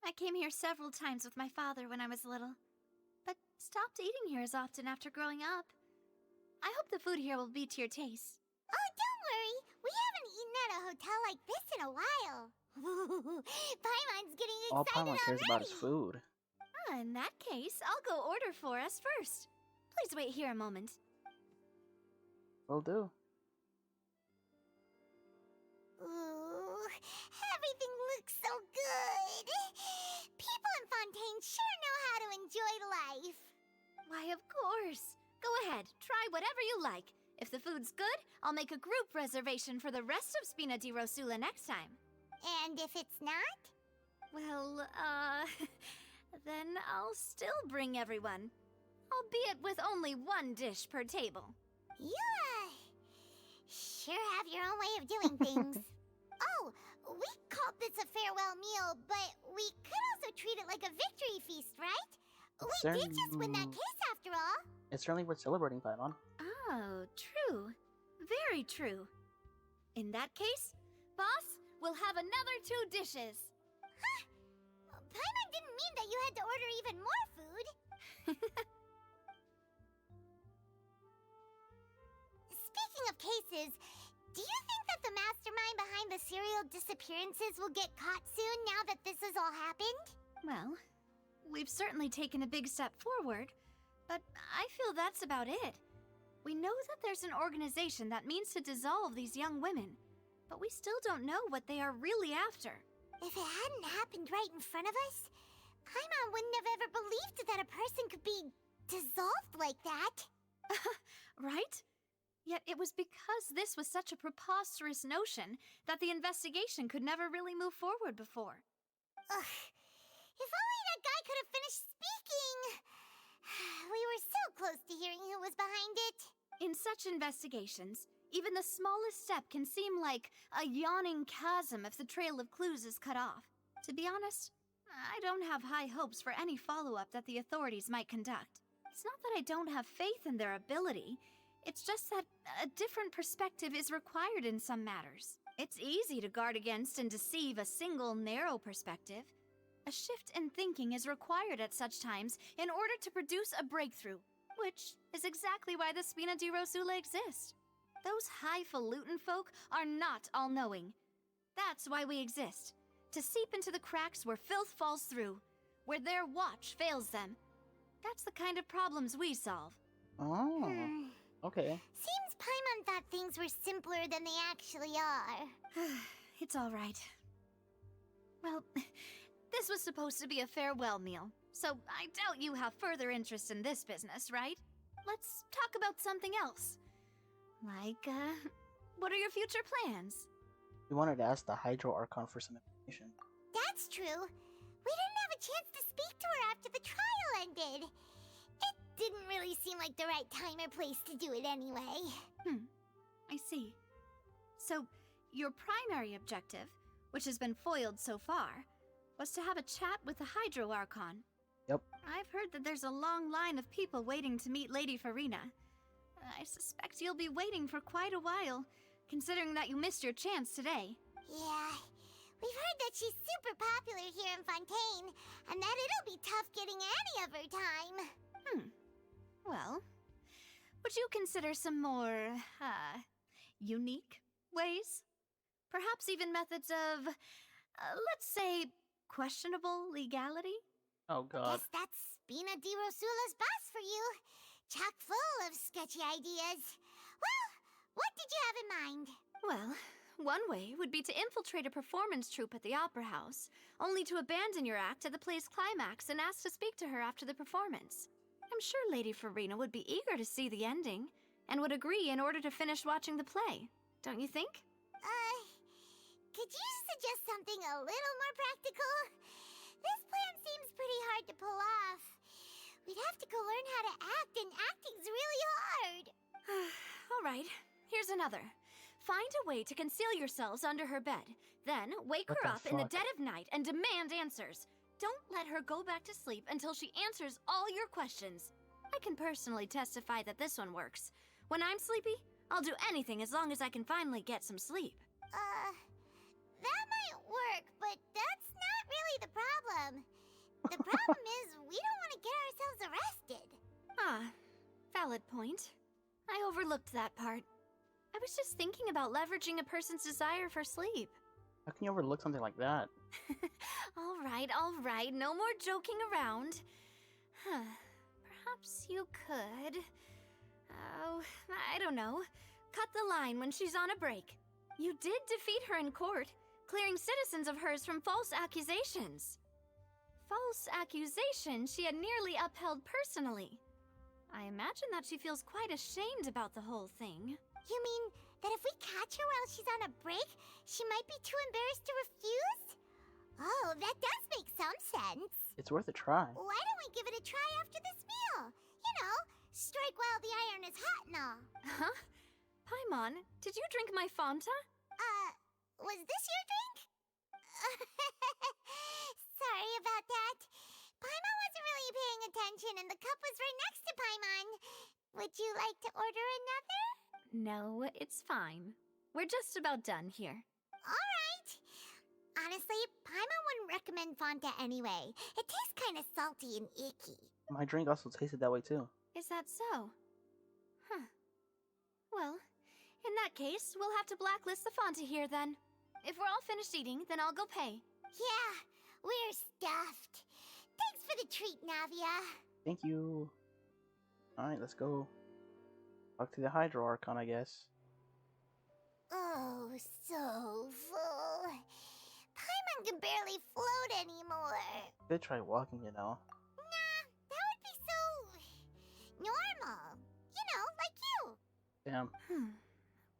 I came here several times with my father when I was little, but stopped eating here as often after growing up. I hope the food here will be to your taste. Oh, don't worry. We haven't eaten at a hotel like this in a while. Paimon's getting All excited Paimon cares about is already. food. In that case, I'll go order for us first. Please wait here a moment. Will do. Ooh, everything looks so good. People in Fontaine sure know how to enjoy life. Why, of course. Go ahead, try whatever you like. If the food's good, I'll make a group reservation for the rest of Spina di Rosula next time. And if it's not? Well, then I'll still bring everyone. Albeit with only one dish per table. You, sure have your own way of doing things. Oh, we called this a farewell meal, but we could also treat it like a victory feast, right? We did just win that case after all. It's certainly worth celebrating, Paimon. Oh, true. Very true. In that case, boss, we'll have another 2 dishes. Huh? Paimon didn't mean that you had to order even more food. Speaking of cases, do you think that the mastermind behind the serial disappearances will get caught soon now that this has all happened? Well, we've certainly taken a big step forward, but I feel that's about it. We know that there's an organization that means to dissolve these young women, but we still don't know what they are really after. If it hadn't happened right in front of us, Paimon wouldn't have ever believed that a person could be dissolved like that. Right? Yet it was because this was such a preposterous notion that the investigation could never really move forward before. Ugh. If only that guy could have finished speaking! We were so close to hearing who was behind it. In such investigations, even the smallest step can seem like a yawning chasm if the trail of clues is cut off. To be honest, I don't have high hopes for any follow-up that the authorities might conduct. It's not that I don't have faith in their ability, it's just that a different perspective is required in some matters. It's easy to guard against and deceive a single narrow perspective. A shift in thinking is required at such times in order to produce a breakthrough, which is exactly why the Spina di Rosula exist. Those highfalutin folk are not all-knowing. That's why we exist, to seep into the cracks where filth falls through, where their watch fails them. That's the kind of problems we solve. Oh, okay. Seems Paimon thought things were simpler than they actually are. It's all right. Well, this was supposed to be a farewell meal, so I doubt you have further interest in this business, right? Let's talk about something else. Like, what are your future plans? We wanted to ask the Hydro Archon for some information. That's true. We didn't have a chance to speak to her after the trial ended. It didn't really seem like the right time or place to do it anyway. I see. So, your primary objective, which has been foiled so far, was to have a chat with the Hydro Archon. Yep. I've heard that there's a long line of people waiting to meet Lady Farina. I suspect you'll be waiting for quite a while, considering that you missed your chance today. Yeah, we've heard that she's super popular here in Fontaine, and that it'll be tough getting any of her time. Well, would you consider some more, unique ways? Perhaps even methods of, let's say, questionable legality? Oh god. Guess that's Spina di Rosula's boss for you. Chock full of sketchy ideas. Well, what did you have in mind? Well, one way would be to infiltrate a performance troupe at the Opera House, only to abandon your act at the play's climax and ask to speak to her after the performance. I'm sure Lady Farina would be eager to see the ending, and would agree in order to finish watching the play, don't you think? Could you suggest something a little more practical? This plan seems pretty hard to pull off. We'd have to go learn how to act, and acting's really hard. All right, here's another. Find a way to conceal yourselves under her bed. Then wake What her the up in the fuck? dead of night and demand answers. Don't let her go back to sleep until she answers all your questions. I can personally testify that this one works. When I'm sleepy, I'll do anything as long as I can finally get some sleep. That might work, but that's not really the problem. point. I overlooked that part. I was just thinking about leveraging a person's desire for sleep. How can you overlook something like that? All right, no more joking around. Perhaps you could... Oh, I don't know. Cut the line when she's on a break. You did defeat her in court, clearing citizens of hers from false accusations. False accusations she had nearly upheld personally. I imagine that she feels quite ashamed about the whole thing. You mean that if we catch her while she's on a break, she might be too embarrassed to refuse? Oh, that does make some sense. It's worth a try. Why don't we give it a try after this meal? You know, strike while the iron is hot and all. Huh? Paimon, did you drink my Fanta? Was this your drink? Sorry about that. Paimon wasn't really paying attention and the cup was right next to Paimon. Would you like to order another? No, it's fine. We're just about done here. Alright. Honestly, Paimon wouldn't recommend Fanta anyway. It tastes kind of salty and icky. My drink also tasted that way too. Is that so? Huh. Well, in that case, we'll have to blacklist the Fanta here then. If we're all finished eating, then I'll go pay. Yeah, we're stuffed. Thanks for the treat, Navia. Thank you. Alright, let's go. Talk to the Hydro Archon, I guess. Oh, so full. Paimon can barely float anymore. Could try walking, you know. Nah, that would be so... normal. You know, like you. Damn.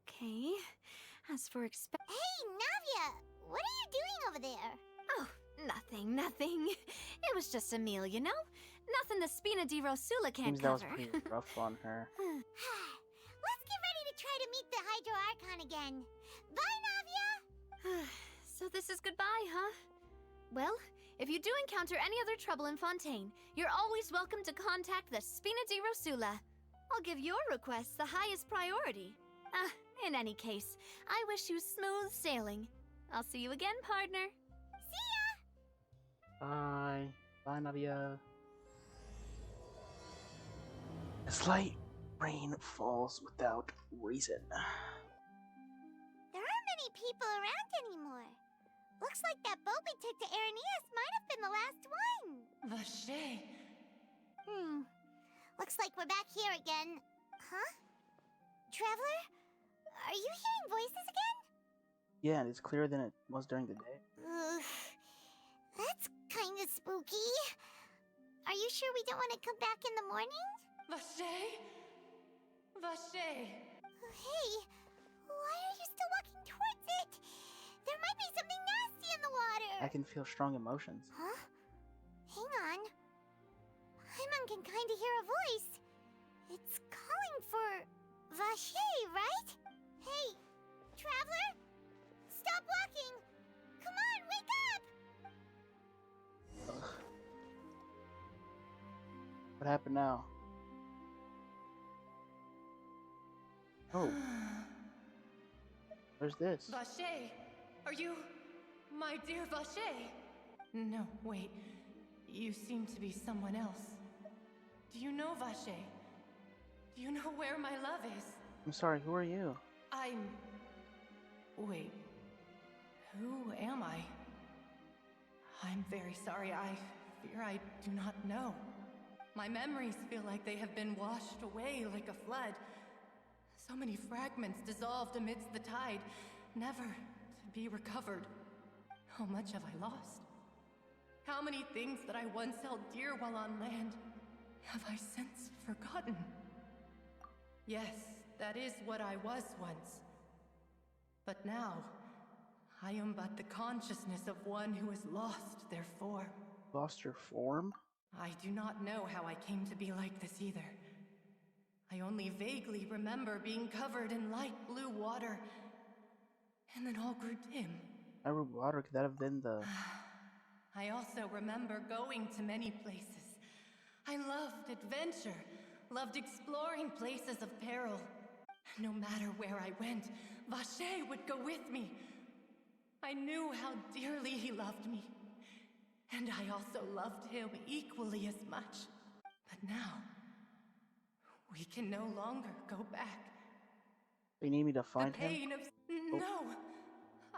Okay. As for Hey, Navia! What are you doing over there? Oh, nothing. It was just a meal, you know? Nothing the Spina di Rosula can't Seems that was cover. pretty rough on her. Let's get ready to try to meet the Hydro Archon again. Bye, Navia! So this is goodbye, huh? Well, if you do encounter any other trouble in Fontaine, you're always welcome to contact the Spina di Rosula. I'll give your requests the highest priority. In any case, I wish you smooth sailing. I'll see you again, partner. See ya! Bye. Bye, Navia. A slight rain falls without reason. There aren't many people around anymore. Looks like that boat we took to Araneas might have been the last one. Vache. Looks like we're back here again. Huh? Traveler? Are you hearing voices again? Yeah, and it's clearer than it was during the day. Ugh. That's kinda spooky. Are you sure we don't want to come back in the morning? Vache? Vache. Hey, why are you still walking towards it? There might be something nasty in the water. I can feel strong emotions. Huh? Hang on. Paimon can kinda hear a voice. It's calling for Vache, right? Hey, traveler? Stop walking! Come on, wake up! Ugh. What happened now? Oh. Where's this? Vache. Are you... my dear Vache? No, wait. You seem to be someone else. Do you know Vache? Do you know where my love is? I'm sorry, who are you? Wait. Who am I? I'm very sorry. I fear I do not know. My memories feel like they have been washed away like a flood. So many fragments dissolved amidst the tide, never to be recovered. How much have I lost? How many things that I once held dear while on land have I since forgotten? Yes, that is what I was once. But now, I am but the consciousness of one who has lost their form. Lost your form? I do not know how I came to be like this either. I only vaguely remember being covered in light blue water, and then all grew dim. Every water, could that have been the... I also remember going to many places. I loved adventure, loved exploring places of peril. No matter where I went, Vache would go with me. I knew how dearly he loved me, and I also loved him equally as much. But now, We can no longer go back. You need me to The find him? pain of... No!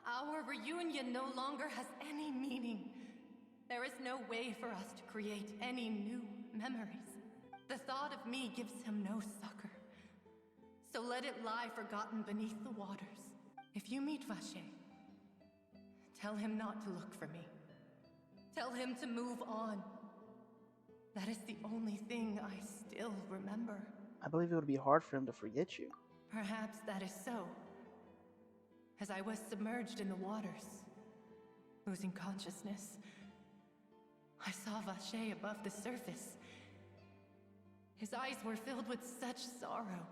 Our reunion no longer has any meaning. There is no way for us to create any new memories. The thought of me gives him no succor. So let it lie forgotten beneath the waters. If you meet Vache, tell him not to look for me. Tell him to move on. That is the only thing I still remember. I believe it would be hard for him to forget you. Perhaps that is so. As I was submerged in the waters, losing consciousness, I saw Vache above the surface. His eyes were filled with such sorrow,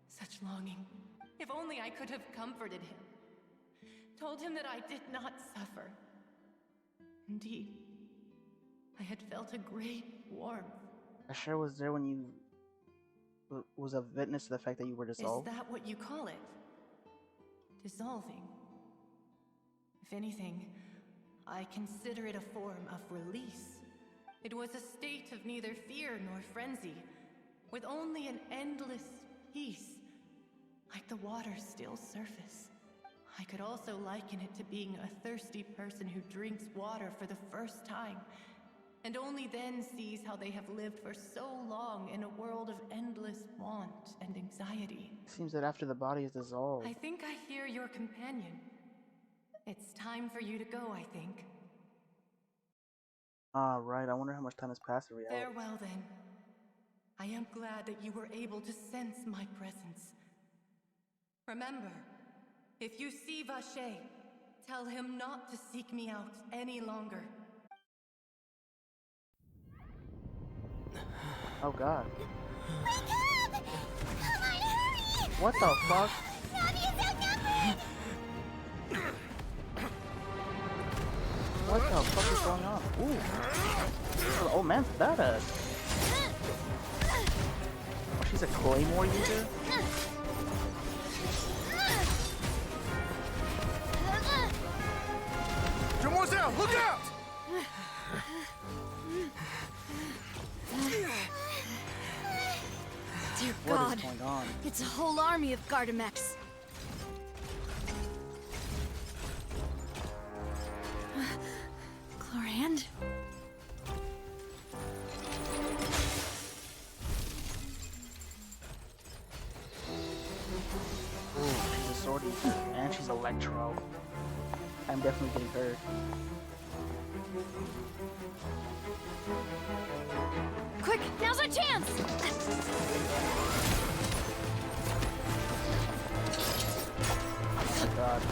such longing. If only I could have comforted him, told him that I did not suffer. Indeed, I had felt a great warmth. Asher was there when you was a witness to the fact that you were dissolved. Is that what you call it? Dissolving? If anything, I consider it a form of release. It was a state of neither fear nor frenzy, with only an endless peace, like the water's still surface. I could also liken it to being a thirsty person who drinks water for the first time, and only then sees how they have lived for so long in a world of endless want and anxiety. It seems that after the body is dissolved. I think I hear your companion. It's time for you to go, I think. Ah, right. I wonder how much time has passed in reality. Farewell, then. I am glad that you were able to sense my presence. Remember, if you see Vache, tell him not to seek me out any longer. Oh god. Wake up! Come on, hurry! What the fuck? Navia's outnumbered! What the fuck is going on? Ooh. Oh man's badass. Oh, she's a claymore user? Demoiselle, look out! Dear What God, is going on? it's a whole army of Gardamex. Chlorand? Ooh, she's a sword user. And she's Electro. I'm definitely getting her. Quick, now's our chance! Oh my god.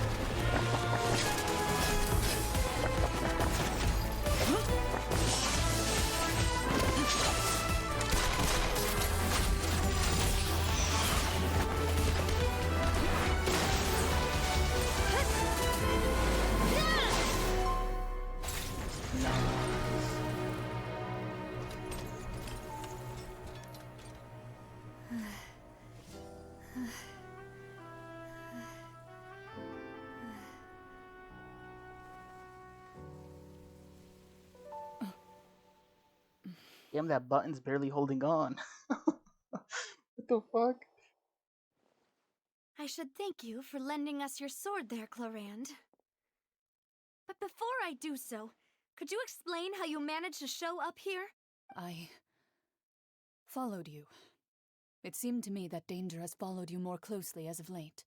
Damn, that button's barely holding on. What the fuck? I should thank you for lending us your sword there, Chlorand. But before I do so, could you explain how you managed to show up here? I followed you. It seemed to me that danger has followed you more closely as of late.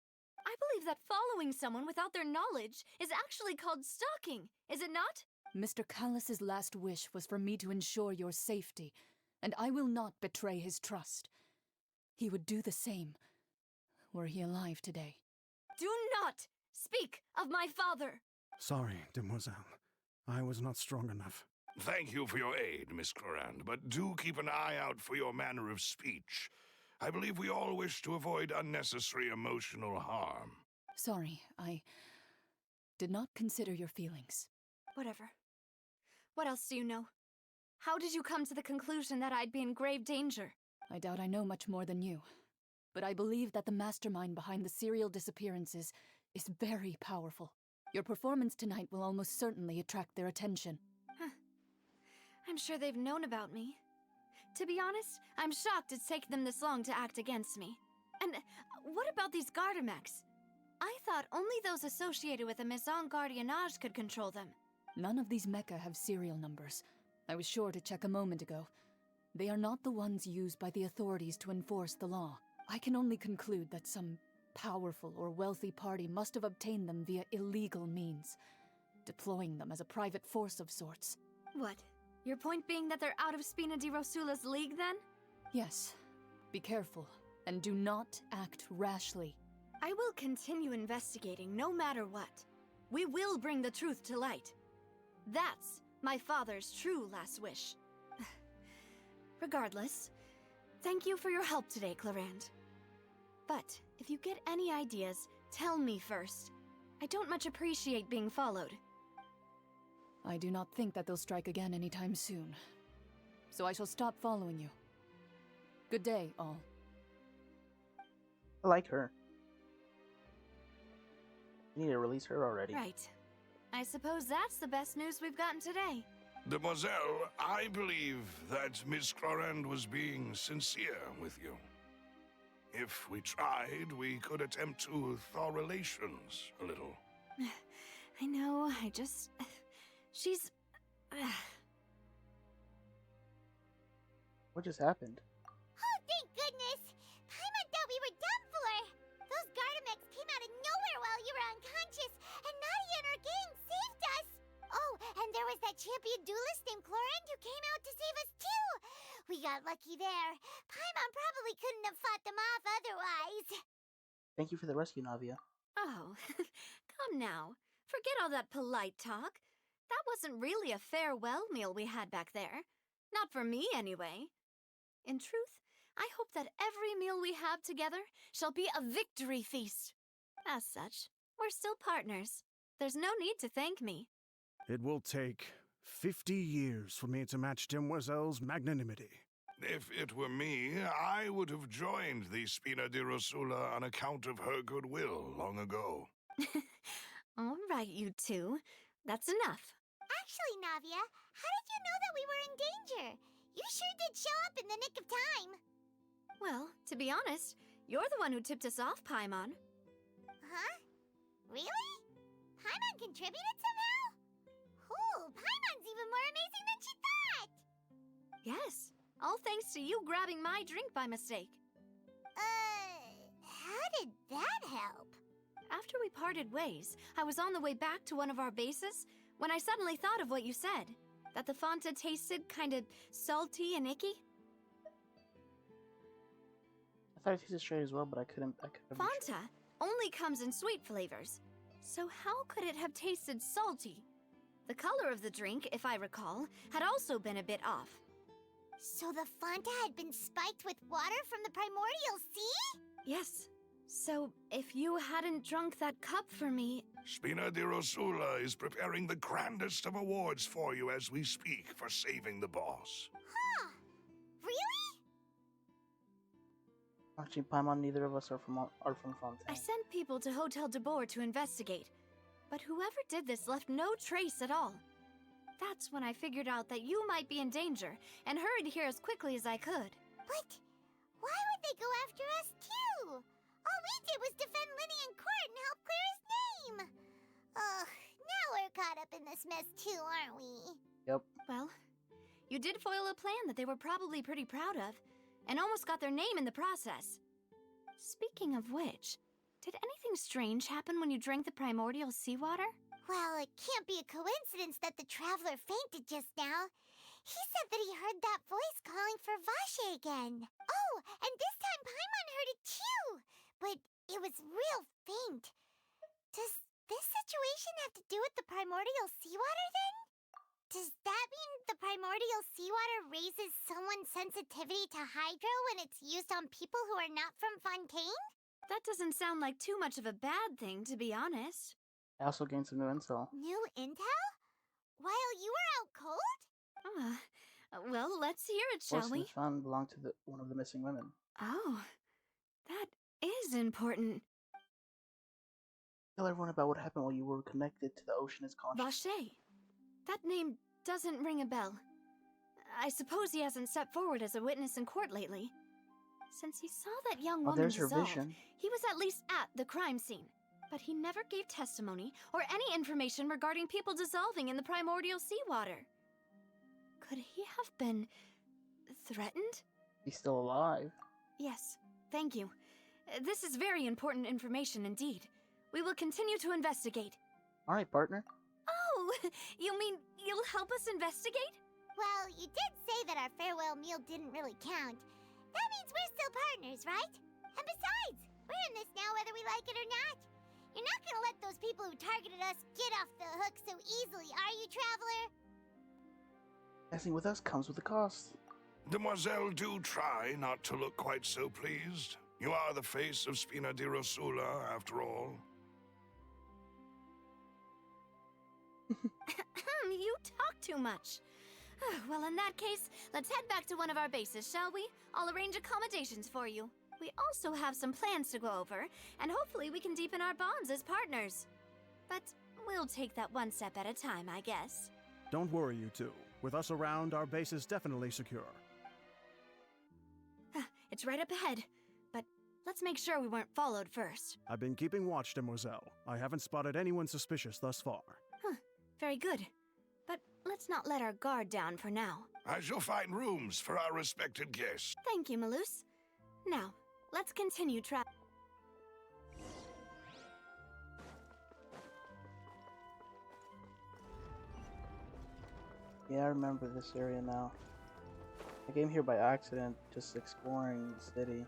I believe that following someone without their knowledge is actually called stalking, is it not? Mr. Callus's last wish was for me to ensure your safety, and I will not betray his trust. He would do the same, were he alive today. Do not speak of my father! Sorry, Demoiselle. I was not strong enough. Thank you for your aid, Miss Clorand, but do keep an eye out for your manner of speech. I believe we all wish to avoid unnecessary emotional harm. Sorry, I did not consider your feelings. Whatever. What else do you know? How did you come to the conclusion that I'd be in grave danger? I doubt I know much more than you, but I believe that the mastermind behind the serial disappearances is very powerful. Your performance tonight will almost certainly attract their attention. I'm sure they've known about me. To be honest, I'm shocked it's taken them this long to act against me. And what about these Gardamex? I thought only those associated with the Maison Gardiennage could control them. None of these mecha have serial numbers. I was sure to check a moment ago. They are not the ones used by the authorities to enforce the law. I can only conclude that some powerful or wealthy party must have obtained them via illegal means, deploying them as a private force of sorts. What? Your point being that they're out of Spina di Rosula's league, then? Yes. Be careful, and do not act rashly. I will continue investigating no matter what. We will bring the truth to light. That's my father's true last wish. Regardless, thank you for your help today, Clarand. But if you get any ideas, tell me first. I don't much appreciate being followed. I do not think that they'll strike again anytime soon. So I shall stop following you. Good day, all. I like her. You need to release her already. Right. I suppose that's the best news we've gotten today. Demoiselle, I believe that Miss Clarand was being sincere with you. If we tried, we could attempt to thaw relations a little. I know, she's... What just happened? Oh, thank goodness! Paimon thought we were done for! Those Gardamex came out of nowhere while you were unconscious, and Nadia and her gang saved us! Oh, and there was that champion duelist named Clarand who came out to save us too! We got lucky there. Paimon probably couldn't have fought them off otherwise. Thank you for the rescue, Navia. Oh, come now. Forget all that polite talk. That wasn't really a farewell meal we had back there. Not for me, anyway. In truth, I hope that every meal we have together shall be a victory feast. As such, we're still partners. There's no need to thank me. It will take 50 years for me to match Demoiselle's magnanimity. If it were me, I would have joined the Spina di Rosula on account of her goodwill long ago. All right, you two. That's enough. Actually, Navia, how did you know that we were in danger? You sure did show up in the nick of time. Well, to be honest, you're the one who tipped us off, Paimon. Huh? Really? Paimon contributed somehow? Ooh, Paimon's even more amazing than she thought! Yes, all thanks to you grabbing my drink by mistake. How did that help? After we parted ways, I was on the way back to one of our bases when I suddenly thought of what you said. That the Fanta tasted kind of salty and icky. I thought it tasted straight as well, but I couldn't be sure. Fanta only comes in sweet flavors. So how could it have tasted salty? The color of the drink, if I recall, had also been a bit off. So the Fanta had been spiked with water from the primordial sea? Yes. So if you hadn't drunk that cup for me... Spina di Rosula is preparing the grandest of awards for you as we speak for saving the boss. Huh. Really? Actually, Paimon, neither of us are from Fontaine. I sent people to Hotel de Boer to investigate, but whoever did this left no trace at all. That's when I figured out that you might be in danger and hurried here as quickly as I could. But why would they go after us too? All we did was defend Linny in court and help clear his name. Ugh, now we're caught up in this mess too, aren't we? Yep. Well, you did foil a plan that they were probably pretty proud of, and almost got their name in the process. Speaking of which, did anything strange happen when you drank the primordial seawater? Well, it can't be a coincidence that the traveler fainted just now. He said that he heard that voice calling for Vache again. Oh, and this time Paimon heard it too, but it was real faint. Does this situation have to do with the primordial seawater then? Does that mean the primordial seawater raises someone's sensitivity to hydro when it's used on people who are not from Fontaine? That doesn't sound like too much of a bad thing, to be honest. I also gained some new intel. New intel? While you were out cold? Well, let's hear it, shall we? Orson found belonged to one of the missing women. Oh, that is important. Tell everyone about what happened while you were connected to the ocean as conscious. Vache. That name doesn't ring a bell. I suppose he hasn't stepped forward as a witness in court lately. Since he saw that young Oh, woman there's her dissolve, vision. he was at least at the crime scene. But he never gave testimony or any information regarding people dissolving in the primordial seawater. Could he have been threatened? He's still alive. Yes, thank you. This is very important information indeed. We will continue to investigate. All right, partner. Oh, you mean you'll help us investigate? Well, you did say that our farewell meal didn't really count. That means we're still partners, right? And besides, we're in this now whether we like it or not. You're not gonna let those people who targeted us get off the hook so easily, are you, Traveler? Messing with us comes with a cost. Demoiselle, do try not to look quite so pleased. You are the face of Spina di Rosula, after all. You talk too much. Well, in that case, let's head back to one of our bases, shall we? I'll arrange accommodations for you. We also have some plans to go over, and hopefully we can deepen our bonds as partners. But we'll take that one step at a time, I guess. Don't worry, you two. With us around, our base is definitely secure. It's right up ahead, but let's make sure we weren't followed first. I've been keeping watch, Demoiselle. I haven't spotted anyone suspicious thus far. Very good. But let's not let our guard down for now. I shall find rooms for our respected guests. Thank you, Malus. Now, let's continue Yeah, I remember this area now. I came here by accident, just exploring the city.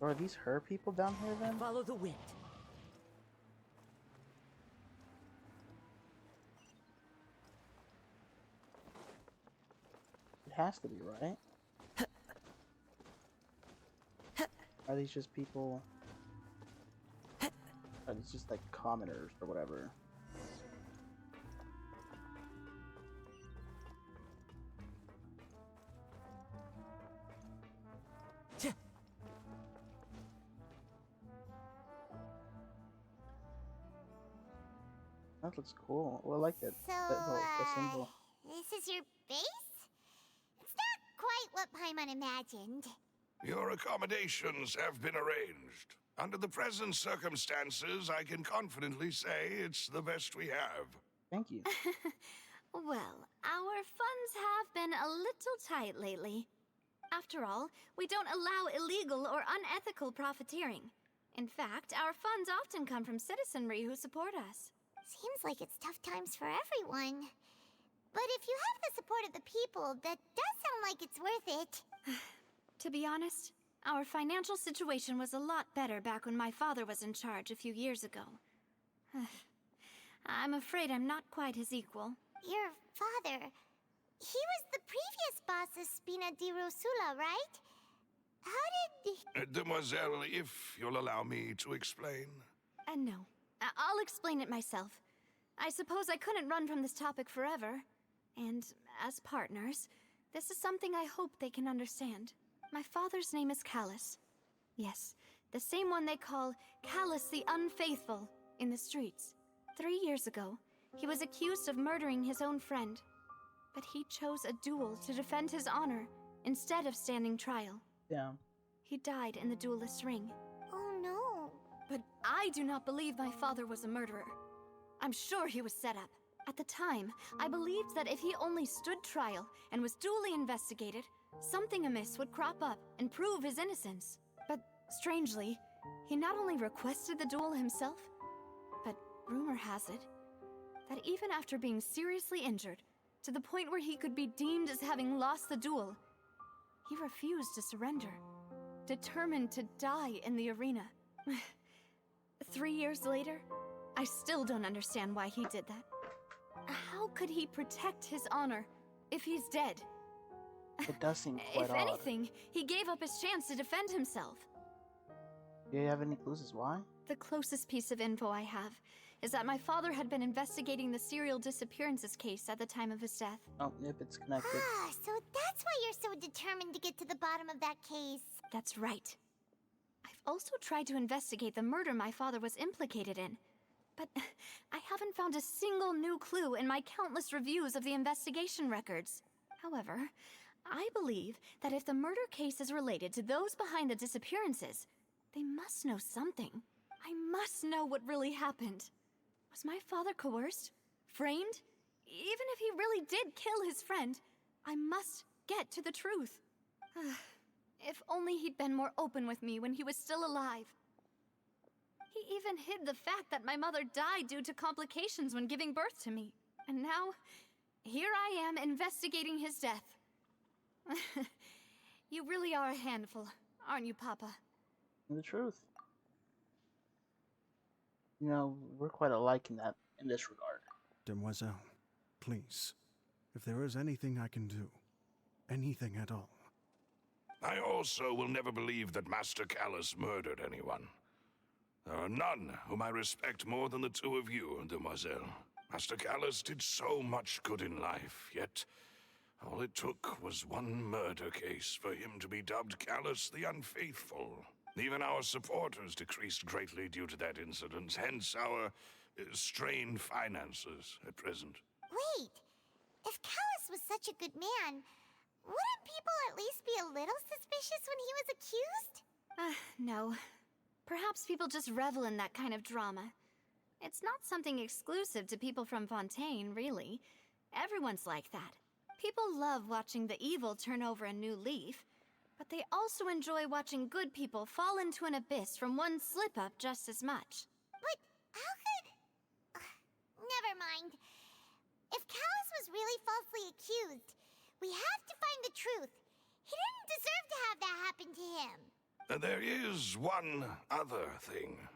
So are these her people down here then? Follow the wind. It has to be, right? Are these just people? Are these just like commoners or whatever? That looks cool. Well, I like it. So, The symbol. this is your base? It's not quite what Paimon imagined. Your accommodations have been arranged. Under the present circumstances, I can confidently say it's the best we have. Thank you. Well, our funds have been a little tight lately. After all, we don't allow illegal or unethical profiteering. In fact, our funds often come from citizenry who support us. Seems like it's tough times for everyone. But if you have the support of the people, that does sound like it's worth it. To be honest, our financial situation was a lot better back when my father was in charge a few years ago. I'm afraid I'm not quite his equal. Your father, he was the previous boss of Spina di Rosula, right? How did... Demoiselle, if you'll allow me to explain. No. I'll explain it myself. I suppose I couldn't run from this topic forever. And as partners, this is something I hope they can understand. My father's name is Callus. Yes, the same one they call Callus the Unfaithful in the streets. 3 years ago, he was accused of murdering his own friend. But he chose a duel to defend his honor instead of standing trial. Yeah. He died in the duelist's ring. Oh no. But I do not believe my father was a murderer. I'm sure he was set up. At the time, I believed that if he only stood trial and was duly investigated, something amiss would crop up and prove his innocence. But strangely, he not only requested the duel himself, but rumor has it that even after being seriously injured, to the point where he could be deemed as having lost the duel, he refused to surrender, determined to die in the arena. 3 years later, I still don't understand why he did that. How could he protect his honor if he's dead? It does seem quite If odd. anything, he gave up his chance to defend himself. Do you have any clues as why? The closest piece of info I have is that my father had been investigating the serial disappearances case at the time of his death. Oh, yep, it's connected. Ah, so that's why you're so determined to get to the bottom of that case. That's right. I've also tried to investigate the murder my father was implicated in. But I haven't found a single new clue in my countless reviews of the investigation records. However, I believe that if the murder case is related to those behind the disappearances, they must know something. I must know what really happened. Was my father coerced? Framed? Even if he really did kill his friend, I must get to the truth. If only he'd been more open with me when he was still alive. He even hid the fact that my mother died due to complications when giving birth to me. And now, here I am investigating his death. You really are a handful, aren't you, Papa? The truth. You know, we're quite alike in this regard. Demoiselle, please, if there is anything I can do, anything at all. I also will never believe that Master Callus murdered anyone. There are none whom I respect more than the two of you, Demoiselle. Master Callus did so much good in life, yet all it took was one murder case for him to be dubbed Callus the Unfaithful. Even our supporters decreased greatly due to that incident, hence our strained finances at present. Wait, if Callus was such a good man, wouldn't people at least be a little suspicious when he was accused? No. Perhaps people just revel in that kind of drama. It's not something exclusive to people from Fontaine, really. Everyone's like that. People love watching the evil turn over a new leaf, but they also enjoy watching good people fall into an abyss from one slip-up just as much. But how could... never mind. If Callus was really falsely accused, we have to find the truth. He didn't deserve to have that happen to him. There is one other thing.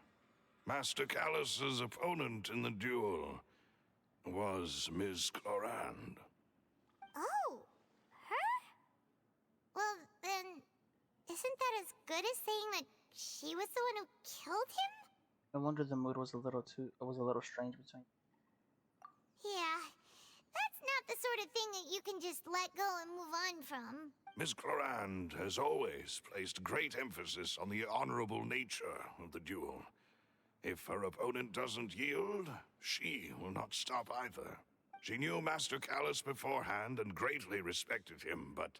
Master Callus's opponent in the duel was Ms. Clorand. Oh, her? Well, then, isn't that as good as saying that she was the one who killed him? No wonder the mood was a little strange between. Yeah, that's not the sort of thing that you can just let go and move on from. Ms. Clorand has always placed great emphasis on the honorable nature of the duel. If her opponent doesn't yield, she will not stop either. She knew Master Callus beforehand and greatly respected him, but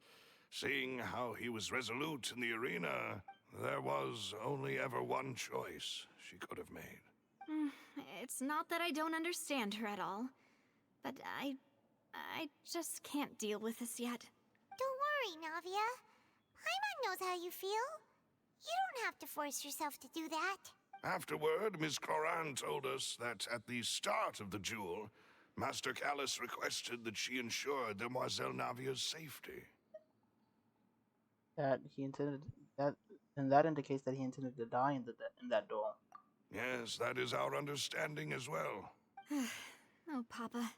seeing how he was resolute in the arena, there was only ever one choice she could have made. It's not that I don't understand her at all, but I just can't deal with this yet. Don't worry, Navia. Paimon knows how you feel. You don't have to force yourself to do that. Afterward, Ms. Clorand told us that at the start of the duel, Master Callus requested that she ensure Demoiselle Navia's safety. That indicates that he intended to die in that duel. Yes, that is our understanding as well. Oh, Papa.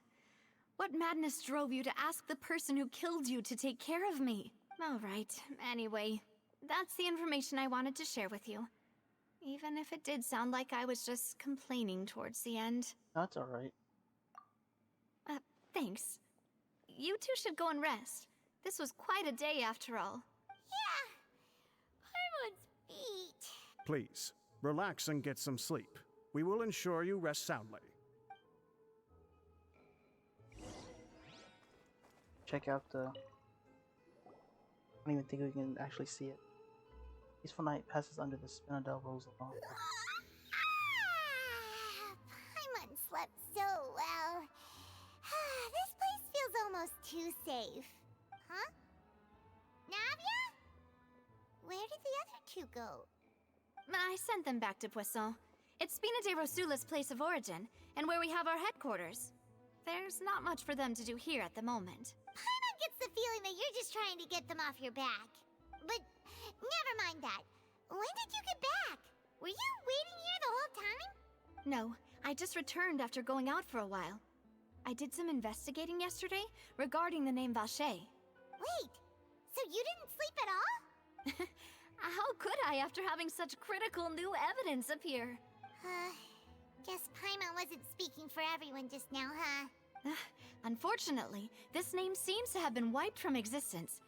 What madness drove you to ask the person who killed you to take care of me? All right, anyway, that's the information I wanted to share with you. Even if it did sound like I was just complaining towards the end. That's alright. Thanks. You two should go and rest. This was quite a day after all. Yeah, Paimon's beat. Please, relax and get some sleep. We will ensure you rest soundly. Check out the... I don't even think we can actually see it. Peaceful night passes under the Spinodel rose alone. Paimon slept so well. This place feels almost too safe. Huh? Navia? Where did the other two go? I sent them back to Poisson. It's Spina de Rosula's place of origin, and where we have our headquarters. There's not much for them to do here at the moment. Paimon gets the feeling that you're just trying to get them off your back. But never mind that. When did you get back? Were you waiting here the whole time? No, I just returned after going out for a while. I did some investigating yesterday regarding the name Vacher. Wait, so you didn't sleep at all? How could I after having such critical new evidence appear? Guess Paimon wasn't speaking for everyone just now, huh? Unfortunately, this name seems to have been wiped from existence.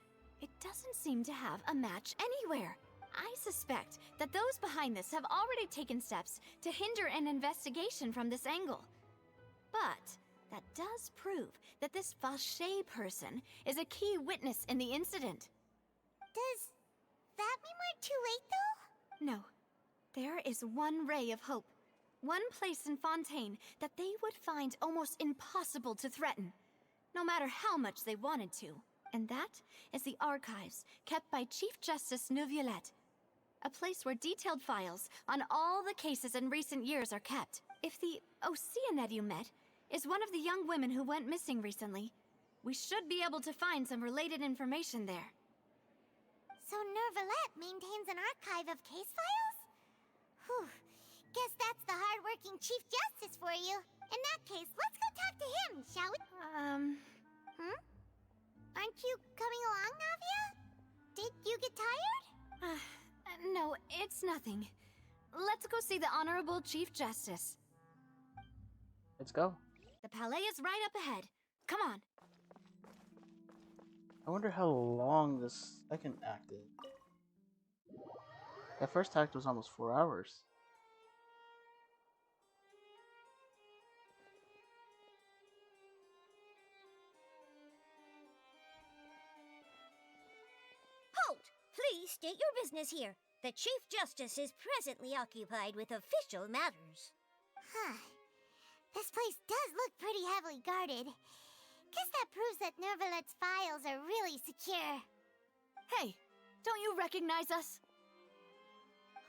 It doesn't seem to have a match anywhere. I suspect that those behind this have already taken steps to hinder an investigation from this angle. But that does prove that this Vache person is a key witness in the incident. Does that mean we're too late, though? No. There is one ray of hope. One place in Fontaine that they would find almost impossible to threaten, no matter how much they wanted to. And that is the archives kept by Chief Justice Navia, a place where detailed files on all the cases in recent years are kept. If the Oceanid you met is one of the young women who went missing recently, we should be able to find some related information there. So Nervalet maintains an archive of case files? Whew. Guess that's the hard-working Chief Justice for you. In that case, let's go talk to him, shall we? Aren't you coming along, Navia? Did you get tired? No, it's nothing. Let's go see the Honorable Chief Justice. Let's go. The palais is right up ahead. Come on. I wonder how long this second act is. That first act was almost 4 hours. Halt! Please state your business here. The Chief Justice is presently occupied with official matters. This place does look pretty heavily guarded. Guess that proves that Nervalet's files are really secure. Hey, don't you recognize us?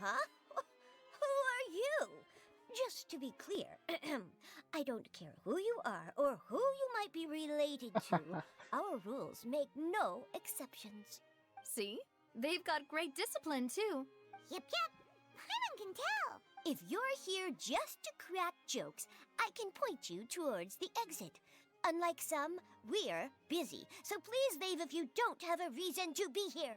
Huh? Who are you? Just to be clear, I don't care who you are or who you might be related to. Our rules make no exceptions. See? They've got great discipline, too. Yep. Paimon can tell. If you're here just to crack jokes, I can point you towards the exit. Unlike some, we're busy, so please leave if you don't have a reason to be here.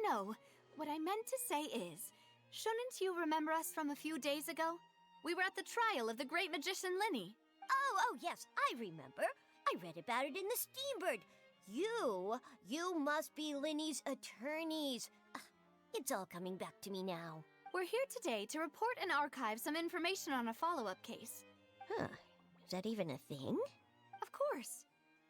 No. What I meant to say is, shouldn't you remember us from a few days ago? We were at the trial of the great magician Linny. Oh, yes, I remember. I read about it in the Steambird. You must be Linny's attorneys. It's all coming back to me now. We're here today to report and archive some information on a follow-up case. Huh. Is that even a thing? Of course.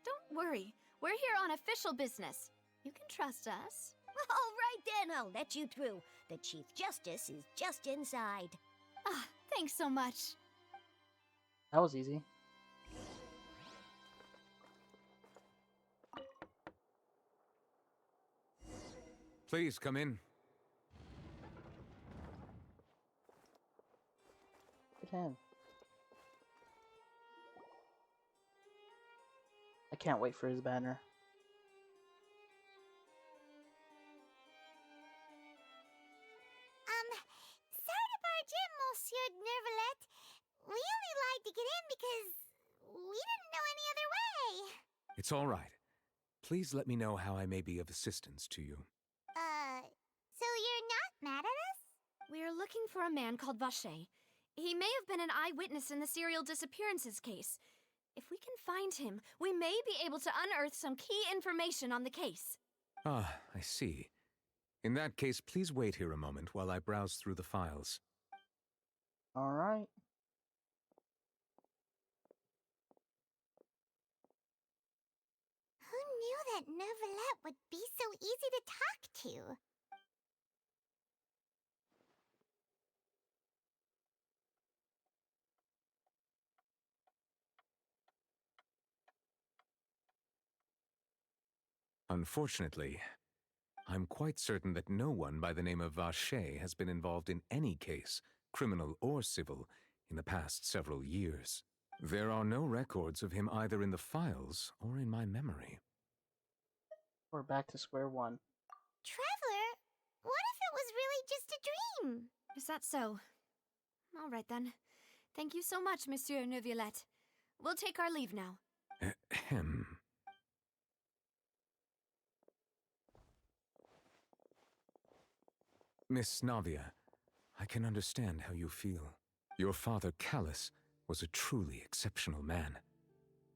Don't worry. We're here on official business. You can trust us. All right then, I'll let you through. The Chief Justice is just inside. Thanks so much. That was easy. Please come in. Good hand. I can't wait for his banner. Sorry to barge in, Monsieur Nervalet. We only lied to get in because we didn't know any other way. It's all right. Please let me know how I may be of assistance to you. So you're not mad at us? We're looking for a man called Vache. He may have been an eyewitness in the serial disappearances case. If we can find him, we may be able to unearth some key information on the case. Ah, I see. In that case, please wait here a moment while I browse through the files. Alright. Who knew that Nervalet would be so easy to talk to? Unfortunately, I'm quite certain that no one by the name of Vache has been involved in any case, criminal or civil, in the past several years. There are no records of him either in the files or in my memory. We're back to square one. Traveler, what if it was really just a dream? Is that so? All right then. Thank you so much, Monsieur Neuvillette. We'll take our leave now. Ahem. Miss Navia, I can understand how you feel. Your father, Callus, was a truly exceptional man.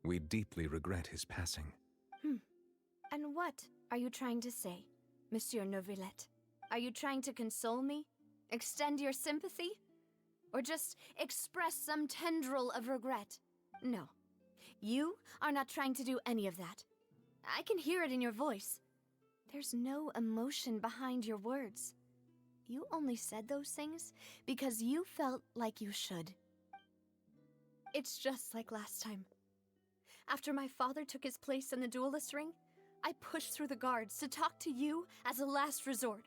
We deeply regret his passing. And what are you trying to say, Monsieur Neuvillette? Are you trying to console me? Extend your sympathy? Or just express some tendril of regret? No. You are not trying to do any of that. I can hear it in your voice. There's no emotion behind your words. You only said those things because you felt like you should. It's just like last time. After my father took his place in the duelist ring, I pushed through the guards to talk to you as a last resort.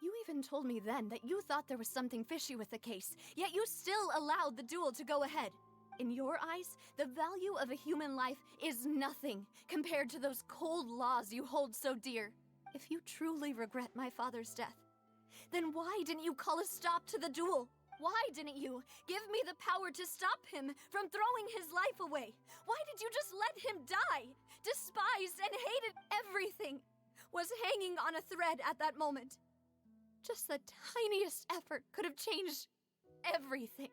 You even told me then that you thought there was something fishy with the case, yet you still allowed the duel to go ahead. In your eyes, the value of a human life is nothing compared to those cold laws you hold so dear. If you truly regret my father's death, then why didn't you call a stop to the duel? Why didn't you give me the power to stop him from throwing his life away? Why did you just let him die? Despised and hated everything was hanging on a thread at that moment. Just the tiniest effort could have changed everything.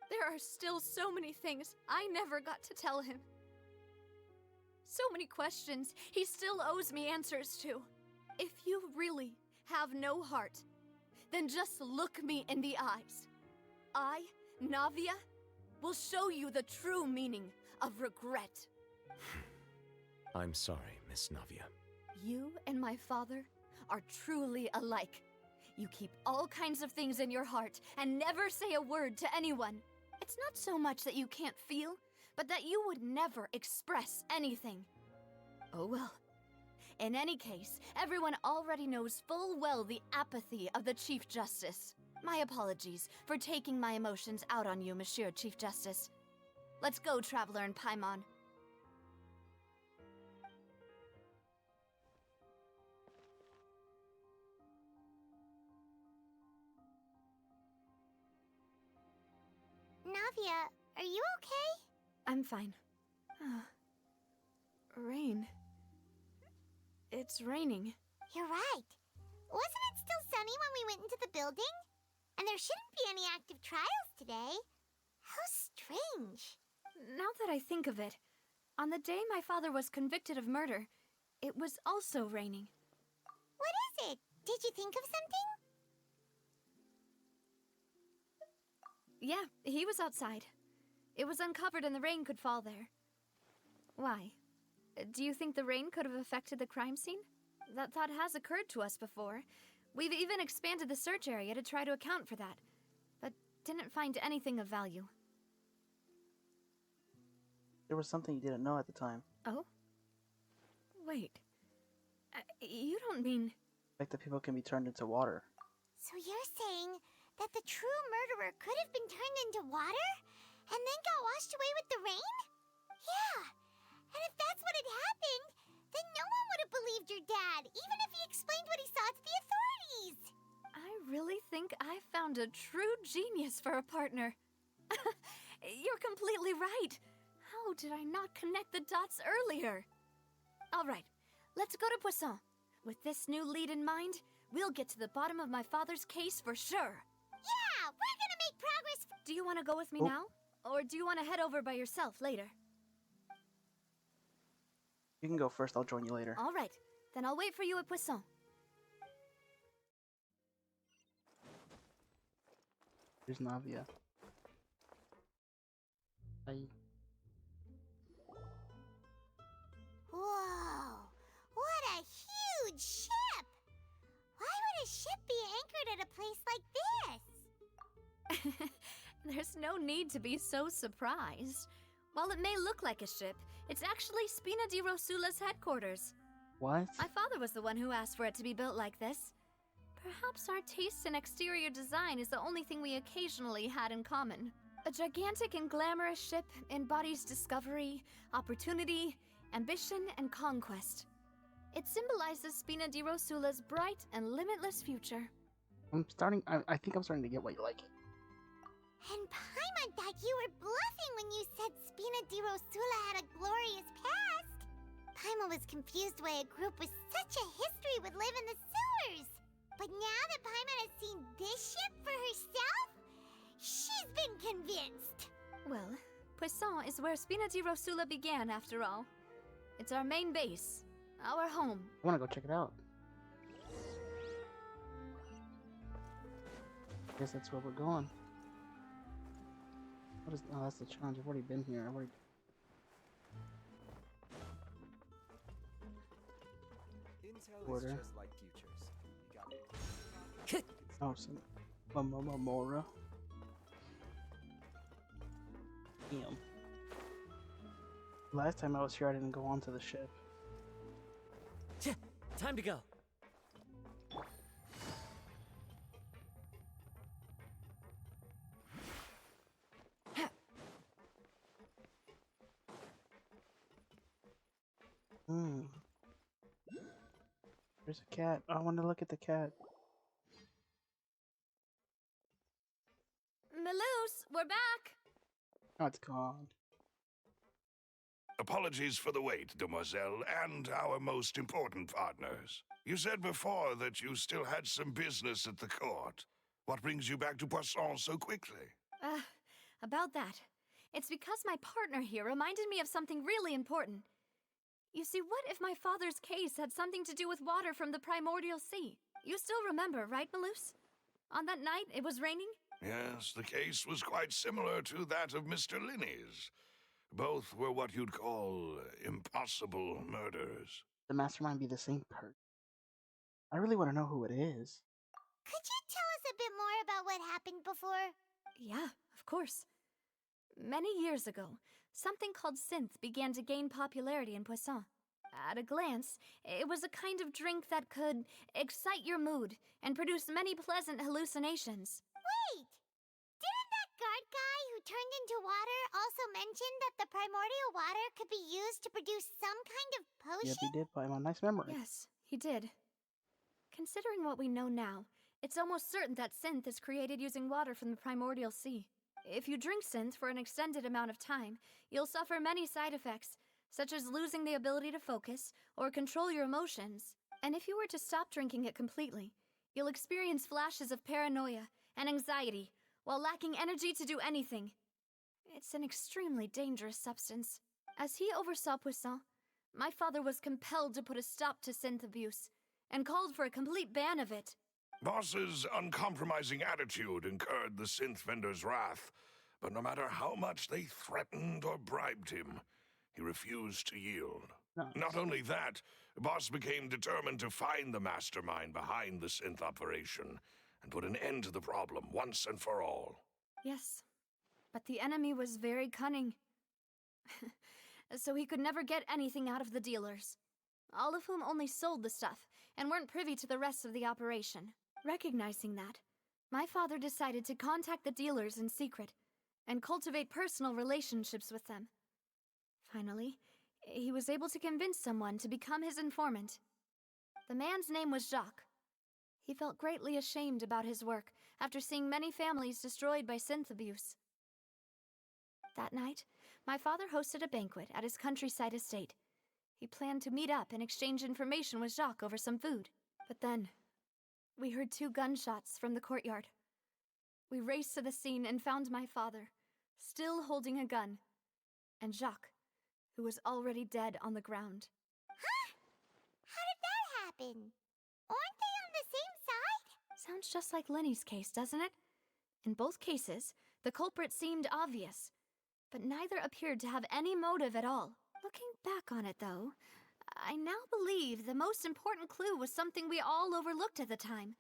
There are still so many things I never got to tell him. So many questions he still owes me answers to. If you really have no heart, then just look me in the eyes. I, Navia, will show you the true meaning of regret. I'm sorry, Miss Navia. You and my father are truly alike. You keep all kinds of things in your heart and never say a word to anyone. It's not so much that you can't feel, but that you would never express anything. Oh well. In any case, everyone already knows full well the apathy of the Chief Justice. My apologies for taking my emotions out on you, Monsieur Chief Justice. Let's go, Traveler and Paimon. Navia, are you okay? I'm fine. Rain. It's raining. You're right. Wasn't it still sunny when we went into the building? And there shouldn't be any active trials today. How strange. Now that I think of it, on the day my father was convicted of murder, it was also raining. What is it? Did you think of something? Yeah, he was outside. It was uncovered and the rain could fall there. Why? Do you think the rain could have affected the crime scene? That thought has occurred to us before. We've even expanded the search area to try to account for that, but didn't find anything of value. There was something you didn't know at the time. Oh? Wait. You don't mean... Like that people can be turned into water. So you're saying that the true murderer could have been turned into water? And then got washed away with the rain? Yeah. And if that's what had happened, then no one would have believed your dad, even if he explained what he saw to the authorities. I really think I found a true genius for a partner. You're completely right. How did I not connect the dots earlier? All right, let's go to Poisson. With this new lead in mind, we'll get to the bottom of my father's case for sure. Yeah, we're gonna make progress. Do you want to go with me now? Or do you want to head over by yourself later? You can go first, I'll join you later. All right, then I'll wait for you at Poisson. Here's Navia. Hi. Whoa, what a huge ship! Why would a ship be anchored at a place like this? There's no need to be so surprised. While it may look like a ship, it's actually Spina di Rosula's headquarters. What? My father was the one who asked for it to be built like this. Perhaps our taste in exterior design is the only thing we occasionally had in common. A gigantic and glamorous ship embodies discovery, opportunity, ambition, and conquest. It symbolizes Spina di Rosula's bright and limitless future. I think I'm starting to get why you like it. And Paimon thought you were bluffing when you said Spina di Rosula had a glorious past. Paimon was confused why a group with such a history would live in the sewers. But now that Paimon has seen this ship for herself, she's been convinced. Well, Poisson is where Spina di Rosula began, after all. It's our main base, our home. I wanna go check it out. guess that's where we're going. What is? Oh, that's the challenge. I've already been here. I've already. Intel Order. is just like futures. You got it. Oh, some Mamora. Damn. Last time I was here, I didn't go onto the ship. Time to go. Hmm. There's a cat. I want to look at the cat. Maloose, we're back! Oh, it's gone. Apologies for the wait, demoiselle, and our most important partners. You said before that you still had some business at the court. What brings you back to Poisson so quickly? About that. It's because my partner here reminded me of something really important. You see, what if my father's case had something to do with water from the primordial sea? You still remember, right, Maloose? On that night, it was raining? Yes, the case was quite similar to that of Mr. Linney's. Both were what you'd call impossible murders. The mastermind be the same person? I really want to know who it is. Could you tell us a bit more about what happened before? Yeah, of course. Many years ago, something called synth began to gain popularity in Poisson. At a glance, it was a kind of drink that could excite your mood and produce many pleasant hallucinations. Wait! Didn't that guard guy who turned into water also mention that the primordial water could be used to produce some kind of potion? Yep, he did, by my nice memory. Yes, he did. Considering what we know now, it's almost certain that synth is created using water from the primordial sea. If you drink synth for an extended amount of time, you'll suffer many side effects, such as losing the ability to focus or control your emotions. And if you were to stop drinking it completely, you'll experience flashes of paranoia and anxiety while lacking energy to do anything. It's an extremely dangerous substance. As he oversaw Poisson, my father was compelled to put a stop to synth abuse and called for a complete ban of it. Boss's uncompromising attitude incurred the synth vendor's wrath, but no matter how much they threatened or bribed him, he refused to yield. Nice. Not only that, Boss became determined to find the mastermind behind the synth operation and put an end to the problem once and for all. Yes, but the enemy was very cunning. So he could never get anything out of the dealers, all of whom only sold the stuff and weren't privy to the rest of the operation. Recognizing that, my father decided to contact the dealers in secret and cultivate personal relationships with them. Finally, he was able to convince someone to become his informant. The man's name was Jacques. He felt greatly ashamed about his work after seeing many families destroyed by synth abuse. That night, my father hosted a banquet at his countryside estate. He planned to meet up and exchange information with Jacques over some food. But then, we heard 2 gunshots from the courtyard. We raced to the scene and found my father, still holding a gun, and Jacques, who was already dead on the ground. Huh? How did that happen? Aren't they on the same side? Sounds just like Lenny's case, doesn't it? In both cases, the culprit seemed obvious, but neither appeared to have any motive at all. Looking back on it, though, I now believe the most important clue was something we all overlooked at the time.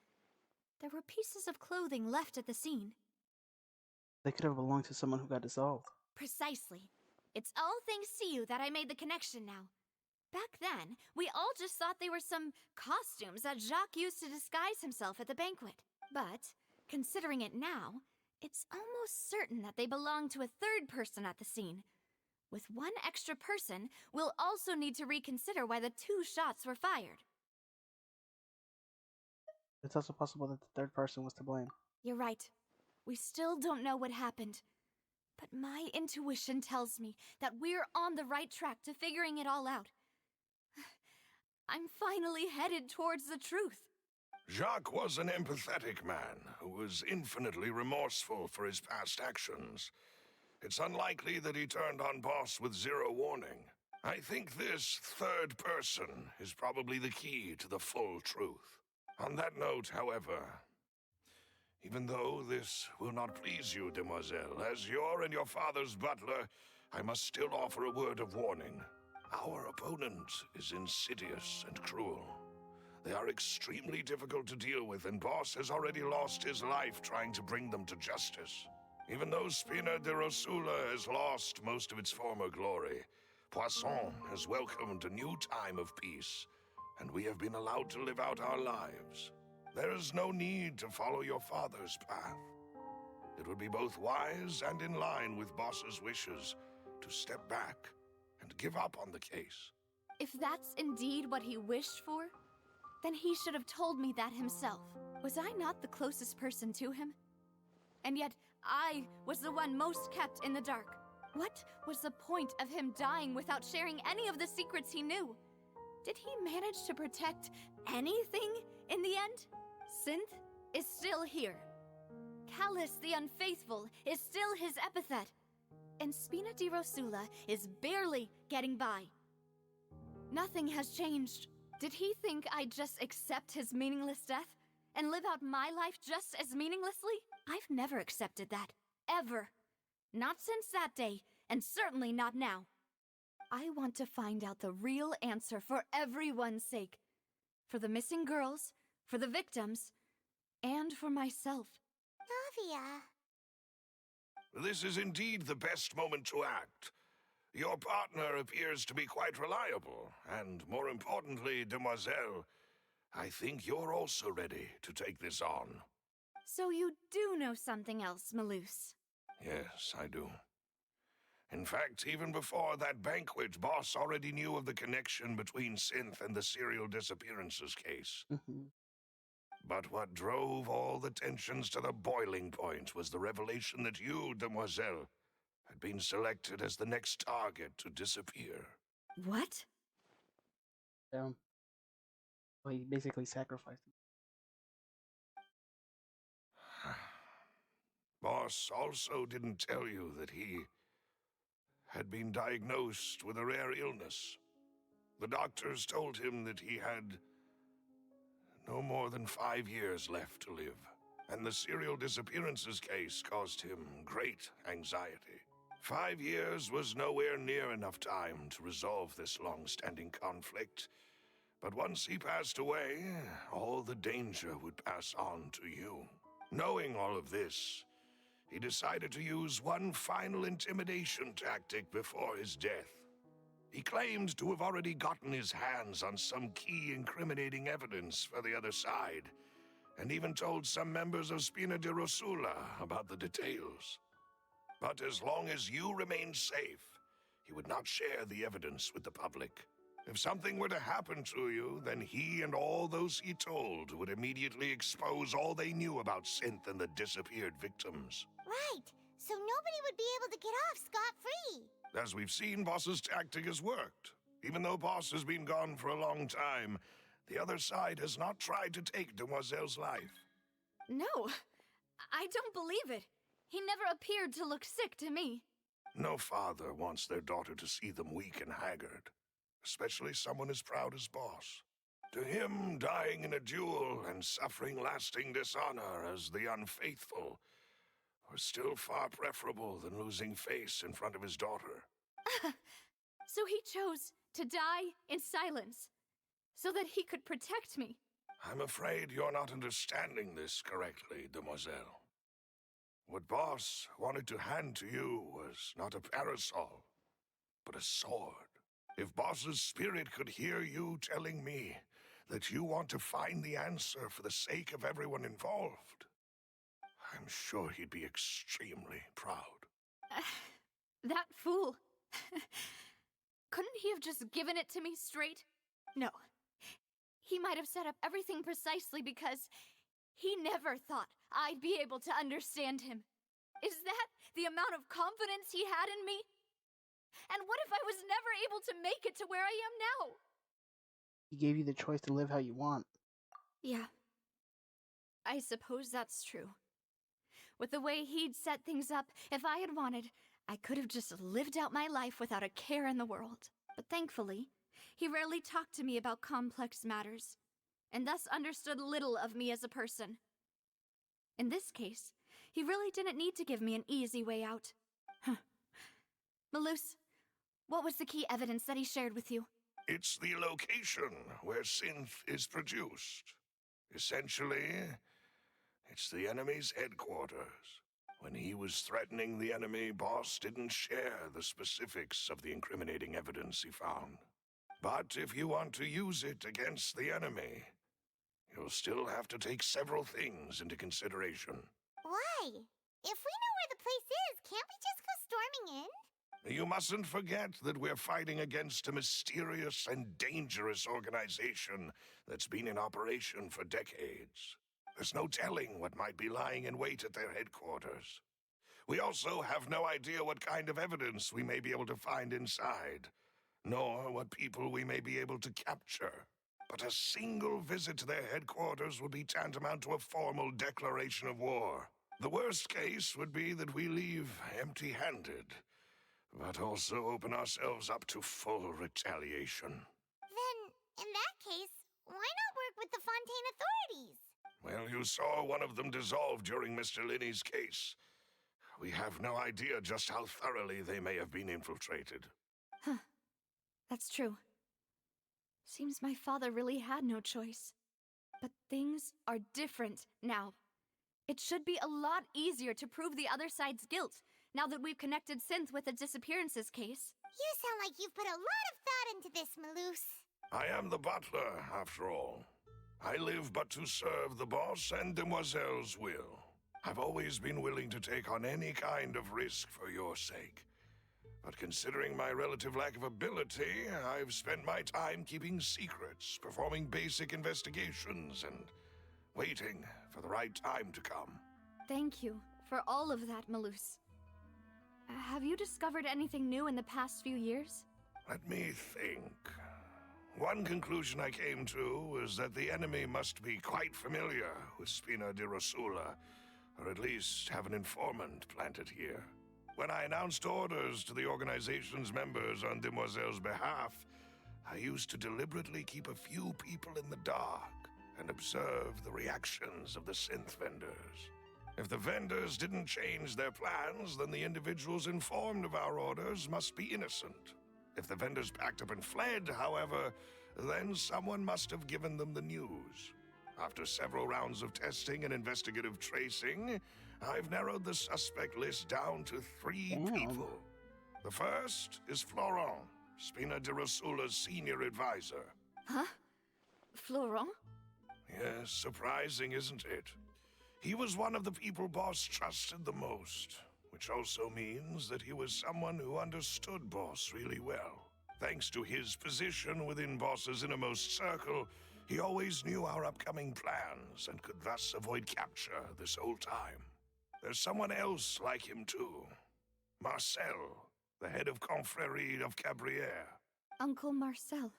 There were pieces of clothing left at the scene. They could have belonged to someone who got dissolved. Precisely. It's all thanks to you that I made the connection now. Back then, we all just thought they were some costumes that Jacques used to disguise himself at the banquet. But, considering it now, it's almost certain that they belong to a third person at the scene. With one extra person, we'll also need to reconsider why the 2 shots were fired. It's also possible that the third person was to blame. You're right. We still don't know what happened. But my intuition tells me that we're on the right track to figuring it all out. I'm finally headed towards the truth. Jacques was an empathetic man who was infinitely remorseful for his past actions. It's unlikely that he turned on Boss with 0 warning. I think this third person is probably the key to the full truth. On that note, however, he Even though this will not please you, demoiselle, as your and your father's butler, I must still offer a word of warning. Our opponent is insidious and cruel. They are extremely difficult to deal with, and Boss has already lost his life trying to bring them to justice. Even though Spina de Rosula has lost most of its former glory, Poisson has welcomed a new time of peace, and we have been allowed to live out our lives. There is no need to follow your father's path. It would be both wise and in line with Boss's wishes to step back and give up on the case. If that's indeed what he wished for, then he should have told me that himself. Was I not the closest person to him? And yet, I was the one most kept in the dark. What was the point of him dying without sharing any of the secrets he knew? Did he manage to protect anything in the end? Synth is still here. Callus the Unfaithful is still his epithet. And Spina di Rosula is barely getting by. Nothing has changed. Did he think I'd just accept his meaningless death and live out my life just as meaninglessly? I've never accepted that. Ever. Not since that day, and certainly not now. I want to find out the real answer for everyone's sake. For the missing girls, for the victims, and for myself. Navia. This is indeed the best moment to act. Your partner appears to be quite reliable, and more importantly, demoiselle, I think you're also ready to take this on. So you do know something else, Malus? Yes, I do. In fact, even before that banquet, Boss already knew of the connection between Synth and the serial disappearances case. But what drove all the tensions to the boiling point was the revelation that you, demoiselle, had been selected as the next target to disappear. What? Well, he basically sacrificed him. Boss also didn't tell you that he had been diagnosed with a rare illness. The doctors told him that he had no more than 5 years left to live, and the serial disappearances case caused him great anxiety. 5 years was nowhere near enough time to resolve this long-standing conflict, but once he passed away, all the danger would pass on to you. Knowing all of this, he decided to use one final intimidation tactic before his death. He claimed to have already gotten his hands on some key incriminating evidence for the other side, and even told some members of Spina di Rosula about the details. But as long as you remained safe, he would not share the evidence with the public. If something were to happen to you, then he and all those he told would immediately expose all they knew about Synth and the disappeared victims. Right, so nobody would be able to get off scot-free. As we've seen, Boss's tactic has worked. Even though Boss has been gone for a long time, the other side has not tried to take Demoiselle's life. No, I don't believe it. He never appeared to look sick to me. No father wants their daughter to see them weak and haggard, especially someone as proud as Boss. To him, dying in a duel and suffering lasting dishonor as the unfaithful were still far preferable than losing face in front of his daughter. So he chose to die in silence, so that he could protect me. I'm afraid you're not understanding this correctly, demoiselle. What Boss wanted to hand to you was not a parasol, but a sword. If Boss's spirit could hear you telling me that you want to find the answer for the sake of everyone involved, I'm sure he'd be extremely proud. That fool. Couldn't he have just given it to me straight? No. He might have set up everything precisely because he never thought I'd be able to understand him. Is that the amount of confidence he had in me? And what if I was never able to make it to where I am now? He gave you the choice to live how you want. Yeah. I suppose that's true. With the way he'd set things up, if I had wanted, I could have just lived out my life without a care in the world. But thankfully, he rarely talked to me about complex matters, and thus understood little of me as a person. In this case, he really didn't need to give me an easy way out. Huh. Malus, what was the key evidence that he shared with you? It's the location where synth is produced. Essentially, it's the enemy's headquarters. When he was threatening the enemy, Boss didn't share the specifics of the incriminating evidence he found. But if you want to use it against the enemy, you'll still have to take several things into consideration. Why? If we know where the place is, can't we just go storming in? You mustn't forget that we're fighting against a mysterious and dangerous organization that's been in operation for decades. There's no telling what might be lying in wait at their headquarters. We also have no idea what kind of evidence we may be able to find inside, nor what people we may be able to capture. But a single visit to their headquarters would be tantamount to a formal declaration of war. The worst case would be that we leave empty-handed, but also open ourselves up to full retaliation. Then, in that case, why not work with the Fontaine authorities? Well, you saw one of them dissolve during Mr. Linney's case. We have no idea just how thoroughly they may have been infiltrated. Huh. That's true. Seems my father really had no choice. But things are different now. It should be a lot easier to prove the other side's guilt, now that we've connected Synth with the disappearances case. You sound like you've put a lot of thought into this, Malus. I am the butler, after all. I live but to serve the boss and Demoiselle's will. I've always been willing to take on any kind of risk for your sake. But considering my relative lack of ability, I've spent my time keeping secrets, performing basic investigations, and waiting for the right time to come. Thank you for all of that, Malus. Have you discovered anything new in the past few years? Let me think. One conclusion I came to was that the enemy must be quite familiar with Spina di Rosula, or at least have an informant planted here. When I announced orders to the organization's members on Demoiselle's behalf, I used to deliberately keep a few people in the dark and observe the reactions of the synth vendors. If the vendors didn't change their plans, then the individuals informed of our orders must be innocent. If the vendors packed up and fled, however, then someone must have given them the news. After several rounds of testing and investigative tracing, I've narrowed the suspect list down to 3 people. The first is Florent, Spina di Rosula's senior advisor. Huh? Florent? Yes, surprising, isn't it? He was one of the people Boss trusted the most, which also means that he was someone who understood Boss really well. Thanks to his position within Boss's innermost circle, he always knew our upcoming plans and could thus avoid capture this whole time. There's someone else like him too. Marcel, the head of Confrérie of Cabrières. Uncle Marcel.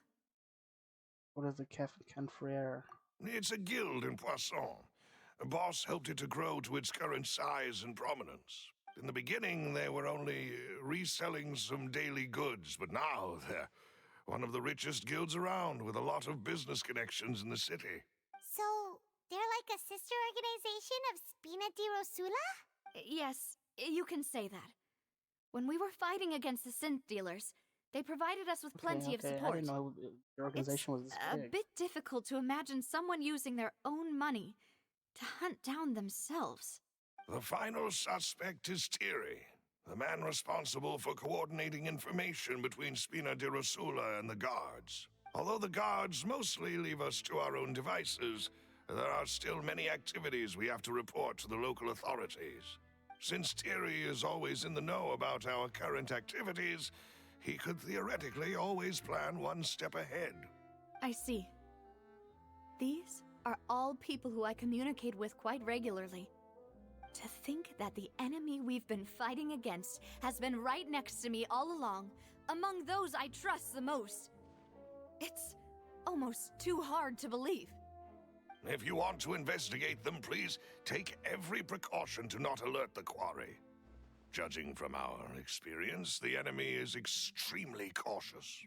What is the Confrère? It's a guild in Poisson. Boss helped it to grow to its current size and prominence. In the beginning, they were only reselling some daily goods, but now they're one of the richest guilds around, with a lot of business connections in the city. So, they're like a sister organization of Spina di Rosula? Yes, you can say that. When we were fighting against the synth dealers, they provided us with plenty of support. I didn't know the organization was this big. A bit difficult to imagine someone using their own money to hunt down themselves. The final suspect is Thierry, the man responsible for coordinating information between Spina di Rosula and the guards. Although the guards mostly leave us to our own devices, there are still many activities we have to report to the local authorities. Since Thierry is always in the know about our current activities, he could theoretically always plan one step ahead. I see. These are all people who I communicate with quite regularly. To think that the enemy we've been fighting against has been right next to me all along, among those I trust the most. It's almost too hard to believe. If you want to investigate them, please take every precaution to not alert the quarry. Judging from our experience, the enemy is extremely cautious.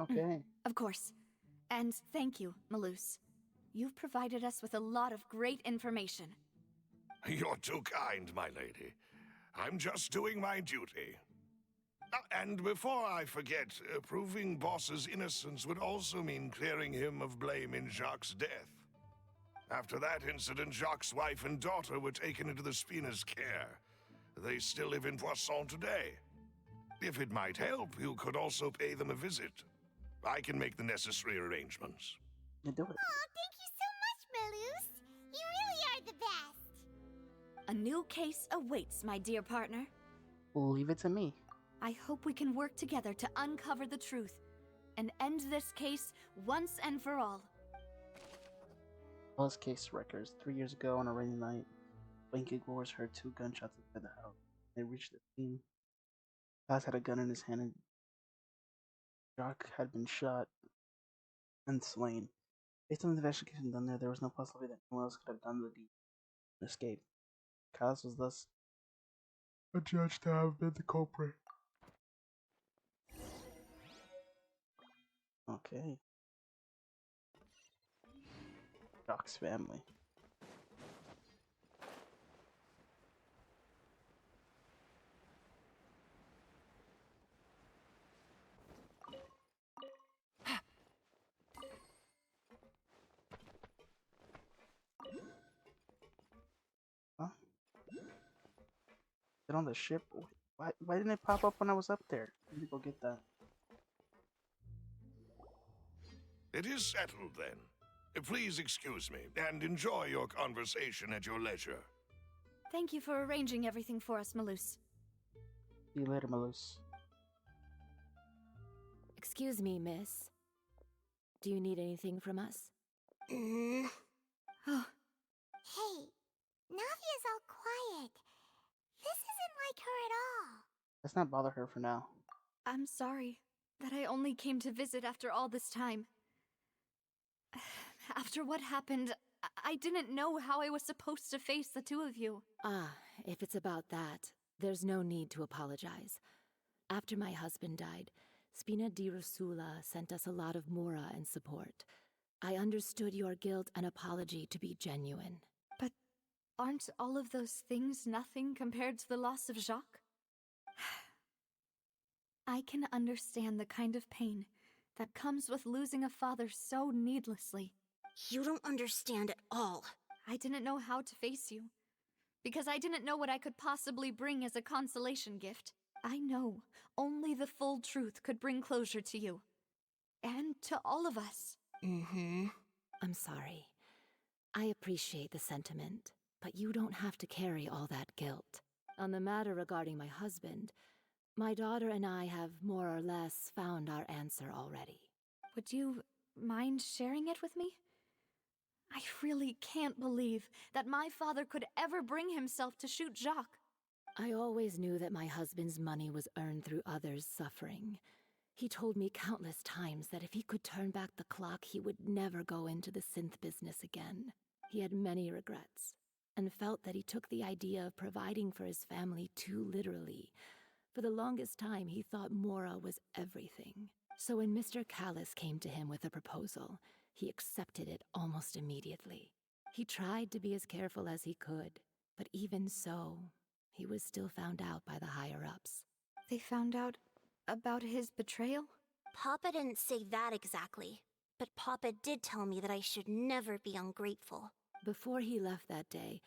Okay. Of course. And thank you, Malus. You've provided us with a lot of great information. You're too kind, my lady. I'm just doing my duty. And before I forget, proving Boss's innocence would also mean clearing him of blame in Jacques' death. After that incident, Jacques' wife and daughter were taken into the Spina's care. They still live in Poisson today. If it might help, you could also pay them a visit. I can make the necessary arrangements. You do it. Oh, thank you so much, Malus. You really are the best. A new case awaits, my dear partner. Leave it to me. I hope we can work together to uncover the truth and end this case once and for all. Buzz case records. 3 years ago on a rainy night, Blanket Wars heard 2 gunshots inside the house. They reached the scene. Buzz had a gun in his hand and Jacques had been shot and slain. Based on the investigation done there was no possibility that anyone else could have done the deed and escape. Kaohny was thus adjudged to have been the culprit. Okay. Jacques' family. Huh? Is it on the ship? Why didn't it pop up when I was up there? I need to go get that. It is settled, then. Please excuse me, and enjoy your conversation at your leisure. Thank you for arranging everything for us, Malus. See you later, Malus. Excuse me, miss. Do you need anything from us? Oh, Hey, Navia's all quiet. This isn't like her at all. Let's not bother her for now. I'm sorry that I only came to visit after all this time. After what happened, I didn't know how I was supposed to face the two of you. Ah, if it's about that, there's no need to apologize. After my husband died, Spina di Rosula sent us a lot of mora and support. I understood your guilt and apology to be genuine. But aren't all of those things nothing compared to the loss of Jacques? I can understand the kind of pain that comes with losing a father so needlessly. You don't understand at all. I didn't know how to face you, because I didn't know what I could possibly bring as a consolation gift. I know only the full truth could bring closure to you, and to all of us. I'm sorry. I appreciate the sentiment, but you don't have to carry all that guilt. On the matter regarding my husband, my daughter and I have more or less found our answer already. Would you mind sharing it with me? I really can't believe that my father could ever bring himself to shoot Jacques. I always knew that my husband's money was earned through others' suffering. He told me countless times that if he could turn back the clock, he would never go into the synth business again. He had many regrets, and felt that he took the idea of providing for his family too literally. For the longest time, he thought Mora was everything. So when Mr. Callis came to him with a proposal, he accepted it almost immediately. He tried to be as careful as he could, but even so, he was still found out by the higher-ups. They found out about his betrayal? Papa didn't say that exactly, but Papa did tell me that I should never be ungrateful. Before he left that day,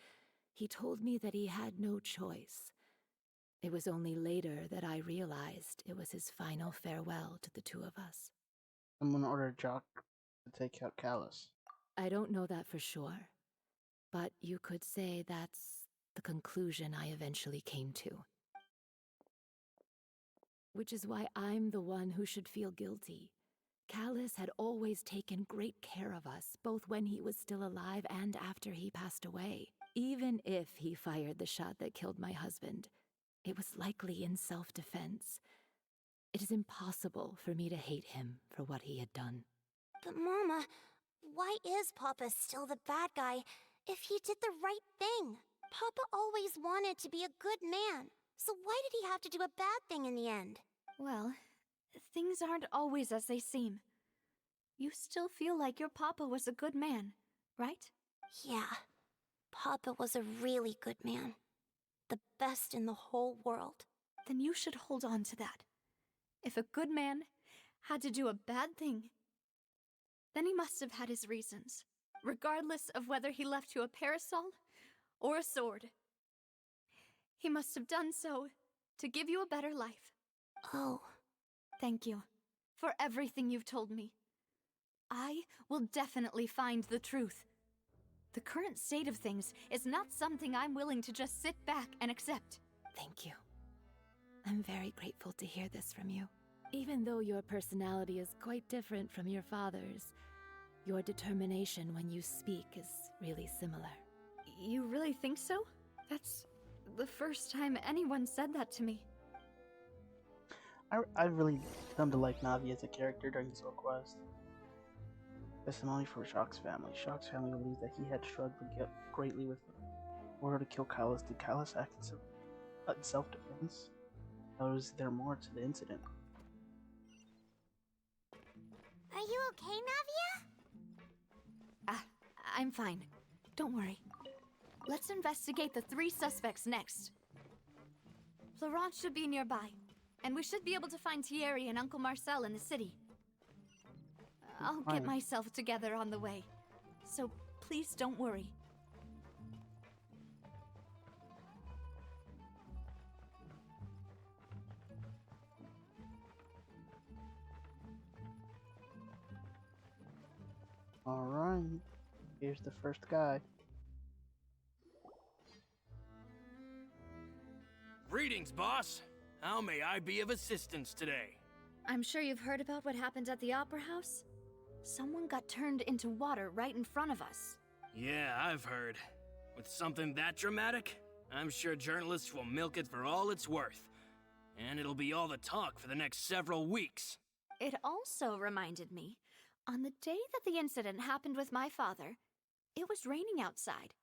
he told me that he had no choice. It was only later that I realized it was his final farewell to the two of us. I'm gonna order Jacques to take out Callus. I don't know that for sure, but you could say that's the conclusion I eventually came to. Which is why I'm the one who should feel guilty. Callus had always taken great care of us, both when he was still alive and after he passed away. Even if he fired the shot that killed my husband, it was likely in self-defense. It is impossible for me to hate him for what he had done. But Mama, why is Papa still the bad guy if he did the right thing? Papa always wanted to be a good man, so why did he have to do a bad thing in the end? Well, things aren't always as they seem. You still feel like your papa was a good man, right? Yeah, Papa was a really good man. The best in the whole world. Then you should hold on to that. If a good man had to do a bad thing, then he must have had his reasons, regardless of whether he left you a parasol or a sword. He must have done so to give you a better life. Oh. Thank you for everything you've told me. I will definitely find the truth. The current state of things is not something I'm willing to just sit back and accept. Thank you. I'm very grateful to hear this from you. Even though your personality is quite different from your father's, your determination when you speak is really similar. You really think so? That's the first time anyone said that to me. I really come to like Navia as a character during this whole quest. Testimony for Jacques' family. Jacques' family believes that he had struggled greatly with order to kill Callus. Did Callus act in self-defense? Or is there more to the incident? Are you okay, Navia? I'm fine. Don't worry. Let's investigate the 3 suspects next. Florent should be nearby, and we should be able to find Thierry and Uncle Marcel in the city. I'll get myself together on the way, so please don't worry. Alright, here's the first guy. Greetings, boss. How may I be of assistance today? I'm sure you've heard about what happened at the Opera House? Someone got turned into water right in front of us. Yeah, I've heard. With something that dramatic, I'm sure journalists will milk it for all it's worth. And it'll be all the talk for the next several weeks. It also reminded me, on the day that the incident happened with my father, it was raining outside,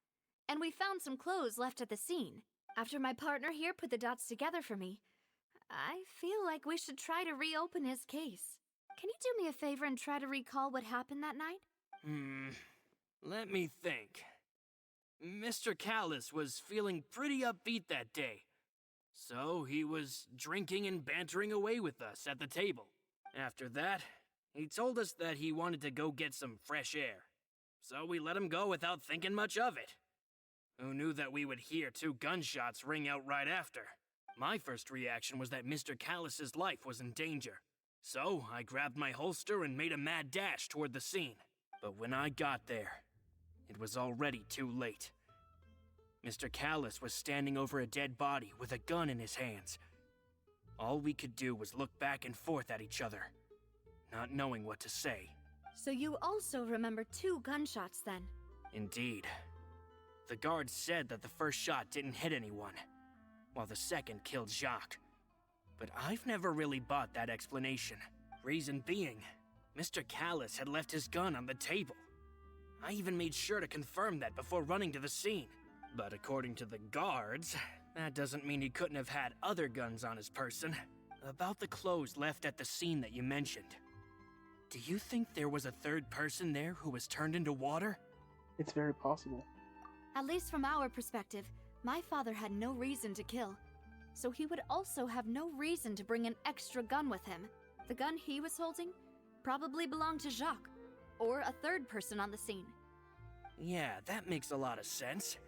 and we found some clothes left at the scene. After my partner here put the dots together for me, I feel like we should try to reopen his case. Can you do me a favor and try to recall what happened that night? Let me think. Mr. Callus was feeling pretty upbeat that day. So he was drinking and bantering away with us at the table. After that, he told us that he wanted to go get some fresh air. So we let him go without thinking much of it. Who knew that we would hear 2 gunshots ring out right after? My first reaction was that Mr. Callus's life was in danger. So I grabbed my holster and made a mad dash toward the scene. But when I got there, it was already too late. Mr. Callus was standing over a dead body with a gun in his hands. All we could do was look back and forth at each other, not knowing what to say. So you also remember 2 gunshots then? Indeed. The guard said that the first shot didn't hit anyone, while the second killed Jacques. But I've never really bought that explanation. Reason being, Mr. Callus had left his gun on the table. I even made sure to confirm that before running to the scene. But according to the guards, that doesn't mean he couldn't have had other guns on his person. About the clothes left at the scene that you mentioned, do you think there was a 3rd person there who was turned into water? It's very possible. At least from our perspective, my father had no reason to kill. So he would also have no reason to bring an extra gun with him. The gun he was holding probably belonged to Jacques, or a 3rd person on the scene. Yeah, that makes a lot of sense.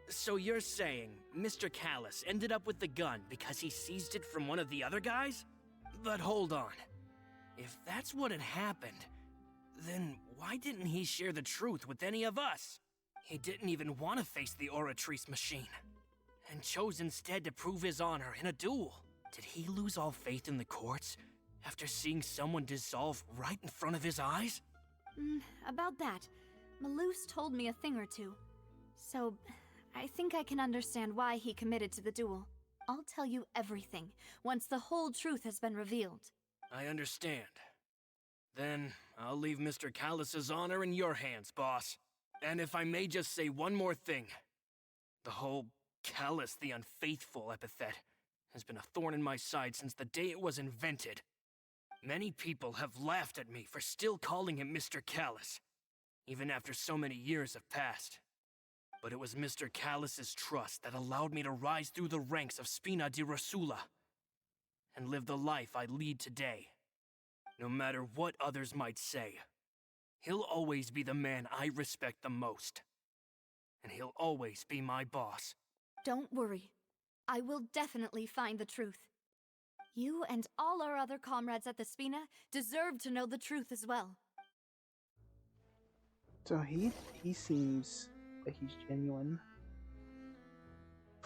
So you're saying Mr. Callus ended up with the gun because he seized it from one of the other guys? But hold on. If that's what had happened, then why didn't he share the truth with any of us? He didn't even want to face the Oratrice machine, and chose instead to prove his honor in a duel. Did he lose all faith in the courts after seeing someone dissolve right in front of his eyes? About that, Malouse told me a thing or two. So, I think I can understand why he committed to the duel. I'll tell you everything once the whole truth has been revealed. I understand. Then I'll leave Mr. Callus's honor in your hands, boss. And if I may just say one more thing. The whole Callus the Unfaithful epithet has been a thorn in my side since the day it was invented. Many people have laughed at me for still calling him Mr. Callus, even after so many years have passed. But it was Mr. Callus's trust that allowed me to rise through the ranks of Spina di Rosula and live the life I lead today. No matter what others might say, he'll always be the man I respect the most. And he'll always be my boss. Don't worry. I will definitely find the truth. You and all our other comrades at the Spina deserve to know the truth as well. So he seems like he's genuine.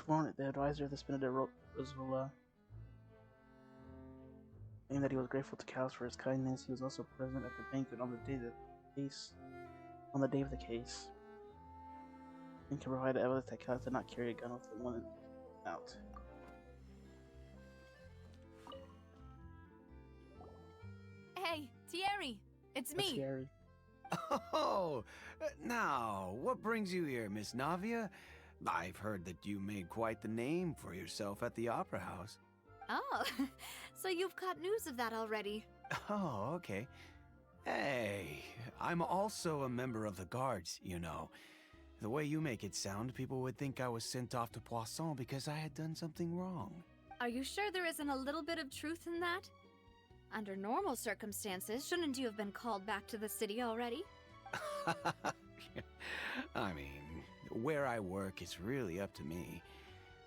The advisor of the Spina de Rosula, saying that he was grateful to Callus for his kindness. He was also present at the banquet on the day of the case, and can provide evidence that Callus did not carry a gun with him when out. Hey, Thierry! It's me! Thierry. Oh, now, what brings you here, Miss Navia? I've heard that you made quite the name for yourself at the Opera House. Oh, so you've caught news of that already. Oh, okay. Hey, I'm also a member of the Guards, you know. The way you make it sound, people would think I was sent off to Poisson because I had done something wrong. Are you sure there isn't a little bit of truth in that? Under normal circumstances, shouldn't you have been called back to the city already? I mean, where I work is really up to me.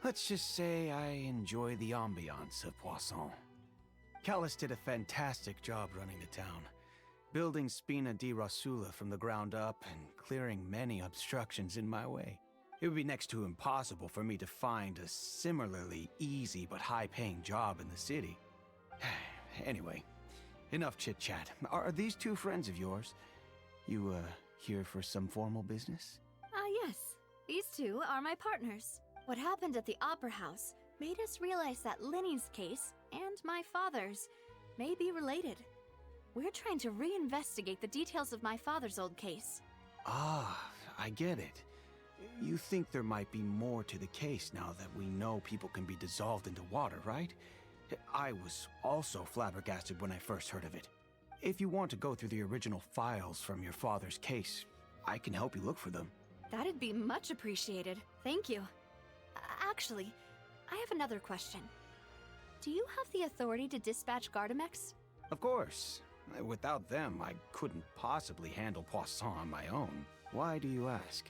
Let's just say I enjoy the ambiance of Poisson. Callus did a fantastic job running the town, building Spina di Rosula from the ground up and clearing many obstructions in my way. It would be next to impossible for me to find a similarly easy but high-paying job in the city. Anyway, enough chit-chat. Are these two friends of yours? You, here for some formal business? Yes. These two are my partners. What happened at the Opera House made us realize that Linny's case and my father's may be related. We're trying to reinvestigate the details of my father's old case. Ah, I get it. You think there might be more to the case now that we know people can be dissolved into water, right? I was also flabbergasted when I first heard of it. If you want to go through the original files from your father's case, I can help you look for them. That'd be much appreciated. Thank you. Actually, I have another question. Do you have the authority to dispatch Gardamex? Of course. Without them, I couldn't possibly handle Poisson on my own. Why do you ask?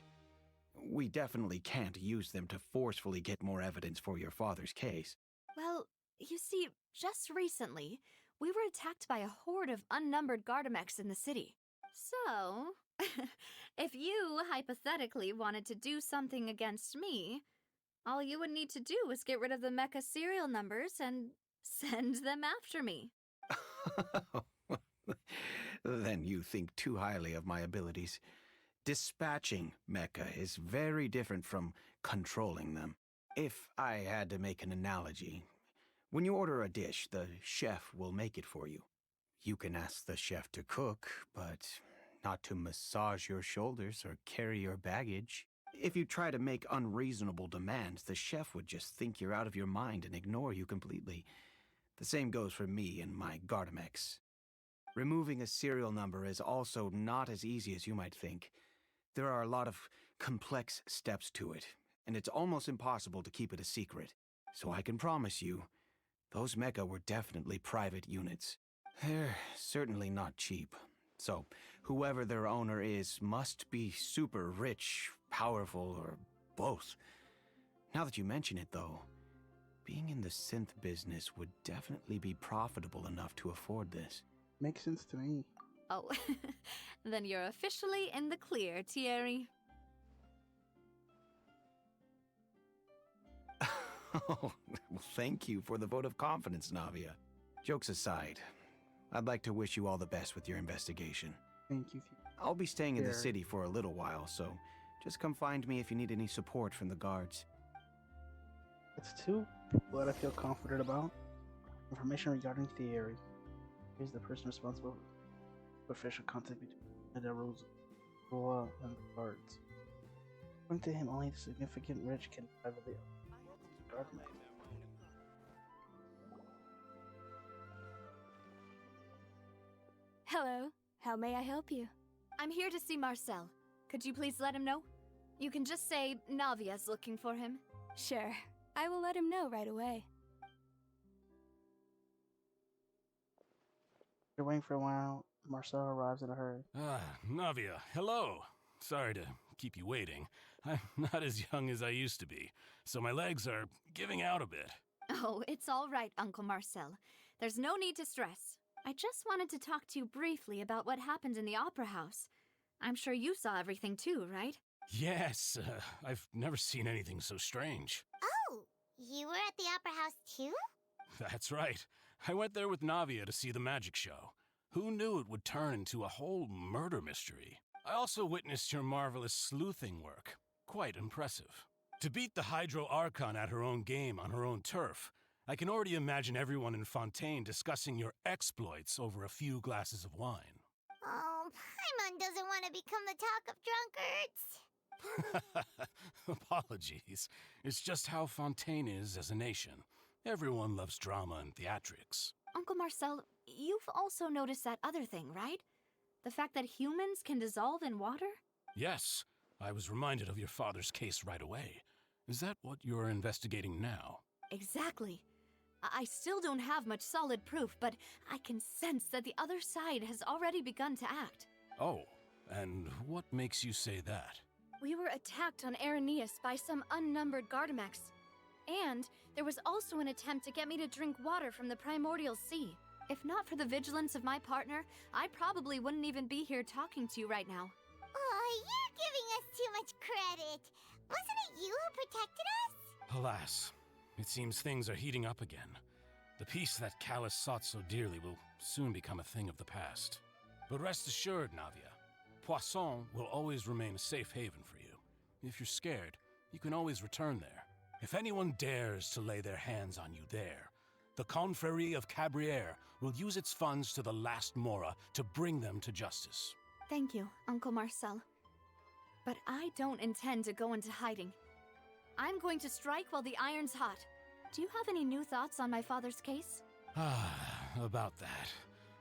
We definitely can't use them to forcefully get more evidence for your father's case. Well, you see, just recently, we were attacked by a horde of unnumbered Gardamex in the city. So, if you hypothetically wanted to do something against me, all you would need to do is get rid of the mecha serial numbers and send them after me. Then you think too highly of my abilities. Dispatching mecha is very different from controlling them. If I had to make an analogy, when you order a dish, the chef will make it for you. You can ask the chef to cook, but not to massage your shoulders or carry your baggage. If you try to make unreasonable demands, the chef would just think you're out of your mind and ignore you completely. The same goes for me and my Gardamex. Removing a serial number is also not as easy as you might think. There are a lot of complex steps to it, and it's almost impossible to keep it a secret. So I can promise you, those mecha were definitely private units. They're certainly not cheap. So, whoever their owner is must be super rich, powerful, or both. Now that you mention it, though, being in the synth business would definitely be profitable enough to afford this. Makes sense to me. Oh, then you're officially in the clear, Thierry. Oh, well, thank you for the vote of confidence, Navia. Jokes aside, I'd like to wish you all the best with your investigation. Thank you. I'll be staying in the city for a little while, so just come find me if you need any support from the guards. That's two people that I feel confident about. Information regarding Thierry. He's the person responsible for official contact between the Rosula and the guards. According to him, only the significant rich can privately guard me. Hello. How may I help you? I'm here to see Marcel. Could you please let him know? You can just say Navia's looking for him. Sure. I will let him know right away. After waiting for a while, Marcel arrives in a hurry. Navia, hello. Sorry to keep you waiting. I'm not as young as I used to be, so my legs are giving out a bit. Oh, it's all right, Uncle Marcel. There's no need to stress. I just wanted to talk to you briefly about what happened in the Opera House. I'm sure you saw everything too, right? Yes, I've never seen anything so strange. Oh, you were at the Opera House too? That's right. I went there with Navia to see the magic show. Who knew it would turn into a whole murder mystery? I also witnessed your marvelous sleuthing work. Quite impressive. To beat the Hydro Archon at her own game on her own turf, I can already imagine everyone in Fontaine discussing your exploits over a few glasses of wine. Oh, Paimon doesn't want to become the talk of drunkards. Apologies. It's just how Fontaine is as a nation. Everyone loves drama and theatrics. Uncle Marcel, you've also noticed that other thing, right? The fact that humans can dissolve in water? Yes, I was reminded of your father's case right away. Is that what you're investigating now? Exactly. I still don't have much solid proof, but I can sense that the other side has already begun to act. Oh, and what makes you say that? We were attacked on Araneus by some unnumbered Gardamex. And there was also an attempt to get me to drink water from the primordial sea. If not for the vigilance of my partner, I probably wouldn't even be here talking to you right now. Oh, you're giving us too much credit. Wasn't it you who protected us? Alas, it seems things are heating up again. The peace that Callus sought so dearly will soon become a thing of the past. But rest assured, Navia, Poisson will always remain a safe haven for you. If you're scared, you can always return there. If anyone dares to lay their hands on you there, the Confrérie of Cabrières will use its funds to the last Mora to bring them to justice. Thank you, Uncle Marcel. But I don't intend to go into hiding. I'm going to strike while the iron's hot. Do you have any new thoughts on my father's case? About that.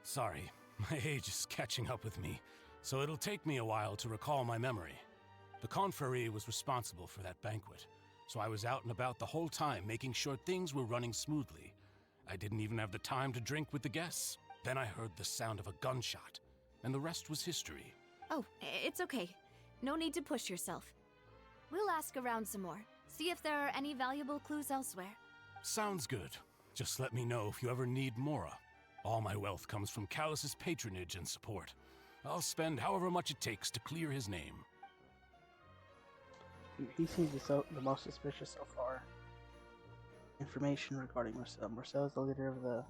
Sorry, my age is catching up with me, so it'll take me a while to recall my memory. The Confrérie was responsible for that banquet, so I was out and about the whole time making sure things were running smoothly. I didn't even have the time to drink with the guests. Then I heard the sound of a gunshot, and the rest was history. Oh, it's okay. No need to push yourself. We'll ask around some more, see if there are any valuable clues elsewhere. Sounds good. Just let me know if you ever need Mora. All my wealth comes from Callus's patronage and support. I'll spend however much it takes to clear his name. He seems the most suspicious so far. Information regarding Marcel. Marcel is the leader of the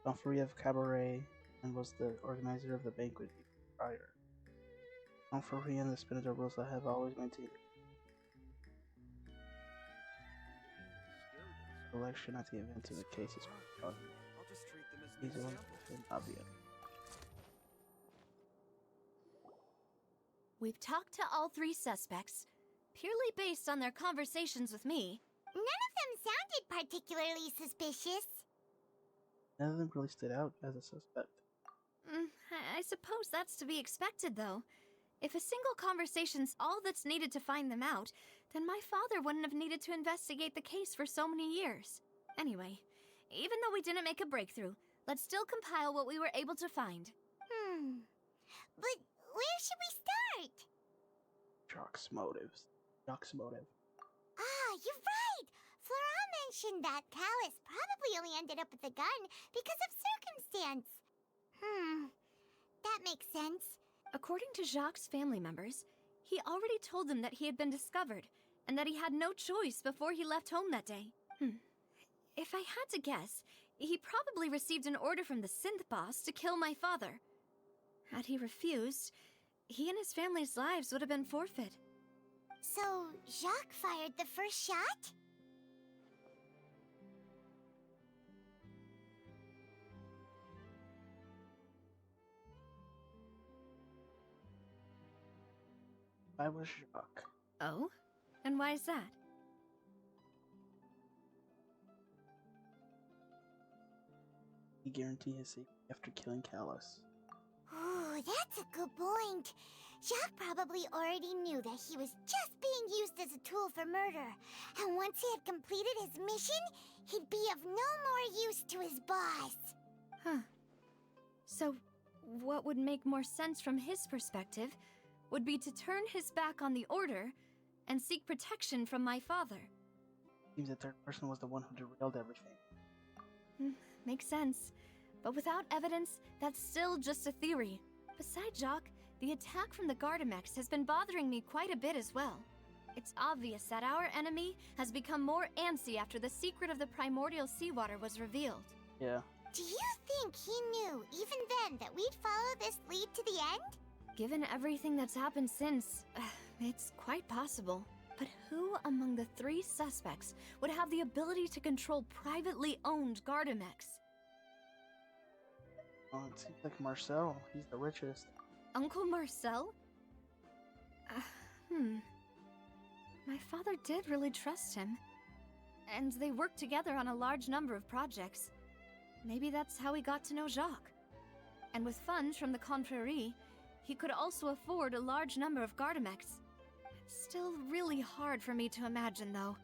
Confrérie of Cabaret and was the organizer of the banquet prior. Confrérie and the Spinner Rosa have always maintained election at the event of the cases. I'll just treat them as He's an the one example. with Navia. We've talked to all three suspects, purely based on their conversations with me. None of them sounded particularly suspicious. None of them really stood out as a suspect. I suppose that's to be expected, though. If a single conversation's all that's needed to find them out, then my father wouldn't have needed to investigate the case for so many years. Anyway, even though we didn't make a breakthrough, let's still compile what we were able to find. But where should we start? Jock's motives. Jock's motive. Ah, you're right! Flora mentioned that Callus probably only ended up with the gun because of circumstance. That makes sense. According to Jacques' family members, he already told them that he had been discovered, and that he had no choice before he left home that day. If I had to guess, he probably received an order from the synth boss to kill my father. Had he refused, he and his family's lives would have been forfeit. So, Jacques fired the first shot? I was Jacques. Oh? And why is that? He guaranteed his safety after killing Callus. Ooh, that's a good point. Jacques probably already knew that he was just being used as a tool for murder. And once he had completed his mission, he'd be of no more use to his boss. Huh. So, what would make more sense from his perspective would be to turn his back on the Order and seek protection from my father. Seems the third person was the one who derailed everything. Makes sense. But without evidence, that's still just a theory. Besides Jacques, the attack from the Gardamex has been bothering me quite a bit as well. It's obvious that our enemy has become more antsy after the secret of the primordial seawater was revealed. Yeah. Do you think he knew, even then, that we'd follow this lead to the end? Given everything that's happened since, it's quite possible. But who among the three suspects would have the ability to control privately owned Gardamex? Oh, it seems like Marcel. He's the richest. Uncle Marcel? My father did really trust him. And they worked together on a large number of projects. Maybe that's how he got to know Jacques. And with funds from the Confrérie, he could also afford a large number of Gardamex. It's still really hard for me to imagine, though.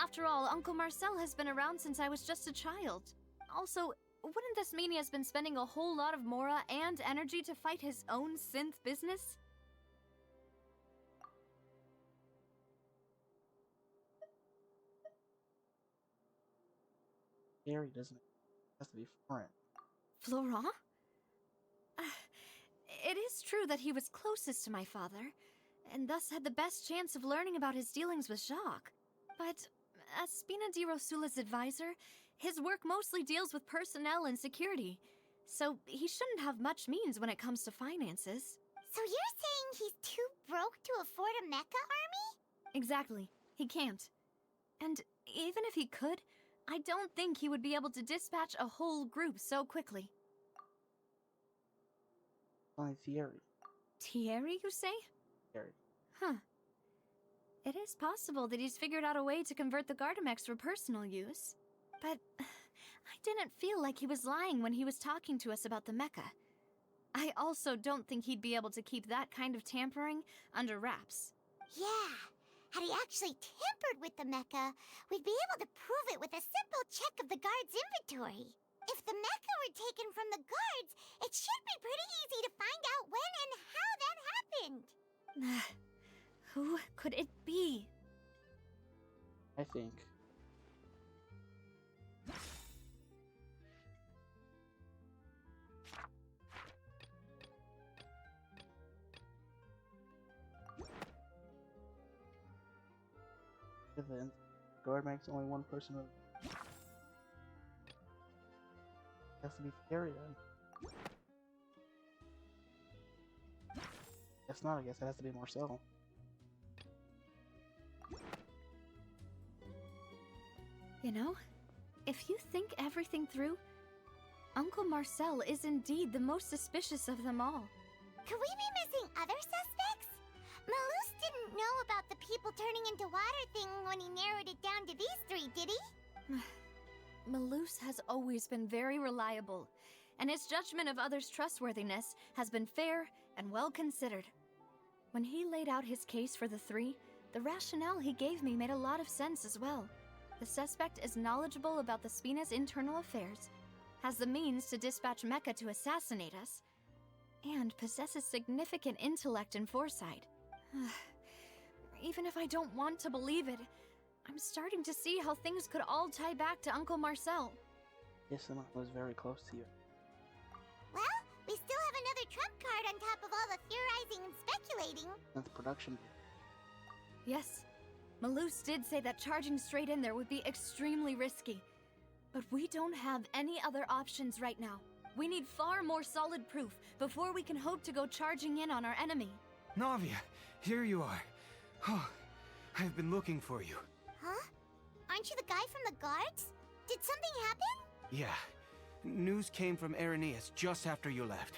After all, Uncle Marcel has been around since I was just a child. Also, wouldn't this mean he has been spending a whole lot of Mora and energy to fight his own synth business? Scary, doesn't it? It has to be Florent. Florent? It is true that he was closest to my father, and thus had the best chance of learning about his dealings with Jacques. But as Spina di Rosula's advisor, his work mostly deals with personnel and security, so he shouldn't have much means when it comes to finances. So you're saying he's too broke to afford a mecha army? Exactly. He can't. And even if he could, I don't think he would be able to dispatch a whole group so quickly. Only Thierry. Thierry, you say? Thierry. Huh. It is possible that he's figured out a way to convert the Gardamex for personal use. But I didn't feel like he was lying when he was talking to us about the mecha. I also don't think he'd be able to keep that kind of tampering under wraps. Yeah. Had he actually tampered with the mecha, we'd be able to prove it with a simple check of the guard's inventory. If the mecha were taken from the guards, it should be pretty easy to find out when and how that happened. Who could it be? I think. Then guard makes only one person. Has to be Thierry then. Guess not. I guess it has to be Marcel. You know, if you think everything through, Uncle Marcel is indeed the most suspicious of them all. Could we be missing other suspects? Malus didn't know about the people turning into water thing when he narrowed it down to these three, did he? Malus has always been very reliable, and his judgment of others' trustworthiness has been fair and well considered. When he laid out his case for the three, the rationale he gave me made a lot of sense as well. The suspect is knowledgeable about the Spina's internal affairs, has the means to dispatch Mecha to assassinate us, and possesses significant intellect and foresight. Even if I don't want to believe it, I'm starting to see how things could all tie back to Uncle Marcel. Yes, someone was very close to you. Well, we still have another trump card on top of all the theorizing and speculating. That's production. Yes, Malus did say that charging straight in there would be extremely risky. But we don't have any other options right now. We need far more solid proof before we can hope to go charging in on our enemy. Navia, here you are. Oh, I've been looking for you. Huh? Aren't you the guy from the guards? Did something happen? Yeah. News came from Irenaeus just after you left.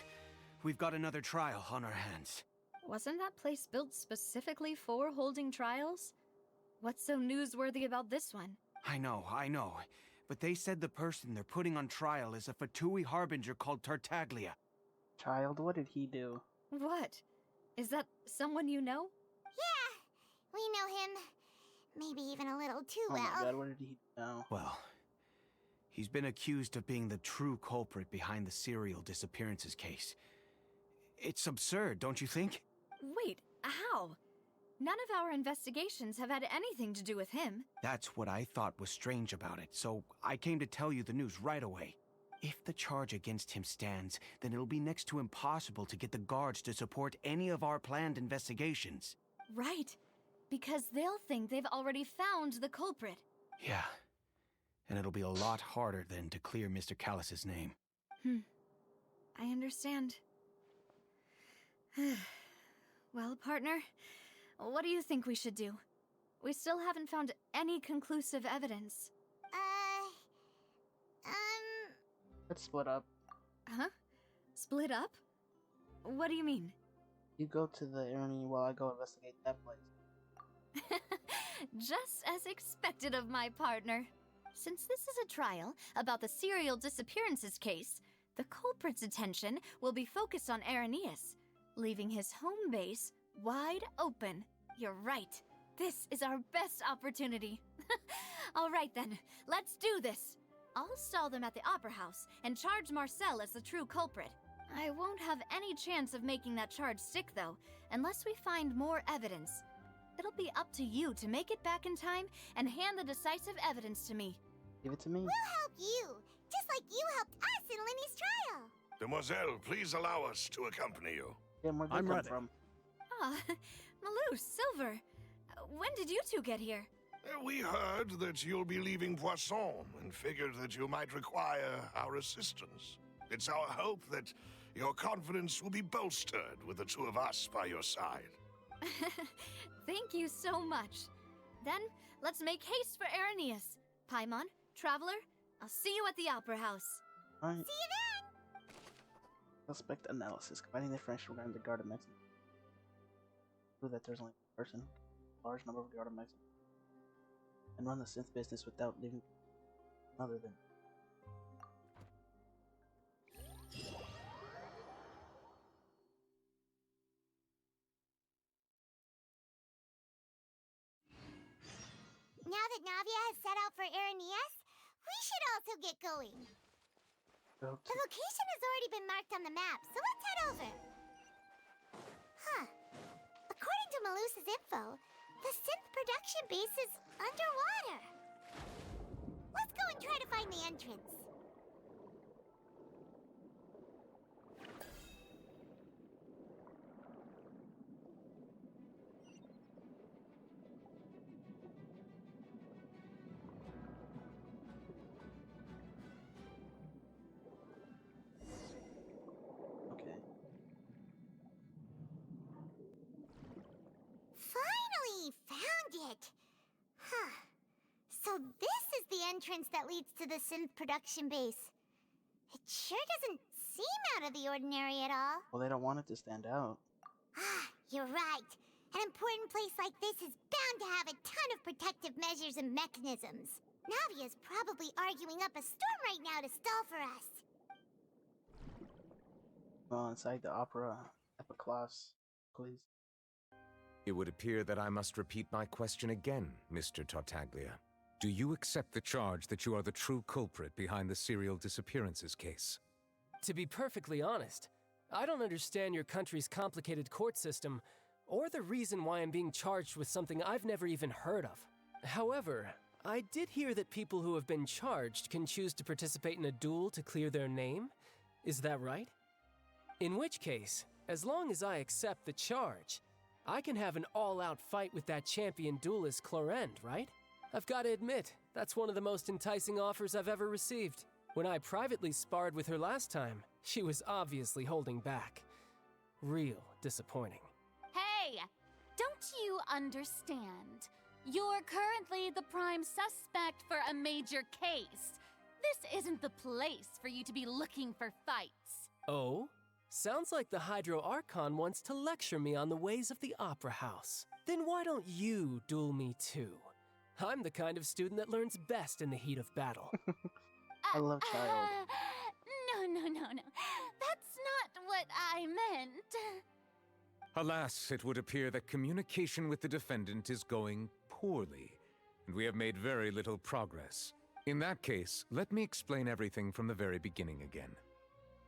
We've got another trial on our hands. Wasn't that place built specifically for holding trials? What's so newsworthy about this one? I know. But they said the person they're putting on trial is a Fatui harbinger called Tartaglia. Child, what did he do? What? Is that someone you know? Yeah, we know him. Maybe even a little too Oh well. my god, what did he know? Well, he's been accused of being the true culprit behind the serial disappearances case. It's absurd, don't you think? Wait, how? None of our investigations have had anything to do with him. That's what I thought was strange about it, so I came to tell you the news right away. If the charge against him stands, then it'll be next to impossible to get the guards to support any of our planned investigations. Right, because they'll think they've already found the culprit. Yeah, and it'll be a lot harder then to clear Mr. Callus's name. I understand. Well, partner, what do you think we should do? We still haven't found any conclusive evidence. Let's split up. Huh? Split up? What do you mean? You go to the Ernie while I go investigate that place. Just as expected of my partner. Since this is a trial about the serial disappearances case, the culprit's attention will be focused on Irenaeus, leaving his home base wide open. You're right. This is our best opportunity. All right then, let's do this. I'll stall them at the Opera House and charge Marcel as the true culprit. I won't have any chance of making that charge stick, though, unless we find more evidence. It'll be up to you to make it back in time and hand the decisive evidence to me. Give it to me. We'll help you, just like you helped us in Lenny's trial. Demoiselle, please allow us to accompany you. Yeah, where did I'm they come ready. from? Ah, Malou, Silver. When did you two get here? We heard that you'll be leaving Poisson and figured that you might require our assistance. It's our hope that your confidence will be bolstered with the two of us by your side. Thank you so much. Then, let's make haste for Irenaeus. Paimon, Traveler, I'll see you at the Opera House. Alright. See you then! Suspect analysis. Combining the French regarding the Guard of Mexico. Prove that there's only one person, a large number of Guard of Mexico, and run the synth business without leaving other than. Now that Navia has set out for Irenaeus, we should also get going. Okay. The location has already been marked on the map, so let's head over. Huh. According to Malus's info, the synth production base is underwater. Let's go and try to find the entrance. Okay. Finally found it! Huh. So this is the entrance that leads to the synth production base. It sure doesn't seem out of the ordinary at all. Well, they don't want it to stand out. Ah, you're right. An important place like this is bound to have a ton of protective measures and mechanisms. Navia's probably arguing up a storm right now to stall for us. Well, inside the opera, Epiclaus, please. It would appear that I must repeat my question again, Mr. Tartaglia. Do you accept the charge that you are the true culprit behind the serial disappearances case? To be perfectly honest, I don't understand your country's complicated court system, or the reason why I'm being charged with something I've never even heard of. However, I did hear that people who have been charged can choose to participate in a duel to clear their name. Is that right? In which case, as long as I accept the charge, I can have an all-out fight with that champion duelist Clorend, right? I've got to admit, that's one of the most enticing offers I've ever received. When I privately sparred with her last time, she was obviously holding back. Real disappointing. Hey! Don't you understand? You're currently the prime suspect for a major case. This isn't the place for you to be looking for fights. Oh? Sounds like the Hydro Archon wants to lecture me on the ways of the Opera House. Then why don't you duel me too? I'm the kind of student that learns best in the heat of battle. I love child. No. That's not what I meant. Alas, it would appear that communication with the defendant is going poorly, and we have made very little progress. In that case, let me explain everything from the very beginning again.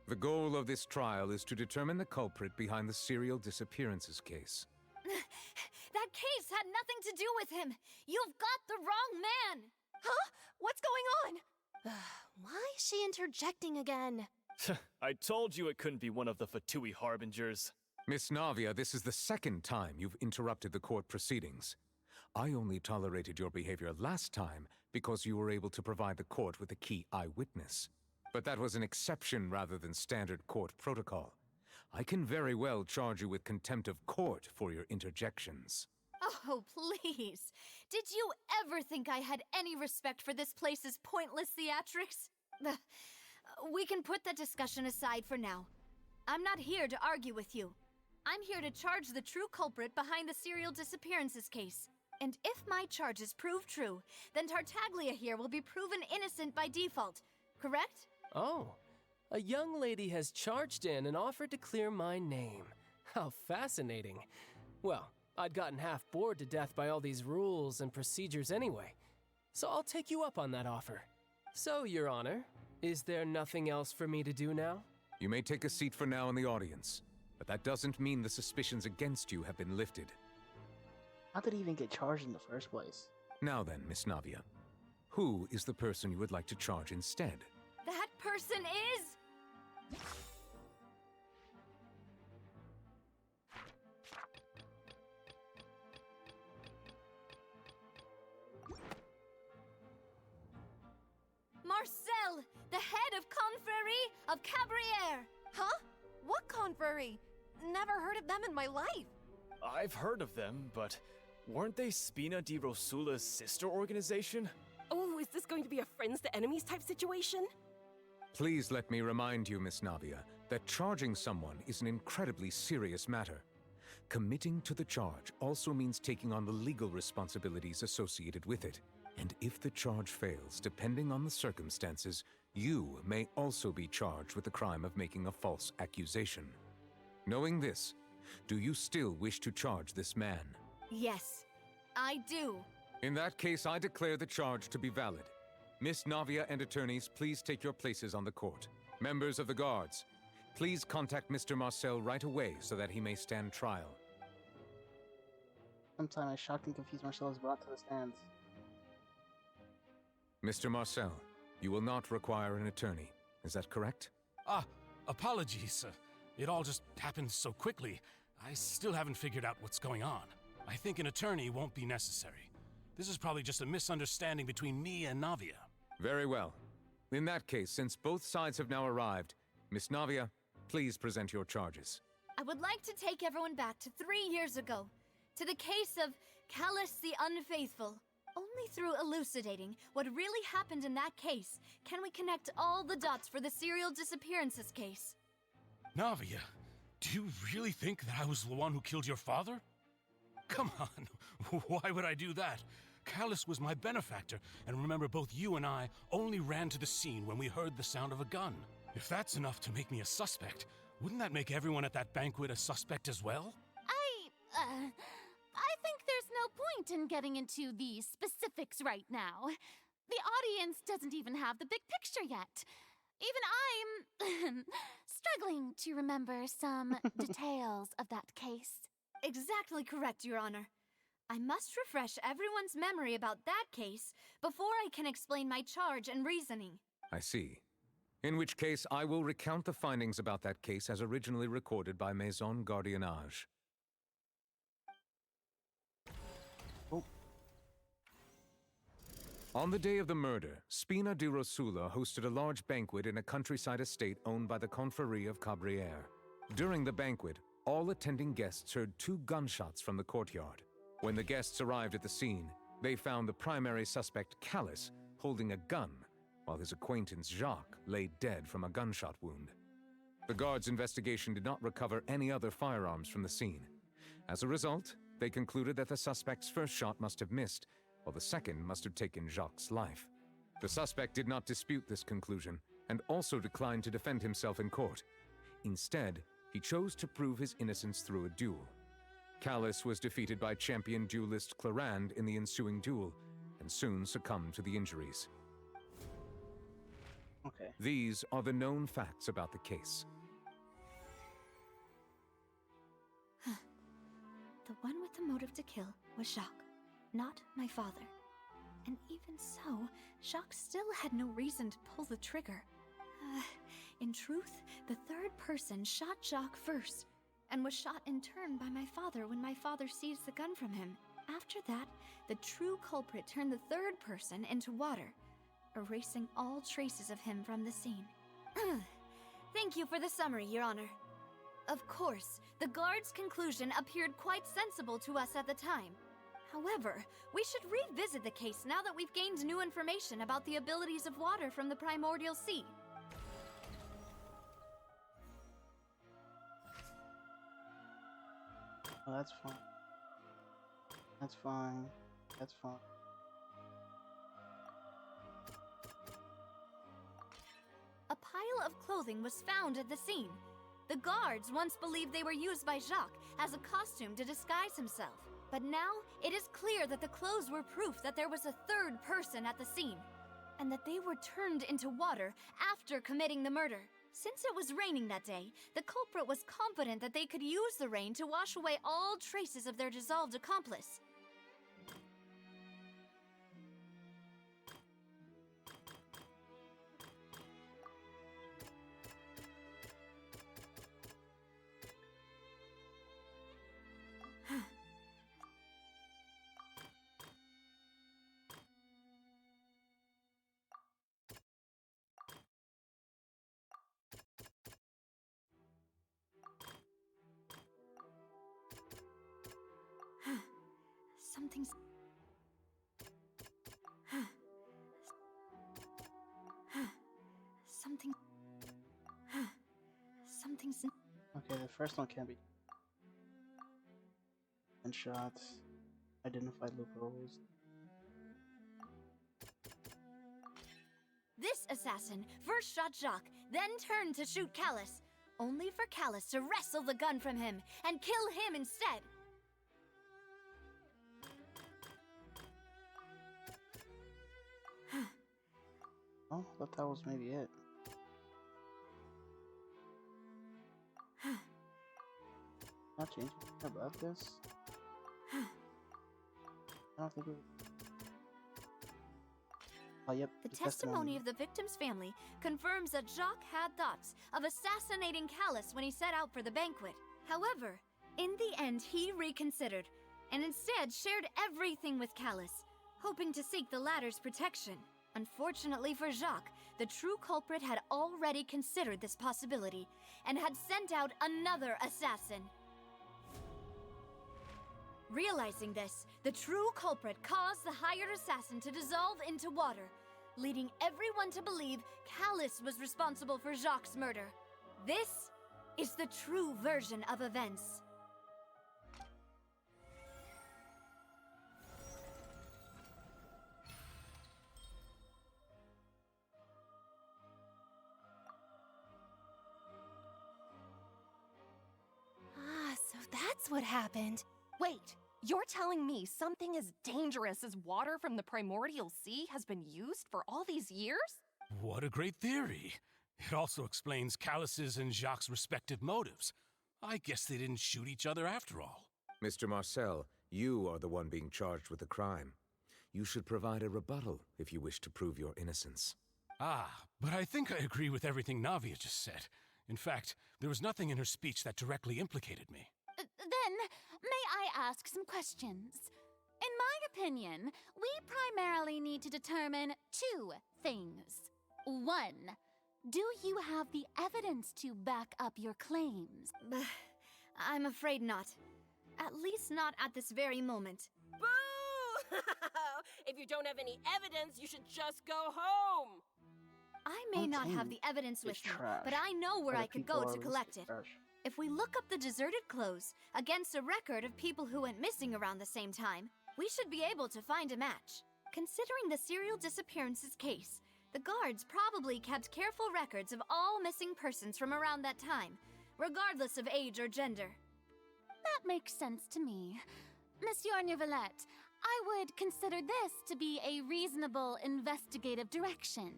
The goal of this trial is to determine the culprit behind the serial disappearances case. That case had nothing to do with him! You've got the wrong man! Huh? What's going on? Why is she interjecting again? I told you it couldn't be one of the Fatui Harbingers. Miss Navia, this is the second time you've interrupted the court proceedings. I only tolerated your behavior last time because you were able to provide the court with a key eyewitness. But that was an exception rather than standard court protocol. I can very well charge you with contempt of court for your interjections. Oh, please. Did you ever think I had any respect for this place's pointless theatrics? We can put that discussion aside for now. I'm not here to argue with you. I'm here to charge the true culprit behind the serial disappearances case. And if my charges prove true, then Tartaglia here will be proven innocent by default, correct? Oh, a young lady has charged in and offered to clear my name. How fascinating. Well, I'd gotten half bored to death by all these rules and procedures anyway, so I'll take you up on that offer. So, Your Honor, is there nothing else for me to do now? You may take a seat for now in the audience, but that doesn't mean the suspicions against you have been lifted. How did he even get charged in the first place? Now then, Miss Navia, who is the person you would like to charge instead? That person is... Marcel, the head of Confrérie of Cabrières! Huh? What confrérie? Never heard of them in my life. I've heard of them, but weren't they Spina di Rosula's sister organization? Oh, is this going to be a friends to enemies type situation? Please let me remind you, Miss Navia, that charging someone is an incredibly serious matter. Committing to the charge also means taking on the legal responsibilities associated with it. And if the charge fails, depending on the circumstances, you may also be charged with the crime of making a false accusation. Knowing this, do you still wish to charge this man? Yes, I do. In that case, I declare the charge to be valid. Miss Navia and attorneys, please take your places on the court. Members of the guards, please contact Mr. Marcel right away so that he may stand trial. Sometime a shocked and confused Marcel is brought to the stands. Mr. Marcel, you will not require an attorney. Is that correct? Apologies. It all just happened so quickly. I still haven't figured out what's going on. I think an attorney won't be necessary. This is probably just a misunderstanding between me and Navia. Very well. In that case, since both sides have now arrived, Miss Navia, please present your charges. I would like to take everyone back to 3 years ago, to the case of Callus the Unfaithful. Only through elucidating what really happened in that case can we connect all the dots for the serial disappearances case. Navia, do you really think that I was the one who killed your father? Come on, why would I do that? Callus was my benefactor, and remember both you and I only ran to the scene when we heard the sound of a gun. If that's enough to make me a suspect, wouldn't that make everyone at that banquet a suspect as well? I think there's no point in getting into the specifics right now. The audience doesn't even have the big picture yet. Even I'm struggling to remember some details of that case. Exactly correct, Your Honor. I must refresh everyone's memory about that case before I can explain my charge and reasoning. I see. In which case, I will recount the findings about that case as originally recorded by Maison Gardiennage. On the day of the murder, Spina di Rosula hosted a large banquet in a countryside estate owned by the Confrérie of Cabrières. During the banquet, all attending guests heard 2 gunshots from the courtyard. When the guests arrived at the scene, they found the primary suspect, Callus, holding a gun, while his acquaintance, Jacques, lay dead from a gunshot wound. The guards' investigation did not recover any other firearms from the scene. As a result, they concluded that the suspect's first shot must have missed, while the second must have taken Jacques' life. The suspect did not dispute this conclusion, and also declined to defend himself in court. Instead, he chose to prove his innocence through a duel. Callus was defeated by champion duelist Clarand in the ensuing duel, and soon succumbed to the injuries. Okay. These are the known facts about the case. The one with the motive to kill was Jacques, not my father. And even so, Jacques still had no reason to pull the trigger. In truth, the third person shot Jacques first, and was shot in turn by my father when my father seized the gun from him. After that, the true culprit turned the third person into water, erasing all traces of him from the scene. Thank you for the summary, Your Honor. Of course, the guard's conclusion appeared quite sensible to us at the time. However, we should revisit the case now that we've gained new information about the abilities of water from the primordial sea. Oh, that's fine. That's fine. That's fine. A pile of clothing was found at the scene. The guards once believed they were used by Jacques as a costume to disguise himself. But now, it is clear that the clothes were proof that there was a third person at the scene, and that they were turned into water after committing the murder. Since it was raining that day, the culprit was confident that they could use the rain to wash away all traces of their dissolved accomplice. Something's... Something's... Okay, the first one can't be. And shots. Identified loopholes. This assassin first shot Jacques, then turned to shoot Callus, only for Callus to wrestle the gun from him and kill him instead. Oh, I thought that was maybe it. Not changing about this. I don't think we. Oh, yep. The testimony of the victim's family confirms that Jacques had thoughts of assassinating Callus when he set out for the banquet. However, in the end, he reconsidered and instead shared everything with Callus, hoping to seek the latter's protection. Unfortunately for Jacques, the true culprit had already considered this possibility and had sent out another assassin. Realizing this, the true culprit caused the hired assassin to dissolve into water, leading everyone to believe Callus was responsible for Jacques' murder. This is the true version of events. So that's what happened. Wait, you're telling me something as dangerous as water from the primordial sea has been used for all these years? What a great theory. It also explains Callus's and Jacques' respective motives. I guess they didn't shoot each other after all. Mr. Marcel, you are the one being charged with the crime. You should provide a rebuttal if you wish to prove your innocence. But I think I agree with everything Navia just said. In fact, there was nothing in her speech that directly implicated me. Then, may I ask some questions? In my opinion, we primarily need to determine two things. One, do you have the evidence to back up your claims? I'm afraid not. At least not at this very moment. Boo! If you don't have any evidence, you should just go home! I may not have the evidence with me, but I know where I could go to collect it. If we look up the deserted clothes against a record of people who went missing around the same time, we should be able to find a match. Considering the serial disappearances case, the guards probably kept careful records of all missing persons from around that time, regardless of age or gender. That makes sense to me. Monsieur Neuvillette, I would consider this to be a reasonable investigative direction.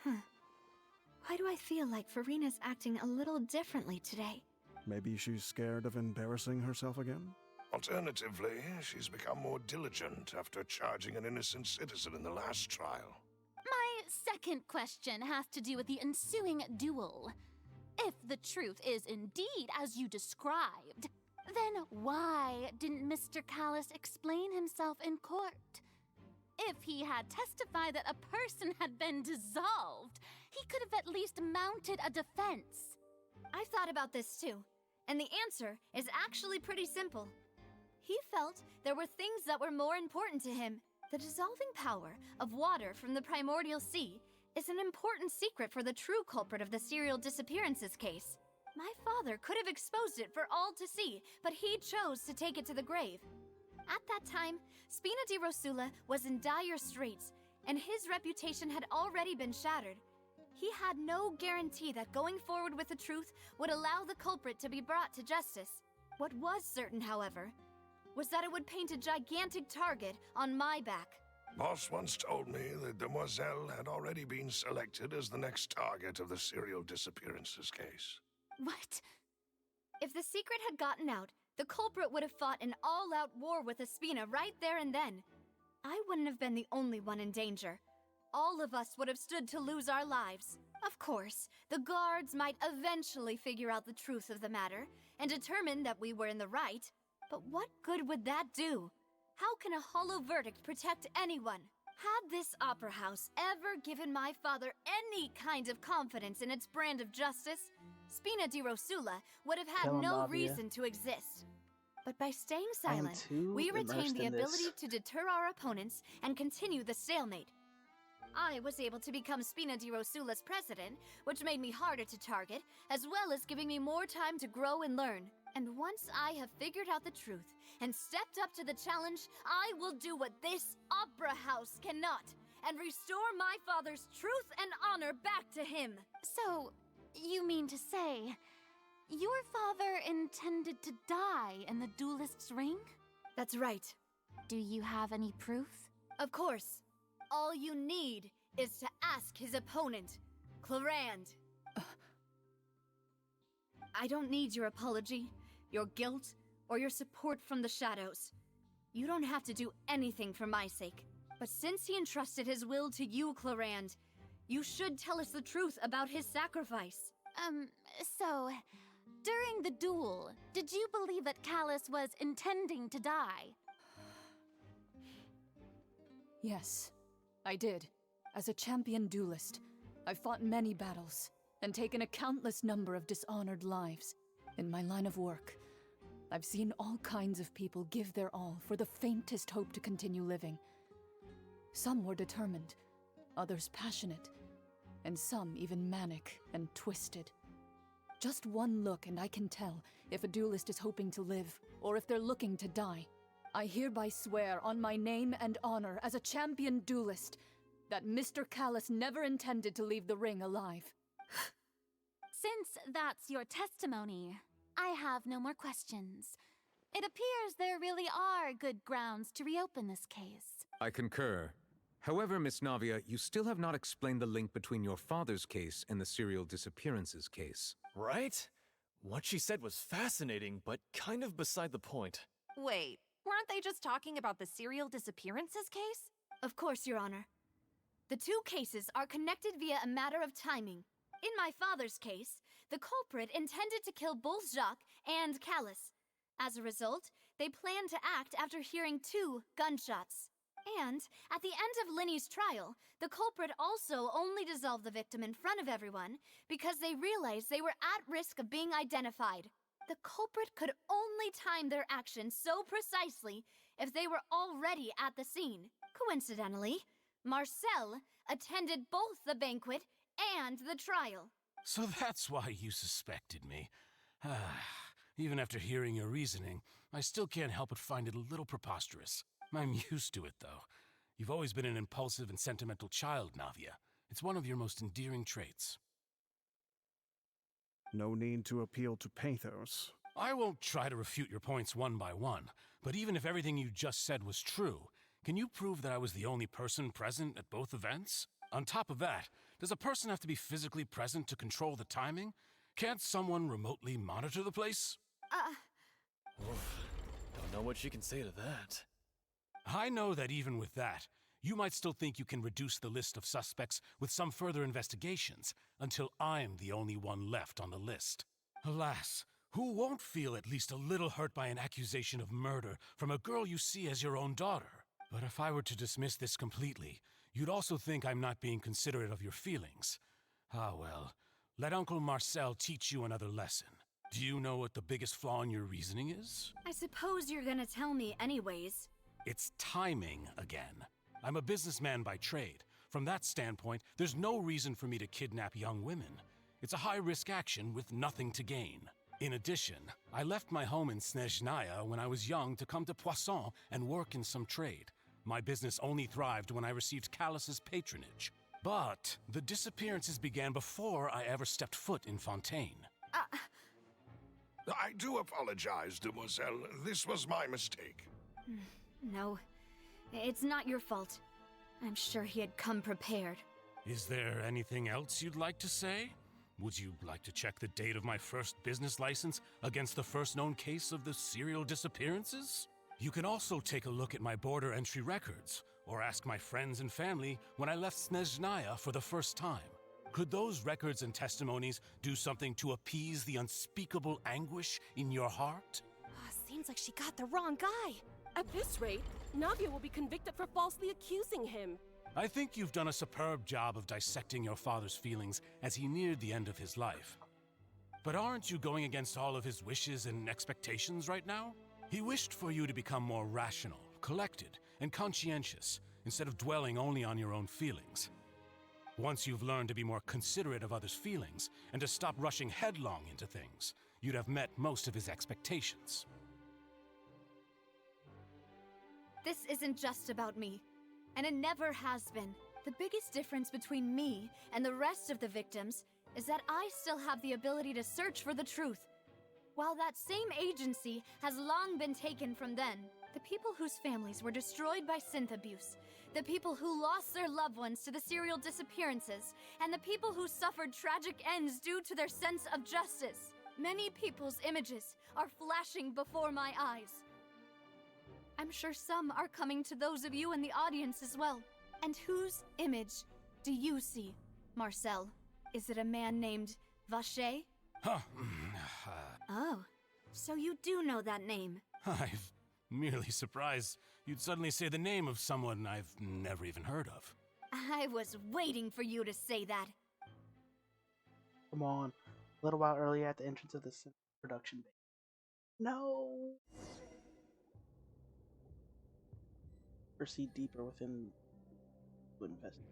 Why do I feel like Farina's acting a little differently today? Maybe she's scared of embarrassing herself again? Alternatively, she's become more diligent after charging an innocent citizen in the last trial. My second question has to do with the ensuing duel. If the truth is indeed as you described, then why didn't Mr. Callis explain himself in court? If he had testified that a person had been dissolved, he could have at least mounted a defense. I've thought about this too, and the answer is actually pretty simple. He felt there were things that were more important to him. The dissolving power of water from the primordial sea is an important secret for the true culprit of the serial disappearances case. My father could have exposed it for all to see, but he chose to take it to the grave. At that time, Spina di Rosula was in dire straits, and his reputation had already been shattered. He had no guarantee that going forward with the truth would allow the culprit to be brought to justice. What was certain, however, was that it would paint a gigantic target on my back. Boss once told me that Demoiselle had already been selected as the next target of the serial disappearances case. What? If the secret had gotten out, the culprit would have fought an all-out war with Espina right there and then. I wouldn't have been the only one in danger. All of us would have stood to lose our lives. Of course, the guards might eventually figure out the truth of the matter and determine that we were in the right. But what good would that do? How can a hollow verdict protect anyone? Had this opera house ever given my father any kind of confidence in its brand of justice, Spina di Rosula would have had no Navia. reason to exist. But by staying I am silent, too we retained immersed the in ability this. to deter our opponents and continue the stalemate. I was able to become Spina di Rosula's president, which made me harder to target, as well as giving me more time to grow and learn. And once I have figured out the truth and stepped up to the challenge, I will do what this opera house cannot, and restore my father's truth and honor back to him. So, you mean to say, your father intended to die in the duelist's ring? That's right. Do you have any proof? Of course. All you need is to ask his opponent, Clarand. I don't need your apology, your guilt, or your support from the shadows. You don't have to do anything for my sake. But since he entrusted his will to you, Clarand, you should tell us the truth about his sacrifice. So, during the duel, did you believe that Callis was intending to die? Yes, I did. As a champion duelist, I've fought many battles and taken a countless number of dishonored lives. In my line of work, I've seen all kinds of people give their all for the faintest hope to continue living. Some were determined, others passionate, and some even manic and twisted. Just one look and I can tell if a duelist is hoping to live or if they're looking to die. I hereby swear on my name and honor as a champion duelist that Mr. Callis never intended to leave the ring alive. Since that's your testimony, I have no more questions. It appears there really are good grounds to reopen this case. I concur. However, Miss Navia, you still have not explained the link between your father's case and the serial disappearances case. Right? What she said was fascinating, but kind of beside the point. Wait, weren't they just talking about the serial disappearances case? Of course, Your Honor. The two cases are connected via a matter of timing. In my father's case, the culprit intended to kill both Jacques and Callis. As a result, they planned to act after hearing 2 gunshots. And, at the end of Linny's trial, the culprit also only dissolved the victim in front of everyone because they realized they were at risk of being identified. The culprit could only time their actions so precisely if they were already at the scene. Coincidentally, Marcel attended both the banquet and the trial. So that's why you suspected me. Even after hearing your reasoning, I still can't help but find it a little preposterous. I'm used to it, though. You've always been an impulsive and sentimental child, Navia. It's one of your most endearing traits. No need to appeal to pathos. I won't try to refute your points one by one, but even if everything you just said was true, can you prove that I was the only person present at both events? On top of that, does a person have to be physically present to control the timing? Can't someone remotely monitor the place? Oof. Don't know what you can say to that. I know that even with that, you might still think you can reduce the list of suspects with some further investigations until I'm the only one left on the list. Alas, who won't feel at least a little hurt by an accusation of murder from a girl you see as your own daughter? But if I were to dismiss this completely, you'd also think I'm not being considerate of your feelings. Ah well, let Uncle Marcel teach you another lesson. Do you know what the biggest flaw in your reasoning is? I suppose you're gonna tell me anyways. It's timing again. I'm a businessman by trade. From that standpoint, there's no reason for me to kidnap young women. It's a high-risk action with nothing to gain. In addition, I left my home in Snezhnaya when I was young to come to Poisson and work in some trade. My business only thrived when I received Callus's patronage. But the disappearances began before I ever stepped foot in Fontaine. I do apologize, demoiselle. This was my mistake. No, it's not your fault. I'm sure he had come prepared. Is there anything else you'd like to say? Would you like to check the date of my first business license against the first known case of the serial disappearances? You can also take a look at my border entry records, or ask my friends and family when I left Snezhnaya for the first time. Could those records and testimonies do something to appease the unspeakable anguish in your heart? Seems like she got the wrong guy. At this rate, Navia will be convicted for falsely accusing him. I think you've done a superb job of dissecting your father's feelings as he neared the end of his life. But aren't you going against all of his wishes and expectations right now? He wished for you to become more rational, collected, and conscientious, instead of dwelling only on your own feelings. Once you've learned to be more considerate of others' feelings, and to stop rushing headlong into things, you'd have met most of his expectations. This isn't just about me, and it never has been. The biggest difference between me and the rest of the victims is that I still have the ability to search for the truth. While that same agency has long been taken from them, the people whose families were destroyed by synth abuse, the people who lost their loved ones to the serial disappearances, and the people who suffered tragic ends due to their sense of justice. Many people's images are flashing before my eyes. I'm sure some are coming to those of you in the audience as well. And whose image do you see, Marcel? Is it a man named Vacher? Oh, so you do know that name. I'm merely surprised you'd suddenly say the name of someone I've never even heard of. I was waiting for you to say that. Come on. A little while earlier at the entrance of the production bay. No! Proceed deeper within to investigate.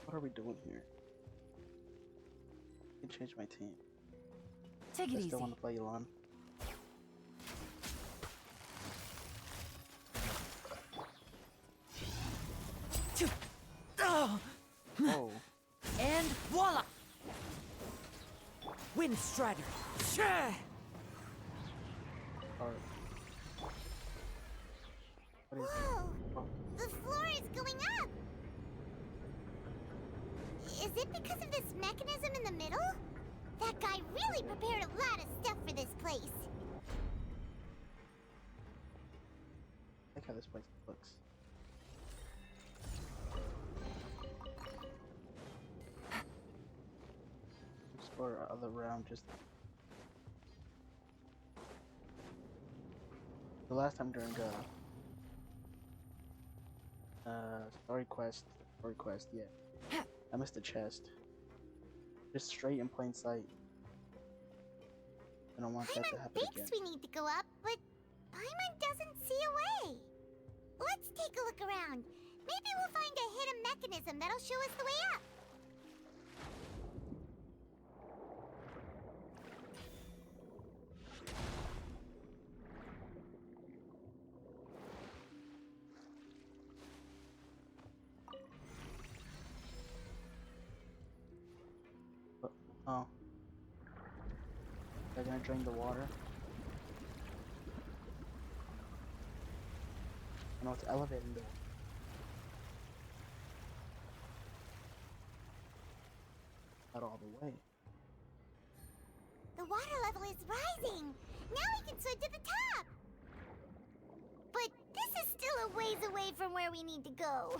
What are we doing here? I can change my team. Take it I easy. still want to play Elon. Oh. And voila! Wind Strider. Sure. Whoa! The floor is going up! Is it because of this mechanism in the middle? That guy really prepared a lot of stuff for this place. I like how this place looks. Explore other round just. The last time during story quest, yeah. I missed the chest. Just straight in plain sight. I don't want that to happen again. Thinks we need to go up, but Paimon doesn't see a way. Let's take a look around. Maybe we'll find a hidden mechanism that'll show us the way up. Oh. They're gonna drain the water. I know it's elevating the water. Not all the way. The water level is rising. Now we can swim to the top. But this is still a ways away from where we need to go.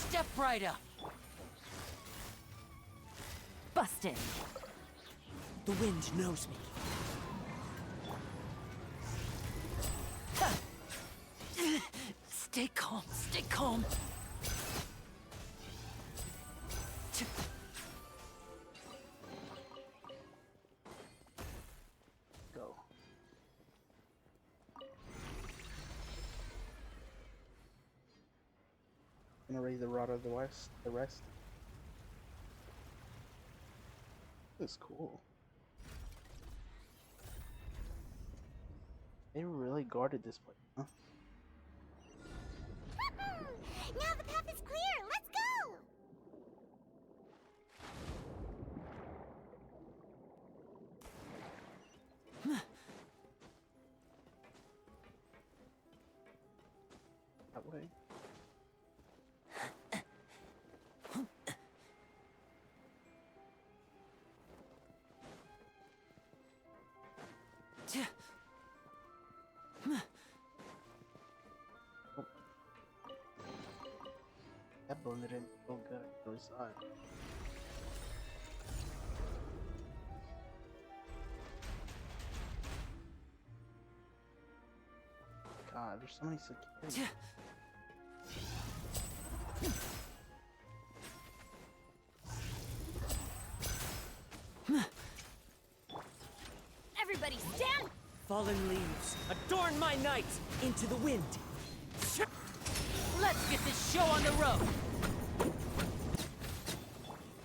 Step right up. Busted. The wind knows me. Stay calm, stay calm. Go. Gonna raise the rod of the west. The rest. This is cool. They really guarded this place, huh? Now the path is clear. Let's go. That way. That blended in so good. I really saw it. God, there's so many security. Everybody stand! Fallen leaves, adorn my night into the wind. Let's get this show on the road.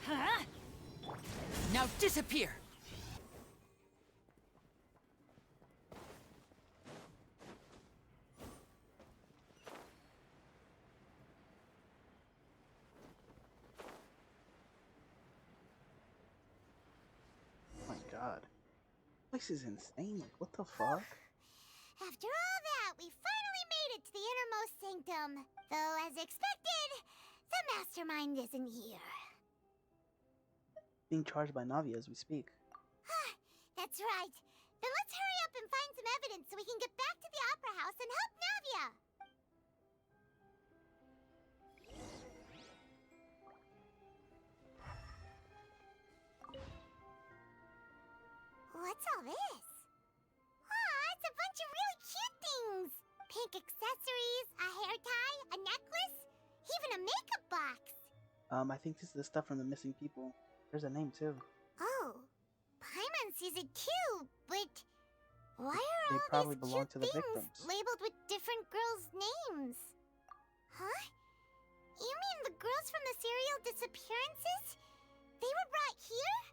Huh? Now disappear. Oh my god. This place is insane. Like, what the fuck? After all that, we finally made it to the innermost sanctum. Though, as expected, the mastermind isn't here. Being charged by Navia as we speak. That's right. Then let's hurry up and find some evidence so we can get back to the Opera House and help Navia. What's all this? It's a bunch of really cute things. Pink accessories, a hair tie, a necklace, even a makeup box. I think this is the stuff from the missing people. There's a name too. Oh, Paimon sees it too, but why are They all probably these belong cute to the things victims. labeled with different girls' names? Huh? You mean the girls from the serial disappearances? They were brought here?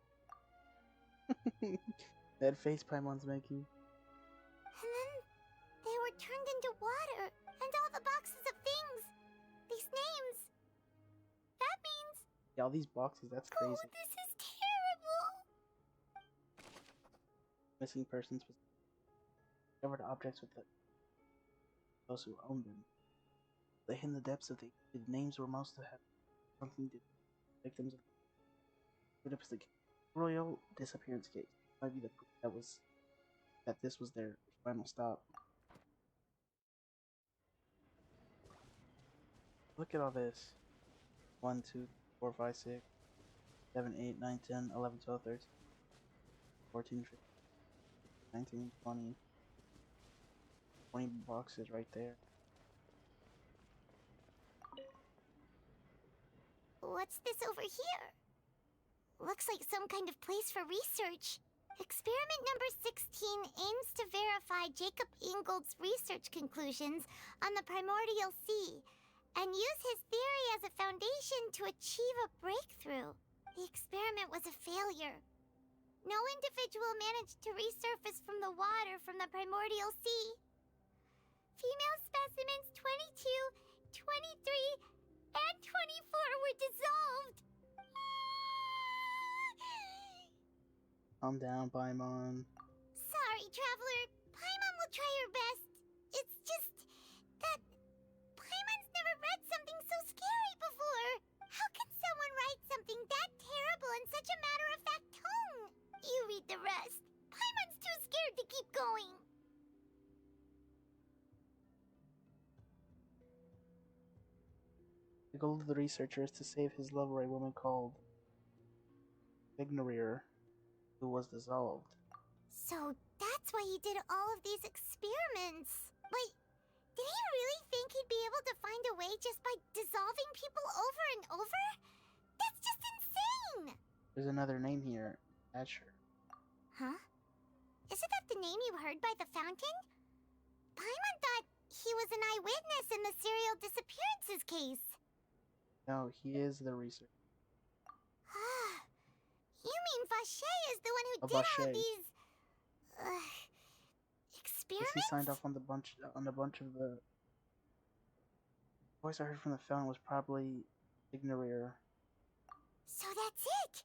That face Paimon's making. And then they were turned into water, and all the boxes of things. These names. That means... Yeah, all these boxes, that's crazy. Oh, this is terrible! Missing persons was discovered objects with those who owned them. They hid in the depths of the names were most to have something to do with victims of the royal disappearance case. Might be the proof that this was their final stop. Look at all this. 1, 2, 4, 5, 6, 7, 8, 9, 10, 11, 12, 13, 14, 15, 19, 20. 20 boxes right there. What's this over here? Looks like some kind of place for research. Experiment number 16 aims to verify Jacob Ingold's research conclusions on the primordial sea and use his theory as a foundation to achieve a breakthrough. The experiment was a failure. No individual managed to resurface from the water from the primordial sea. Female specimens 22, 23, and 24 were dissolved. Calm down, Paimon. Sorry, Traveler. Paimon will try her best. It's just that Paimon's never read something so scary before. How can someone write something that terrible in such a matter-of-fact tone? You read the rest. Paimon's too scared to keep going. The goal of the researcher is to save his lover, a woman called Ignorir, who was dissolved. So that's why he did all of these experiments. Wait, did he really think he'd be able to find a way just by dissolving people over and over? That's just insane! There's another name here, Asher. Huh? Isn't that the name you heard by the fountain? Paimon thought he was an eyewitness in the serial disappearances case. No, he is the researcher. You mean Vache is the one who did all of these experiments? He signed off on a bunch of the voice I heard from the fountain was probably Ignorir. So that's it.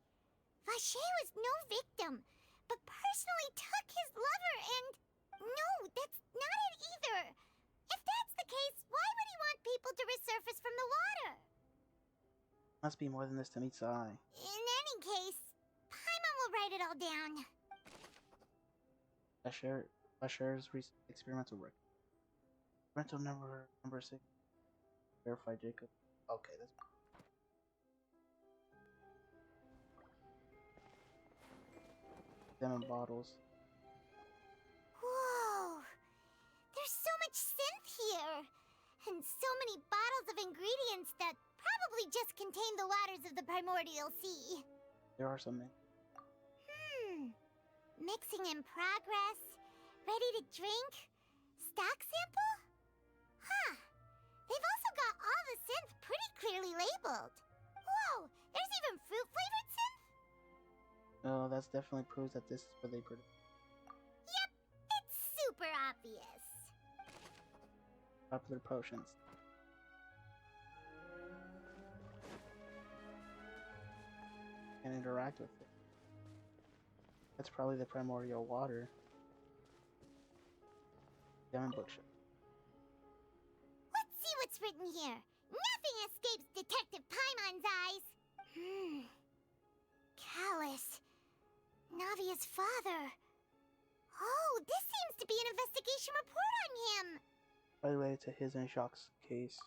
Vache was no victim, but personally took his lover and... No, that's not it either. If that's the case, why would he want people to resurface from the water? Must be more than this to meet Sai. In any case, Paimon will write it all down. Asher's experimental record. Experimental number 6. Verify Jacob. Okay, that's... Them in bottles. Whoa! There's so much synth here! And so many bottles of ingredients that probably just contain the waters of the primordial sea. There are some. Mixing in progress. Ready to drink? Stock sample? Huh. They've also got all the synth pretty clearly labeled. Whoa! There's even fruit-flavored synth? No, that's definitely proves that this is what they produce. Yep, it's super obvious. Popular potions. And interact with it. That's probably the primordial water. Demon bookshelf. Let's see what's written here. Nothing escapes Detective Paimon's eyes. Callus. Navia's father. Oh, this seems to be an investigation report on him. Related to his and Jacques' case.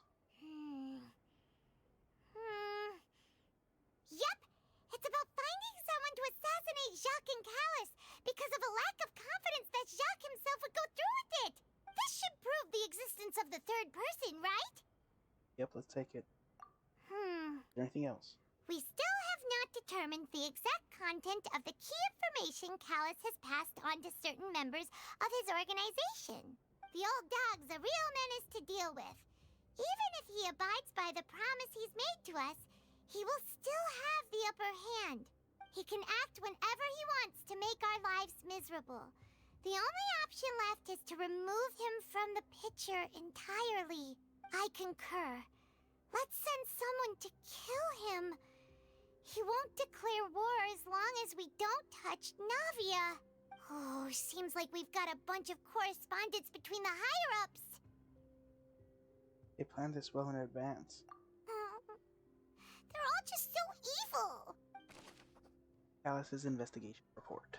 Yep, it's about finding someone to assassinate Jacques and Callus because of a lack of confidence that Jacques himself would go through with it. This should prove the existence of the third person, right? Yep, let's take it. Is there anything else? We still have not determined the exact content of the key information Callus has passed on to certain members of his organization. The old dog's a real menace to deal with. Even if he abides by the promise he's made to us, he will still have the upper hand. He can act whenever he wants to make our lives miserable. The only option left is to remove him from the picture entirely. I concur. Let's send someone to kill him. He won't declare war as long as we don't touch Navia. Oh, seems like we've got a bunch of correspondence between the higher-ups. They planned this well in advance. They're all just so evil. Callus' investigation report.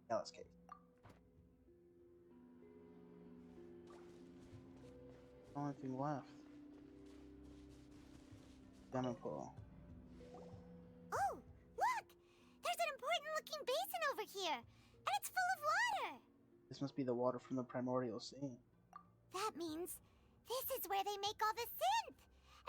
Callus case. Only thing left. Demon pool. Oh, look! There's an important-looking basin over here, and it's full of water. This must be the water from the primordial sea. That means this is where they make all the synth.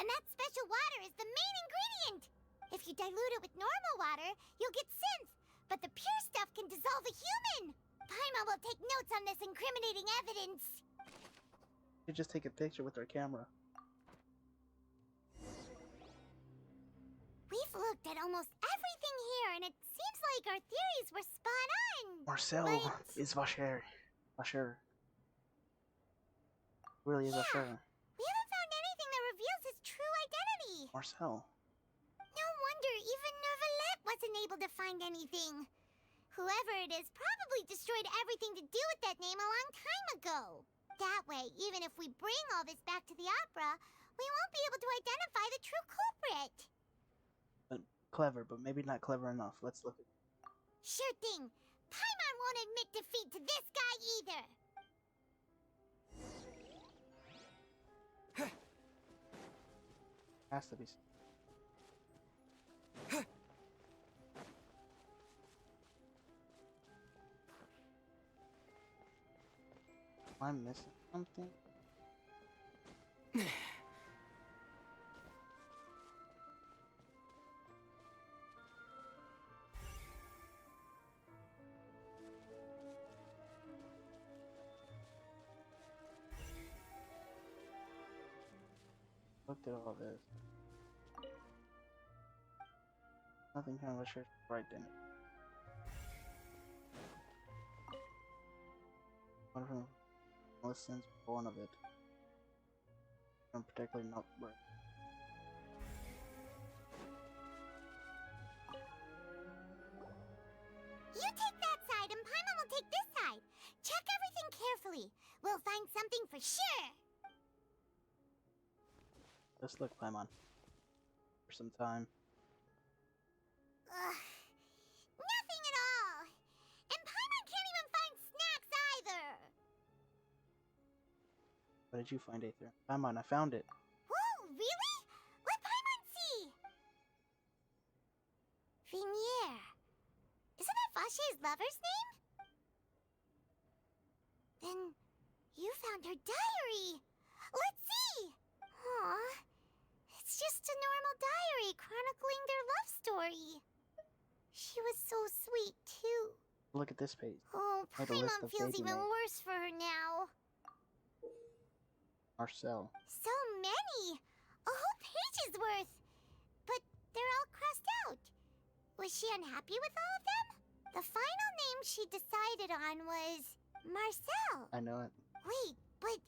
And that special water is the main ingredient. If you dilute it with normal water, you'll get synth. but the pure stuff can dissolve a human. Paimon will take notes on this incriminating evidence. You just take a picture with our camera. We've looked at almost everything here, and it seems like our theories were spot on. Marcel is Vacher. Vacher. Really is Vacher. We haven't found anything that reveals his true identity. Marcel. No wonder even Neuvillette wasn't able to find anything. Whoever it is probably destroyed everything to do with that name a long time ago. That way, even if we bring all this back to the opera, we won't be able to identify the true culprit. Clever, but maybe not clever enough. Let's look at it. Sure thing. Paimon won't admit defeat to this guy either. Has to be. Am I missing something? Looked at all this. Nothing kind of a shirt right then. One of them listens one of it. I'm particularly not right. You take that side and Paimon will take this side. Check everything carefully. We'll find something for sure. Let's look, Paimon. For some time. Ugh. Nothing at all. And Paimon can't even find snacks either. What did you find, Aether? Paimon, I found it. Whoa, really? Let Paimon see. Vinier. Isn't that Vacher's lover's name? Then you found her diary. Let's see. Aw. It's just a normal diary chronicling their love story. She was so sweet, too. Look at this page. Oh, Made a list Paimon of feels baby even names. worse for her now. Marcel. So many! A whole page's worth! But they're all crossed out. Was she unhappy with all of them? The final name she decided on was Marcel. I know it. Wait, but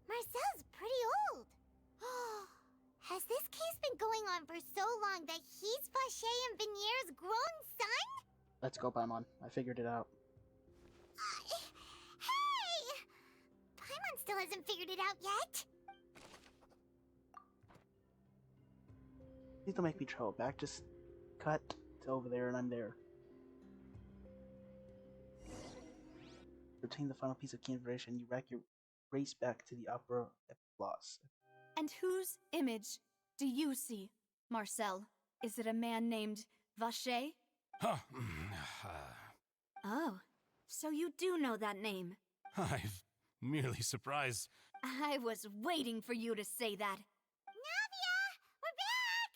Marcel's pretty old. Has this case been going on for so long that he's Vacher and Vinier's grown son? Let's go, Paimon. I figured it out. Hey! Paimon still hasn't figured it out yet. Please don't make me travel back. Just cut to over there and I'm there. Retain the final piece of key information. You race back to the opera loss. And whose image do you see, Marcel? Is it a man named Vacher? Oh, so you do know that name. I'm merely surprised. I was waiting for you to say that. Navia! We're back!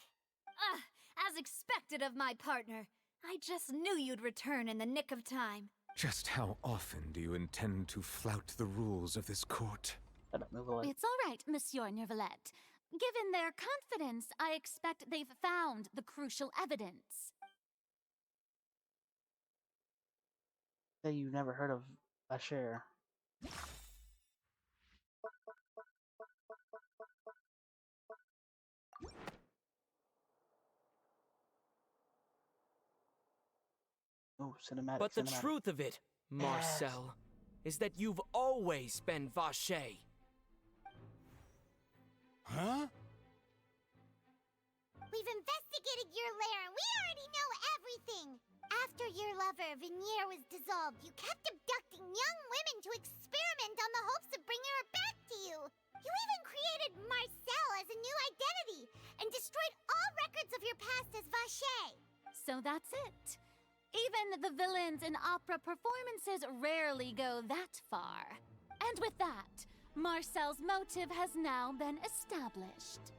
As expected of my partner. I just knew you'd return in the nick of time. Just how often do you intend to flout the rules of this court? It's all right, Monsieur Neuvillette. Given their confidence, I expect they've found the crucial evidence. Say you never heard of Vacher. Oh, cinematic. But the cinematic. truth of it, Marcel, is that you've always been Vacher. Huh? We've investigated your lair and we already know everything. After your lover, Vinier, was dissolved, you kept abducting young women to experiment on the hopes of bringing her back to you. You even created Marcel as a new identity and destroyed all records of your past as Vacher. So that's it. Even the villains in opera performances rarely go that far. And with that, Marcel's motive has now been established.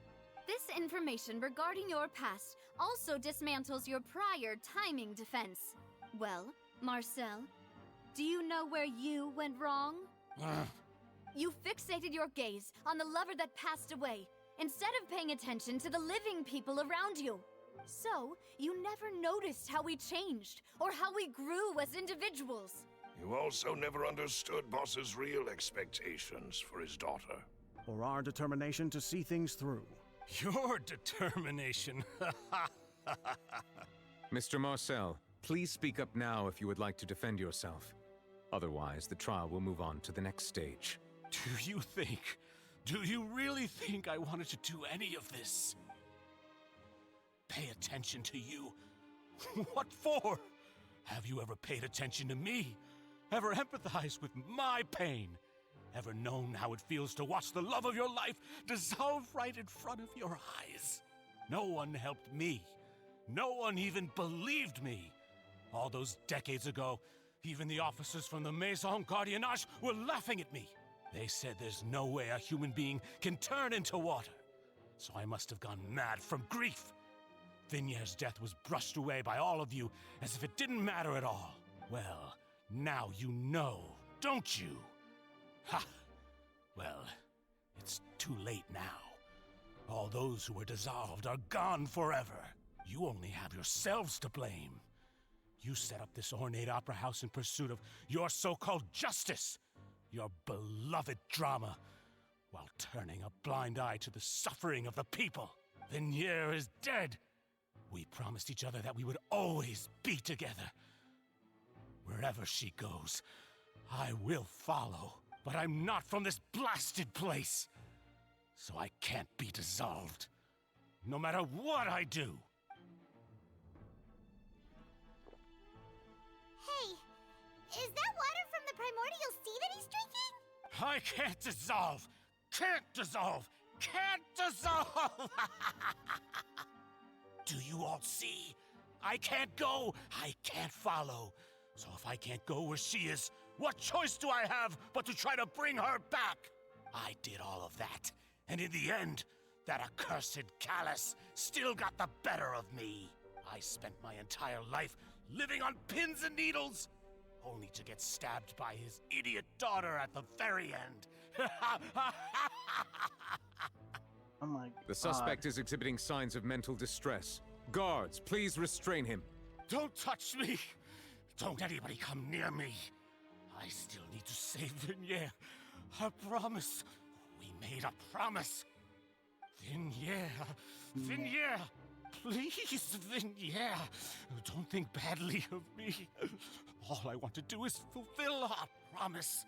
This information regarding your past also dismantles your prior timing defense. Well, Marcel, do you know where you went wrong? You fixated your gaze on the lover that passed away, instead of paying attention to the living people around you. So, you never noticed how we changed, or how we grew as individuals. You also never understood Boss's real expectations for his daughter. Or our determination to see things through. Your determination. Mr. Marcel, please speak up now if you would like to defend yourself. Otherwise, the trial will move on to the next stage. Do you really think I wanted to do any of this? Pay attention to you? What for? Have you ever paid attention to me? Ever empathized with my pain? Ever known how it feels to watch the love of your life dissolve right in front of your eyes? No one helped me. No one even believed me. All those decades ago, even the officers from the Maison Gardiennage were laughing at me. They said there's no way a human being can turn into water. So I must have gone mad from grief. Vignere's death was brushed away by all of you as if it didn't matter at all. Well, now you know, don't you? Ha! Well, it's too late now. All those who were dissolved are gone forever. You only have yourselves to blame. You set up this ornate opera house in pursuit of your so-called justice, your beloved drama, while turning a blind eye to the suffering of the people. Vignere is dead. We promised each other that we would always be together. Wherever she goes, I will follow. But I'm not from this blasted place, so I can't be dissolved, no matter what I do. Hey, is that water from the primordial sea that he's drinking? I can't dissolve! Can't dissolve! Can't dissolve! Do you all see? I can't go, I can't follow. So if I can't go where she is, what choice do I have but to try to bring her back? I did all of that, and in the end, that accursed Callus still got the better of me. I spent my entire life living on pins and needles, only to get stabbed by his idiot daughter at the very end. Oh my God. The suspect is exhibiting signs of mental distress. Guards, please restrain him. Don't touch me! Don't anybody come near me! I still need to save Vignere. I promise. We made a promise. Vignere, please, Vignere. Don't think badly of me. All I want to do is fulfill our promise.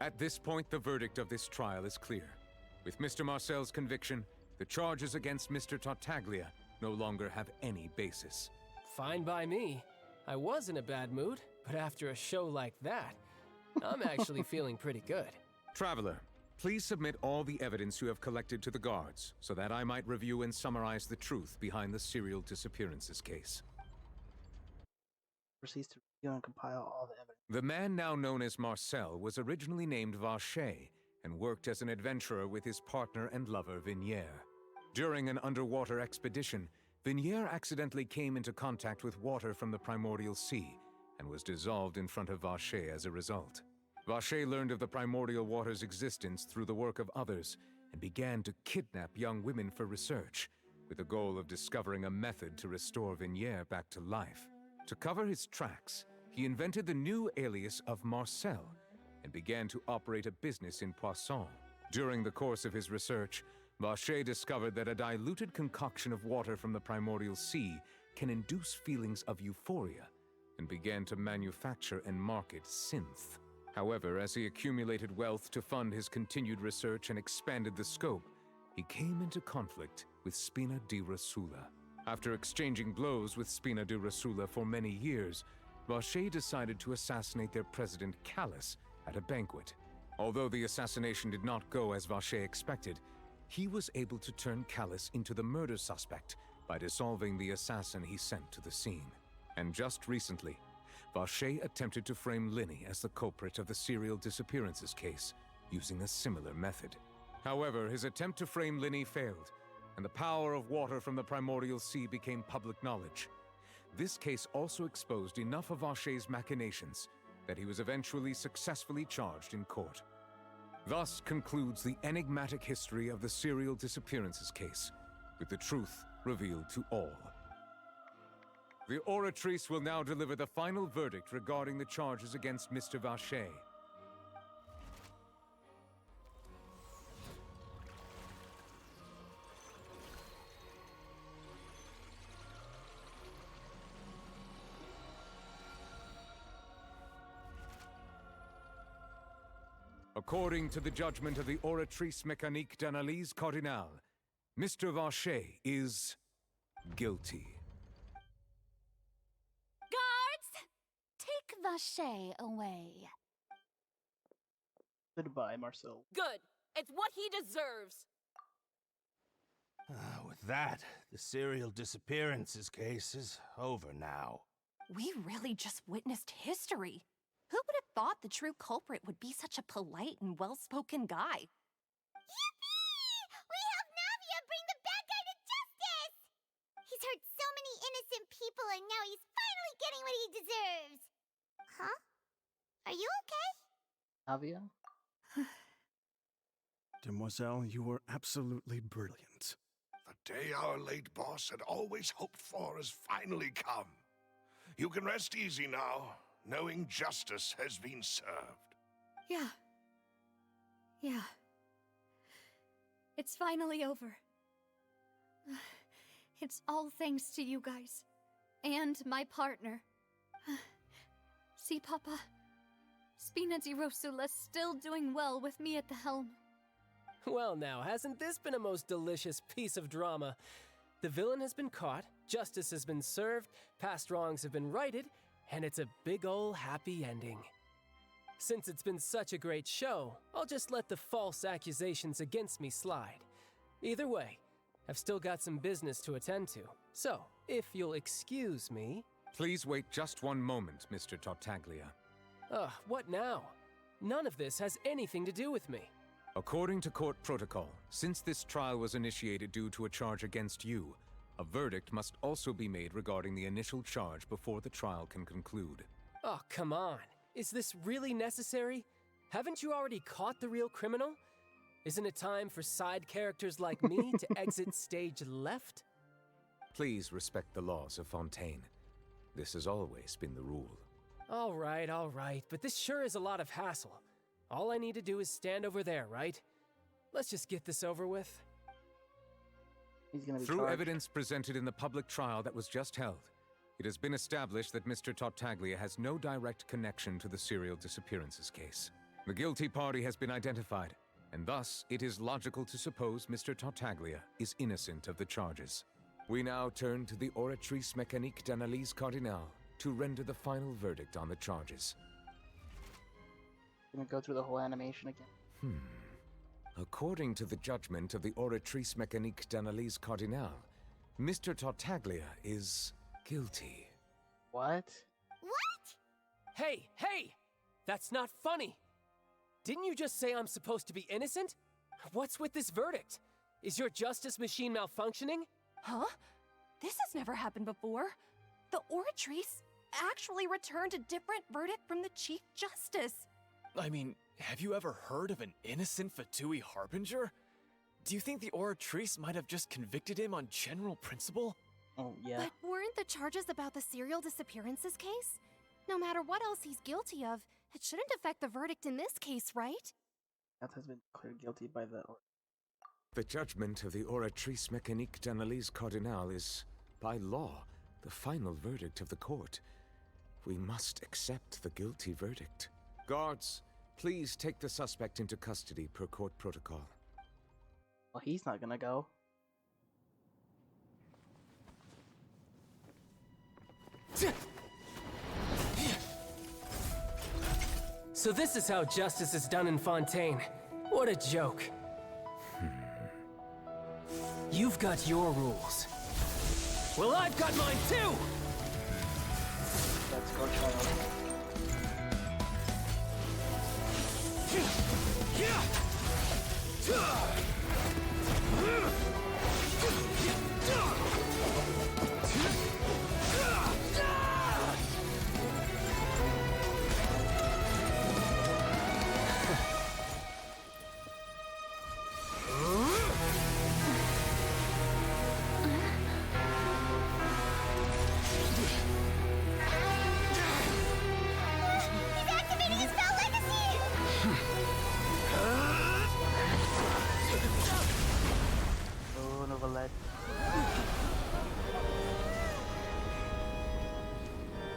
At this point, the verdict of this trial is clear. With Mr. Marcel's conviction, the charges against Mr. Tartaglia no longer have any basis. Fine by me. I was in a bad mood, but after a show like that, I'm actually feeling pretty good. Traveler, please submit all the evidence you have collected to the guards, so that I might review and summarize the truth behind the serial disappearances case. Proceeds to review and compile all the evidence. The man now known as Marcel was originally named Vacher and worked as an adventurer with his partner and lover Vignere. During an underwater expedition, Vignere accidentally came into contact with water from the primordial sea and was dissolved in front of Vacher as a result. Vacher learned of the primordial water's existence through the work of others and began to kidnap young women for research, with the goal of discovering a method to restore Vignere back to life. To cover his tracks, he invented the new alias of Marcel and began to operate a business in Poisson. During the course of his research, Vacher discovered that a diluted concoction of water from the primordial sea can induce feelings of euphoria, and began to manufacture and market synth. However, as he accumulated wealth to fund his continued research and expanded the scope, he came into conflict with Spina di Rosula. After exchanging blows with Spina di Rosula for many years, Vacher decided to assassinate their president Callus at a banquet. Although the assassination did not go as Vacher expected, he was able to turn Callus into the murder suspect by dissolving the assassin he sent to the scene. And just recently, Vacher attempted to frame Linny as the culprit of the serial disappearances case, using a similar method. However, his attempt to frame Linny failed, and the power of water from the primordial sea became public knowledge. this case also exposed enough of Vache's machinations that he was eventually successfully charged in court. Thus concludes the enigmatic history of the serial disappearances case, with the truth revealed to all. The Oratrice will now deliver the final verdict regarding the charges against Mr. Vache. According to the judgment of the Oratrice Mécanique d'Analyse Cardinale, Mr. Vache is guilty. Guards! Take Vache away. Goodbye, Marcel. Good. It's what he deserves. With that, the serial disappearances case is over now. We really just witnessed history. Who would have thought the true culprit would be such a polite and well-spoken guy? Yippee! We helped Navia bring the bad guy to justice! He's hurt so many innocent people and now he's finally getting what he deserves. Huh? Are you okay? Navia? Demoiselle, you were absolutely brilliant. The day our late boss had always hoped for has finally come. You can rest easy now, knowing justice has been served. Yeah. It's finally over. It's all thanks to you guys. And my partner. See, Papa? Spina di Rosula's still doing well with me at the helm. Well now, hasn't this been a most delicious piece of drama? The villain has been caught, justice has been served, past wrongs have been righted, and it's a big ol' happy ending. Since it's been such a great show, I'll just let the false accusations against me slide. Either way, I've still got some business to attend to, so if you'll excuse me... Please wait just one moment, Mr. Tartaglia. What now? None of this has anything to do with me. According to court protocol, since this trial was initiated due to a charge against you, a verdict must also be made regarding the initial charge before the trial can conclude. Oh, come on. Is this really necessary? Haven't you already caught the real criminal? Isn't it time for side characters like me to exit stage left? Please respect the laws of Fontaine. This has always been the rule. All right, but this sure is a lot of hassle. All I need to do is stand over there, right? Let's just get this over with. He's gonna be Through charged. evidence presented in the public trial that was just held, it has been established that Mr. Tartaglia has no direct connection to the serial disappearances case. The guilty party has been identified, and thus it is logical to suppose Mr. Tartaglia is innocent of the charges. We now turn to the Oratrice Mécanique d'Analyse Cardinale to render the final verdict on the charges. Gonna go through the whole animation again. According to the judgment of the Oratrice Mécanique d'Analyse Cardinale, Mr. Tartaglia is guilty. What? Hey! That's not funny! Didn't you just say I'm supposed to be innocent? What's with this verdict? Is your justice machine malfunctioning? Huh? This has never happened before. The Oratrice actually returned a different verdict from the Chief Justice. I mean, have you ever heard of an innocent Fatui Harbinger? Do you think the Oratrice might have just convicted him on general principle? Oh, yeah. But weren't the charges about the serial disappearances case? No matter what else he's guilty of, it shouldn't affect the verdict in this case, right? That has been declared guilty by the... The judgment of the Oratrice Mécanique d'Analyse Cardinale is, by law, the final verdict of the court. We must accept the guilty verdict. Guards, please take the suspect into custody per court protocol. Well, he's not gonna go. So this is how justice is done in Fontaine. What a joke. You've got your rules. Well, I've got mine too! Let's go, child.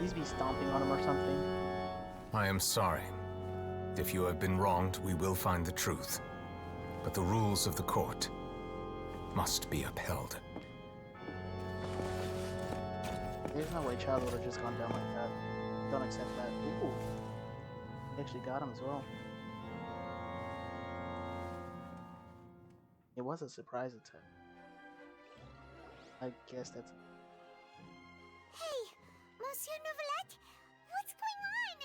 Please be stomping on him or something. I am sorry. If you have been wronged, we will find the truth. But the rules of the court must be upheld. There's no way Child would have just gone down like that. Don't accept that. Ooh. He actually got him as well. It was a surprise attack. I guess that's... Hey, Monsieur Novelette, what's going on?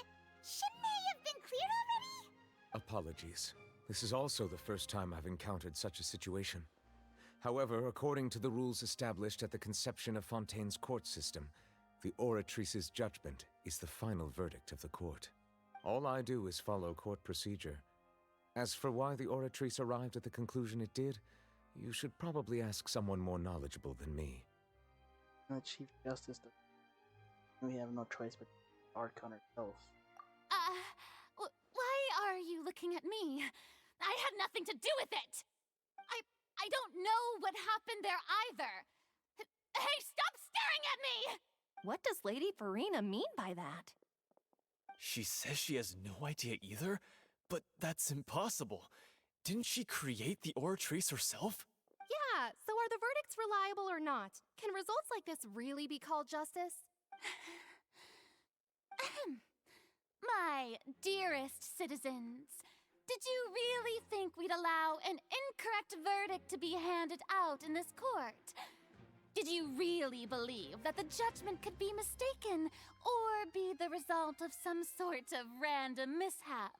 Shouldn't they have been cleared already? Apologies. This is also the first time I've encountered such a situation. However, according to the rules established at the conception of Fontaine's court system, the Oratrice's judgment is the final verdict of the court. All I do is follow court procedure. As for why the Oratrice arrived at the conclusion it did, you should probably ask someone more knowledgeable than me. The Chief Justice, we have no choice but Archon herself. Why are you looking at me? I had nothing to do with it! I don't know what happened there either! Hey, stop staring at me! What does Lady Farina mean by that? She says she has no idea either, but that's impossible. Didn't she create the Oratrice herself? Yeah, so are the verdicts reliable or not? Can results like this really be called justice? My dearest citizens, did you really think we'd allow an incorrect verdict to be handed out in this court? Did you really believe that the judgment could be mistaken or be the result of some sort of random mishap?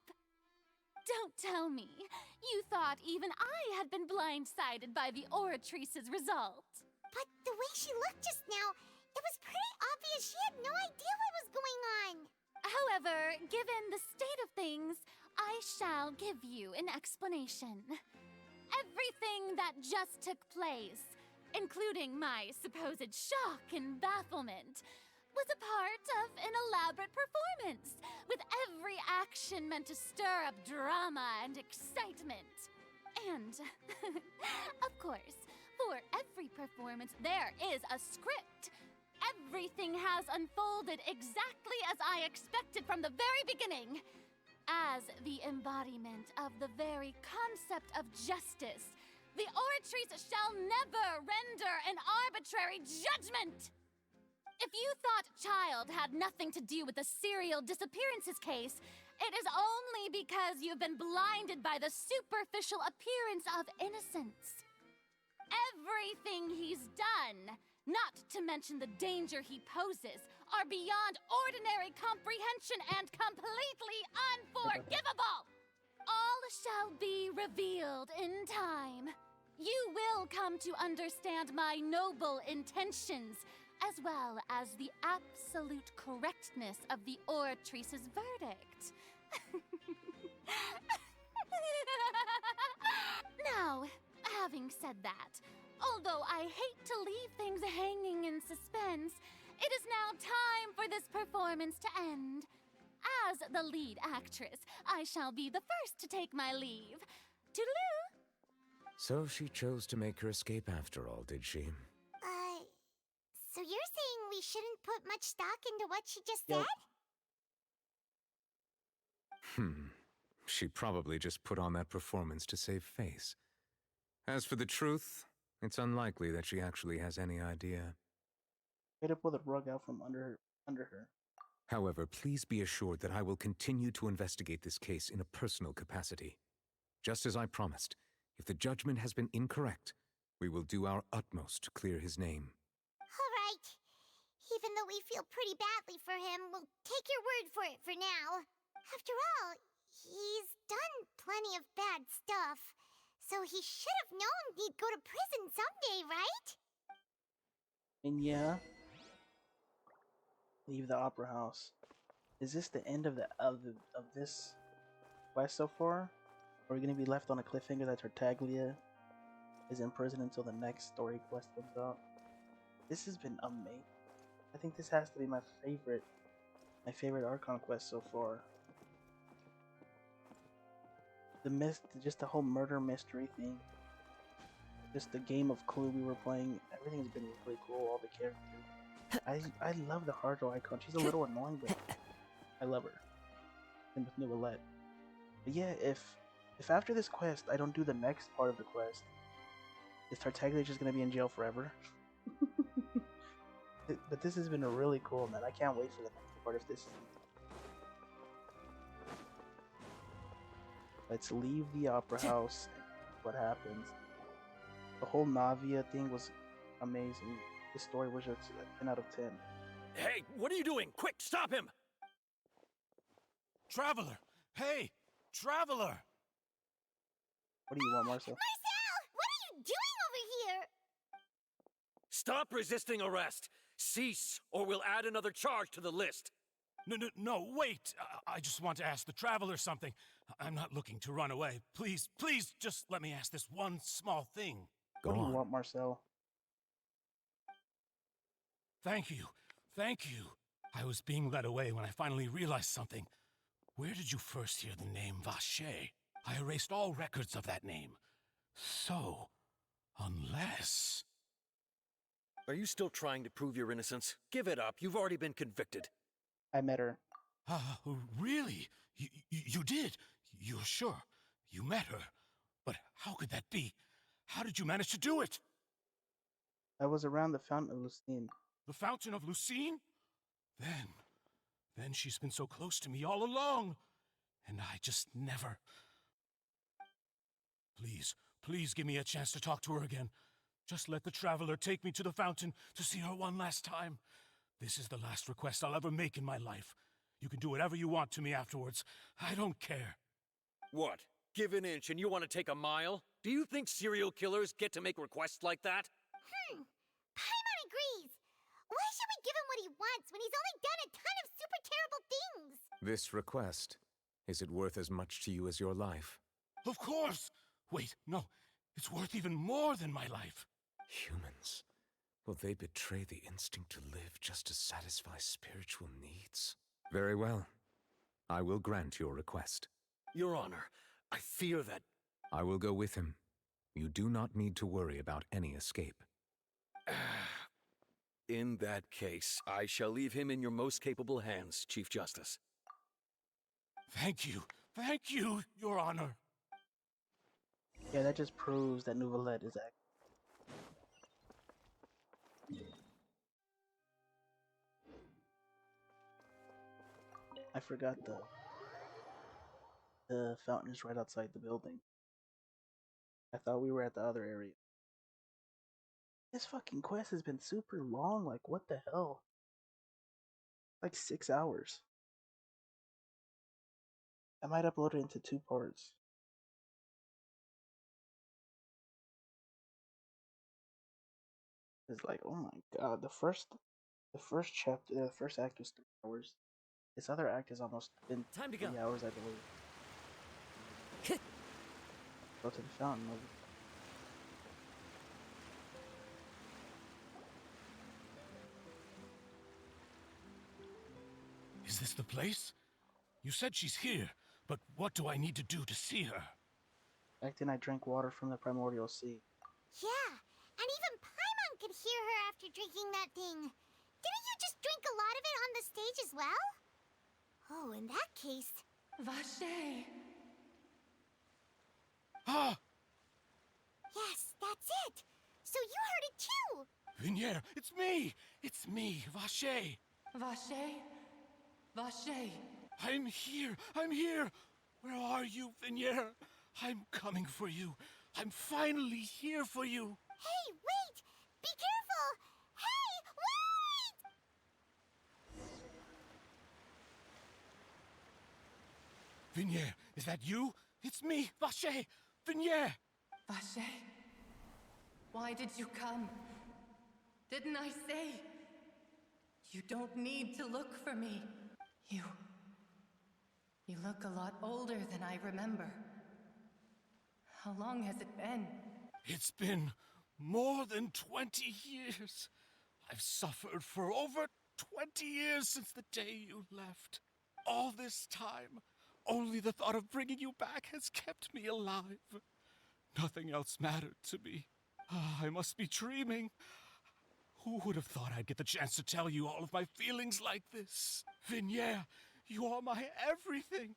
Don't tell me you thought even I had been blindsided by the Oratrice's result. But the way she looked just now, it was pretty obvious she had no idea what was going on. However, given the state of things, I shall give you an explanation. Everything that just took place, including my supposed shock and bafflement, was a part of an elaborate performance, with every action meant to stir up drama and excitement. And, of course, for every performance there is a script. Everything has unfolded exactly as I expected from the very beginning. As the embodiment of the very concept of justice, the Oratrice shall never render an arbitrary judgment! If you thought Child had nothing to do with the serial disappearances case, it is only because you've been blinded by the superficial appearance of innocence. Everything he's done, not to mention the danger he poses, are beyond ordinary comprehension and completely unforgivable! All shall be revealed in time. You will come to understand my noble intentions, as well as the absolute correctness of the Oratrice's verdict. Now, having said that, although I hate to leave things hanging in suspense, it is now time for this performance to end. As the lead actress, I shall be the first to take my leave. Toodaloo! So she chose to make her escape after all, did she? So you're saying we shouldn't put much stock into what she just said? She probably just put on that performance to save face. As for the truth, it's unlikely that she actually has any idea. Way to pull the rug out from under her. However, please be assured that I will continue to investigate this case in a personal capacity. Just as I promised, if the judgment has been incorrect, we will do our utmost to clear his name. All right. Even though we feel pretty badly for him, we'll take your word for it for now. After all, he's done plenty of bad stuff, so he should have known he'd go to prison someday, right? And yeah, leave the opera house. Is this the end of this quest so far? Or are we gonna be left on a cliffhanger that Tartaglia is in prison until the next story quest comes out? This has been amazing. I think this has to be my favorite Archon quest so far. Just the whole murder mystery thing. Just the game of Clue we were playing. Everything's been really cool. All the characters. I love the Hardo icon. She's a little annoying, but I love her. And with Novelette. But yeah, if after this quest I don't do the next part of the quest, is Tartaglia just gonna be in jail forever? But this has been really cool, man. I can't wait for the next part of this. Let's leave the opera house and what happens. The whole Navia thing was amazing. The story was just a 10 out of 10. Hey, what are you doing? Quick, stop him! Traveler! Hey! Traveler! What do you want, Marcel? Marcel! What are you doing over here? Stop resisting arrest! Cease, or we'll add another charge to the list. No, wait! I just want to ask the Traveler something. I'm not looking to run away. Please, just let me ask this one small thing. What do you want, Marcel? Thank you. I was being led away when I finally realized something. Where did you first hear the name Vache? I erased all records of that name. So, unless... Are you still trying to prove your innocence? Give it up. You've already been convicted. I met her. Really? You did? You're sure? You met her? But how could that be? How did you manage to do it? I was around the Fountain of Lucine. The Fountain of Lucine? Then she's been so close to me all along. And I just never... Please give me a chance to talk to her again. Just let the Traveler take me to the fountain to see her one last time. This is the last request I'll ever make in my life. You can do whatever you want to me afterwards. I don't care. What? Give an inch and you want to take a mile? Do you think serial killers get to make requests like that? Paimon agrees. Why should we give him what he wants when he's only done a ton of super terrible things? This request, is it worth as much to you as your life? Of course! Wait, no. It's worth even more than my life. Humans. Will they betray the instinct to live just to satisfy spiritual needs? Very well. I will grant your request. Your Honor, I fear that... I will go with him. You do not need to worry about any escape. In that case, I shall leave him in your most capable hands, Chief Justice. Thank you, Your Honor. Yeah, that just proves that Novelette is active. I forgot the fountain is right outside the building. I thought we were at the other area. This fucking quest has been super long, like what the hell? Like 6 hours. I might upload it into 2 parts. It's like, oh my god, the first chapter, the first act was 3 hours. This other act is almost been 3 hours, I believe. Go to the fountain. Is this the place? You said she's here, but what do I need to do to see her? Back then I drank water from the primordial sea. Yeah, and even Paimon could hear her after drinking that thing. Didn't you just drink a lot of it on the stage as well? Oh, in that case... Vache! Ah! Yes, that's it! So you heard it too! Vinier, it's me! It's me, Vache! Vache? Vache! I'm here! Where are you, Vinier? I'm coming for you. I'm finally here for you. Hey, wait! Be careful! Hey, wait! Vinier, is that you? It's me, Vache! Vinier! Vache? Why did you come? Didn't I say? You don't need to look for me. You look a lot older than I remember. How long has it been? It's been more than 20 years. I've suffered for over 20 years since the day you left. All this time, only the thought of bringing you back has kept me alive. Nothing else mattered to me. I must be dreaming. Who would have thought I'd get the chance to tell you all of my feelings like this? Vignier, you are my everything.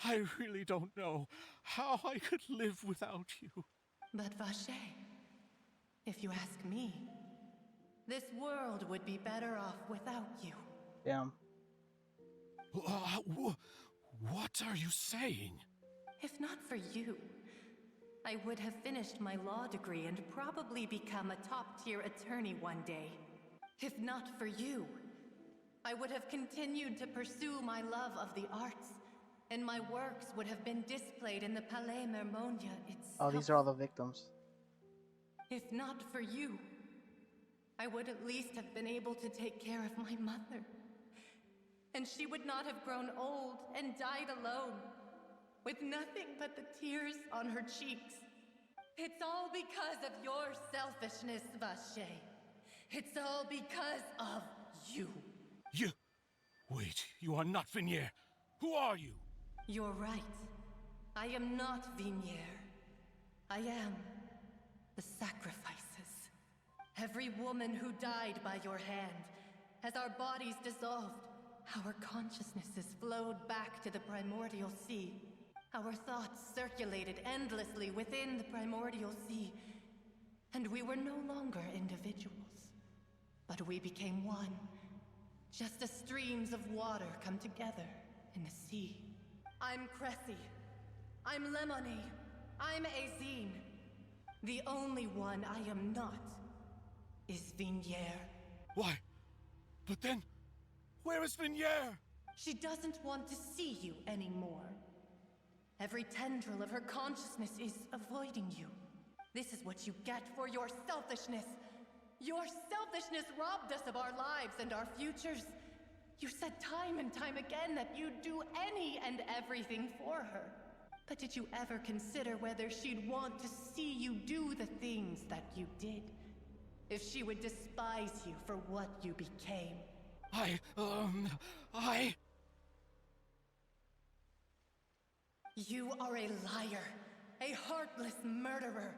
I really don't know how I could live without you. But Vache, if you ask me, this world would be better off without you. Damn. What are you saying? If not for you, I would have finished my law degree and probably become a top-tier attorney one day. If not for you, I would have continued to pursue my love of the arts, and my works would have been displayed in the Palais Mermonia itself. Oh, these are all the victims. If not for you, I would at least have been able to take care of my mother. And she would not have grown old and died alone, with nothing but the tears on her cheeks. It's all because of your selfishness, Vache. It's all because of you. You... Wait, you are not Vignier. Who are you? You're right. I am not Vignier. I am the sacrifices. Every woman who died by your hand, as our bodies dissolved, our consciousnesses flowed back to the primordial sea. Our thoughts circulated endlessly within the primordial sea, and we were no longer individuals. But we became one, just as streams of water come together in the sea. I'm Cressy. I'm Lemony. I'm Azine. The only one I am not is Vignier. Why? But then, where is Vignier? She doesn't want to see you anymore. Every tendril of her consciousness is avoiding you. This is what you get for your selfishness. Your selfishness robbed us of our lives and our futures. You said time and time again that you'd do any and everything for her. But did you ever consider whether she'd want to see you do the things that you did? If she would despise you for what you became? You are a liar, a heartless murderer,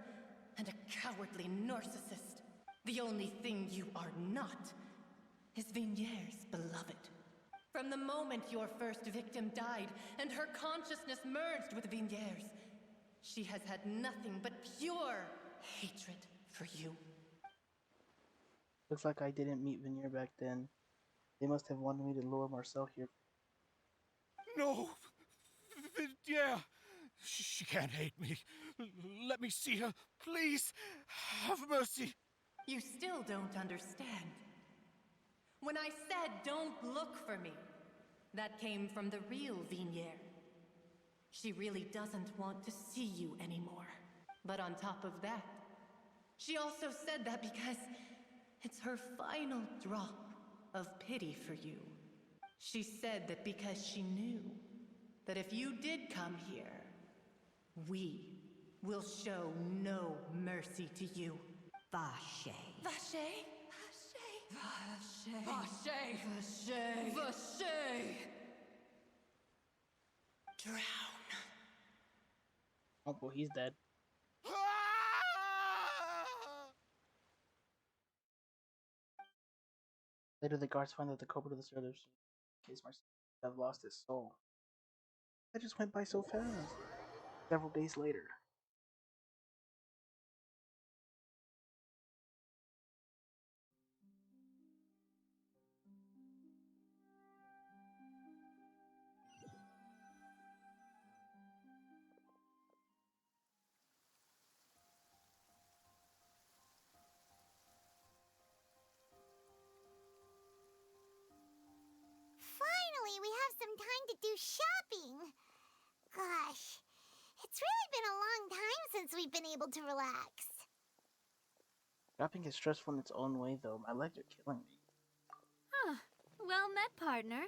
and a cowardly narcissist. The only thing you are not is Vignier's beloved. From the moment your first victim died and her consciousness merged with Vignier's, she has had nothing but pure hatred for you. Looks like I didn't meet Vignier back then. They must have wanted me to lure Marcel here. No! Vignier! She can't hate me. Let me see her, please. Have mercy. You still don't understand. When I said don't look for me, that came from the real Vignier. She really doesn't want to see you anymore. But on top of that, she also said that because it's her final drop of pity for you. She said that because she knew that if you did come here, we will show no mercy to you. Vache. Vache? Vache. Vache. Vache. Vache. Drown. Oh, well, he's dead. Later, the guards find that the culprit of the serial case Marcel have lost his soul. That just went by so fast. Several days later. Finally, we have some time to do shopping. Gosh, it's really been a long time since we've been able to relax. Shopping is stressful in its own way, though. My legs are killing me. Huh. Well met, partner.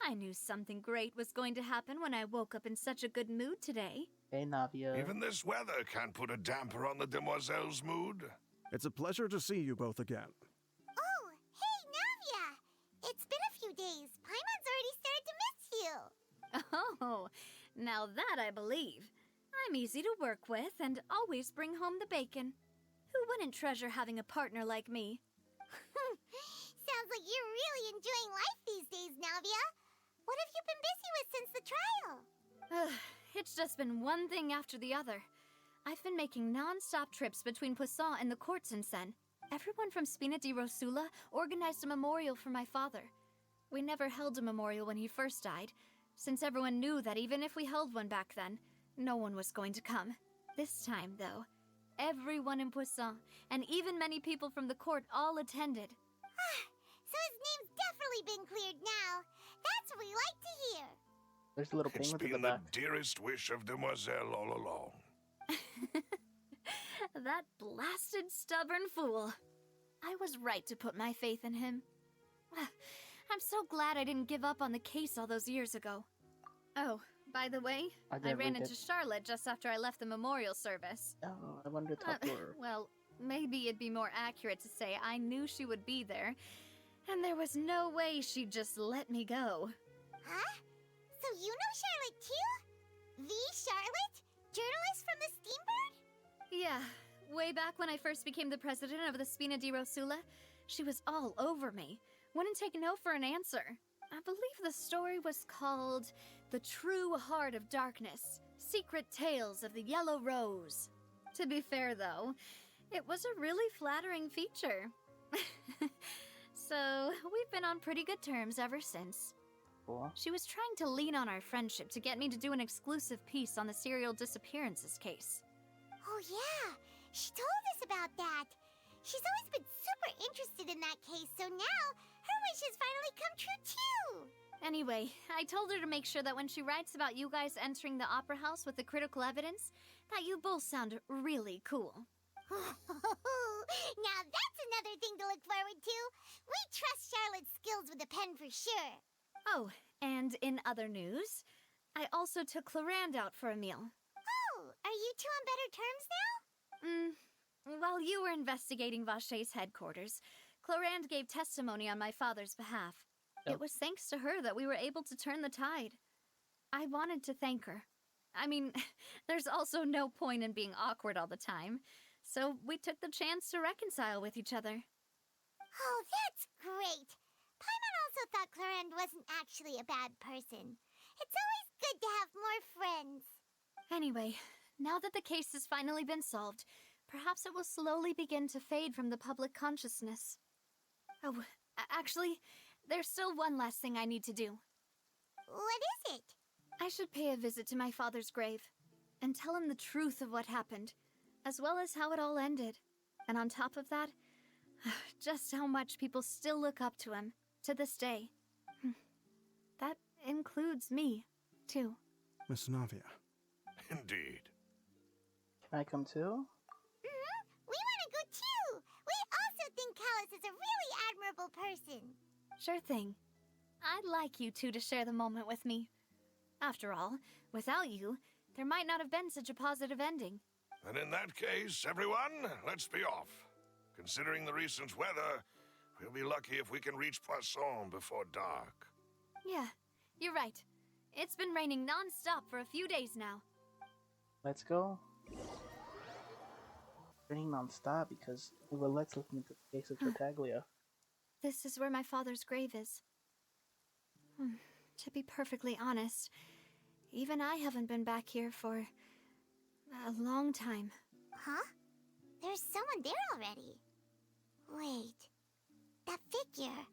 I knew something great was going to happen when I woke up in such a good mood today. Hey, Navia. Even this weather can't put a damper on the demoiselle's mood. It's a pleasure to see you both again. Oh, hey, Navia! It's been a few days. Paimon's already started to miss you. Oh, now that I believe. I'm easy to work with and always bring home the bacon. Who wouldn't treasure having a partner like me? sounds like you're really enjoying life these days, Navia. What have you been busy with since the trial? It's just been one thing after the other. I've been making non-stop trips between Poisson and the courts in Sen. Everyone from Spina di Rosula organized a memorial for my father. We never held a memorial when he first died, since everyone knew that even if we held one back then, no one was going to come. This time, though, everyone in Poisson, and even many people from the court, all attended. So his name's definitely been cleared now. That's what we like to hear. There's a little It's penguin in the been back. the dearest wish of Demoiselle all along. That blasted stubborn fool. I was right to put my faith in him. I'm so glad I didn't give up on the case all those years ago. Oh, by the way, I ran into Charlotte just after I left the memorial service. Oh, I wanted to talk to her. Well, maybe it'd be more accurate to say I knew she would be there, and there was no way she'd just let me go. Huh? So you know Charlotte too? The Charlotte? Journalist from the Steambird? Yeah, way back when I first became the president of the Spina di Rosula, she was all over me. Wouldn't take no for an answer. I believe the story was called The True Heart of Darkness, Secret Tales of the Yellow Rose. To be fair, though, it was a really flattering feature. So, we've been on pretty good terms ever since. Cool. She was trying to lean on our friendship to get me to do an exclusive piece on the serial disappearances case. Oh yeah, she told us about that. She's always been super interested in that case, so now her wish has finally come true too. Anyway, I told her to make sure that when she writes about you guys entering the opera house with the critical evidence, that you both sound really cool. Now that's another thing to look forward to. We trust Charlotte's skills with a pen for sure. Oh, and in other news, I also took Clarand out for a meal. Oh, are you two on better terms now? While you were investigating Vache's headquarters, Clarand gave testimony on my father's behalf. It was thanks to her that we were able to turn the tide. I wanted to thank her. I mean, there's also no point in being awkward all the time, so we took the chance to reconcile with each other. Oh, that's great. Paimon also thought Clarand wasn't actually a bad person. It's always good to have more friends. Anyway, now that the case has finally been solved, perhaps it will slowly begin to fade from the public consciousness. Oh, actually, there's still one last thing I need to do. What is it? I should pay a visit to my father's grave and tell him the truth of what happened, as well as how it all ended. And on top of that, just how much people still look up to him, to this day. That includes me, too. Miss Navia. Indeed. Can I come too? We want to go too! We also think Callus is a really admirable person. Sure thing. I'd like you two to share the moment with me. After all, without you, there might not have been such a positive ending. And in that case, everyone, let's be off. Considering the recent weather, we'll be lucky if we can reach Poisson before dark. Yeah, you're right. It's been raining non-stop for a few days now. Let's go. Raining non-stop because let's look into the case of Tartaglia. This is where my father's grave is. To be perfectly honest, even I haven't been back here for a long time. Huh? There's someone there already. Wait, that figure.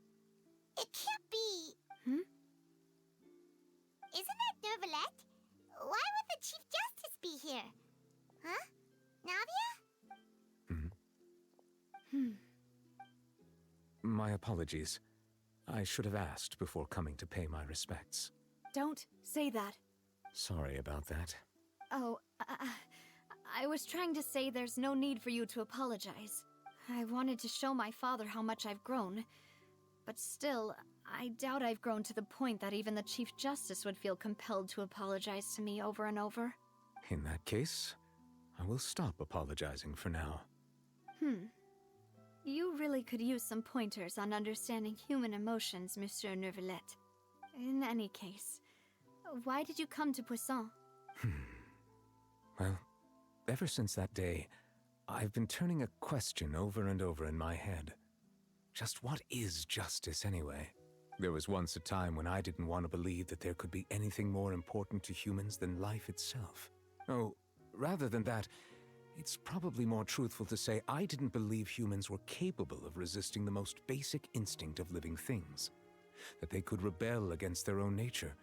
It can't be. Isn't that Neuvillette? Why would the Chief Justice be here? Huh? Navia? My apologies. I should have asked before coming to pay my respects. Don't say that. Sorry about that. Oh, I was trying to say there's no need for you to apologize. I wanted to show my father how much I've grown. But still, I doubt I've grown to the point that even the Chief Justice would feel compelled to apologize to me over and over. In that case, I will stop apologizing for now. You really could use some pointers on understanding human emotions, Monsieur Neuvillette. In any case, why did you come to Poisson? Well, ever since that day, I've been turning a question over and over in my head. Just what is justice, anyway? There was once a time when I didn't want to believe that there could be anything more important to humans than life itself. Oh, rather than that, it's probably more truthful to say I didn't believe humans were capable of resisting the most basic instinct of living things. That they could rebel against their own nature,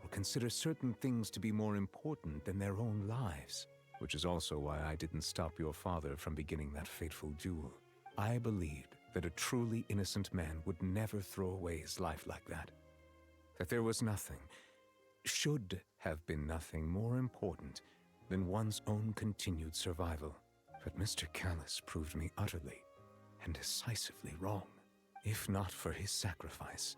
or consider certain things to be more important than their own lives. Which is also why I didn't stop your father from beginning that fateful duel. I believed that a truly innocent man would never throw away his life like that. That there was nothing, should have been nothing more important than one's own continued survival. But Mr. Callus proved me utterly and decisively wrong. If not for his sacrifice,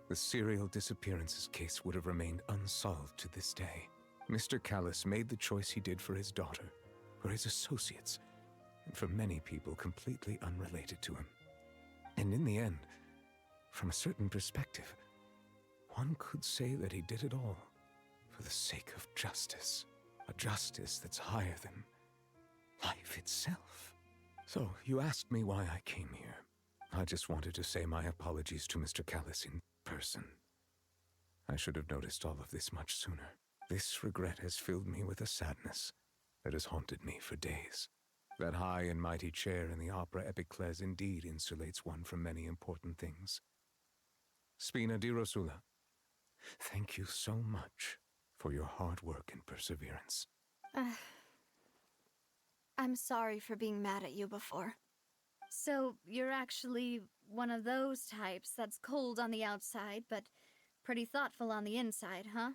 the serial disappearances case would have remained unsolved to this day. Mr. Callus made the choice he did for his daughter, for his associates, and for many people completely unrelated to him. And in the end, from a certain perspective, one could say that he did it all for the sake of justice. A justice that's higher than life itself. So, you asked me why I came here. I just wanted to say my apologies to Mr. Callus in person. I should have noticed all of this much sooner. This regret has filled me with a sadness that has haunted me for days. That high and mighty chair in the opera Epiclese indeed insulates one from many important things. Spina di Rosula, thank you so much for your hard work and perseverance. I'm sorry for being mad at you before. So, you're actually one of those types that's cold on the outside, but pretty thoughtful on the inside, huh?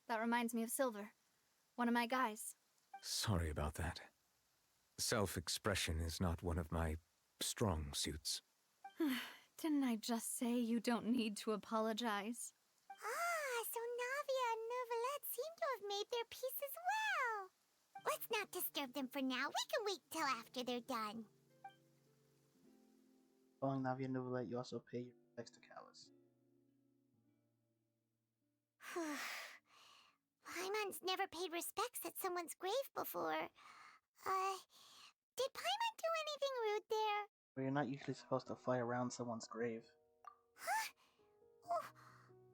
That reminds me of Silver, one of my guys. Sorry about that. Self-expression is not one of my strong suits. Didn't I just say you don't need to apologize? Ah, so Navia and Neuvillette seem to have made their peace as well. Let's not disturb them for now. We can wait till after they're done. Following Navia and Neuvillette, you also pay your respects to Callus. Paimon's never paid respects at someone's grave before. Did Paimon do anything rude there? But you're not usually supposed to fly around someone's grave. Huh? Oh,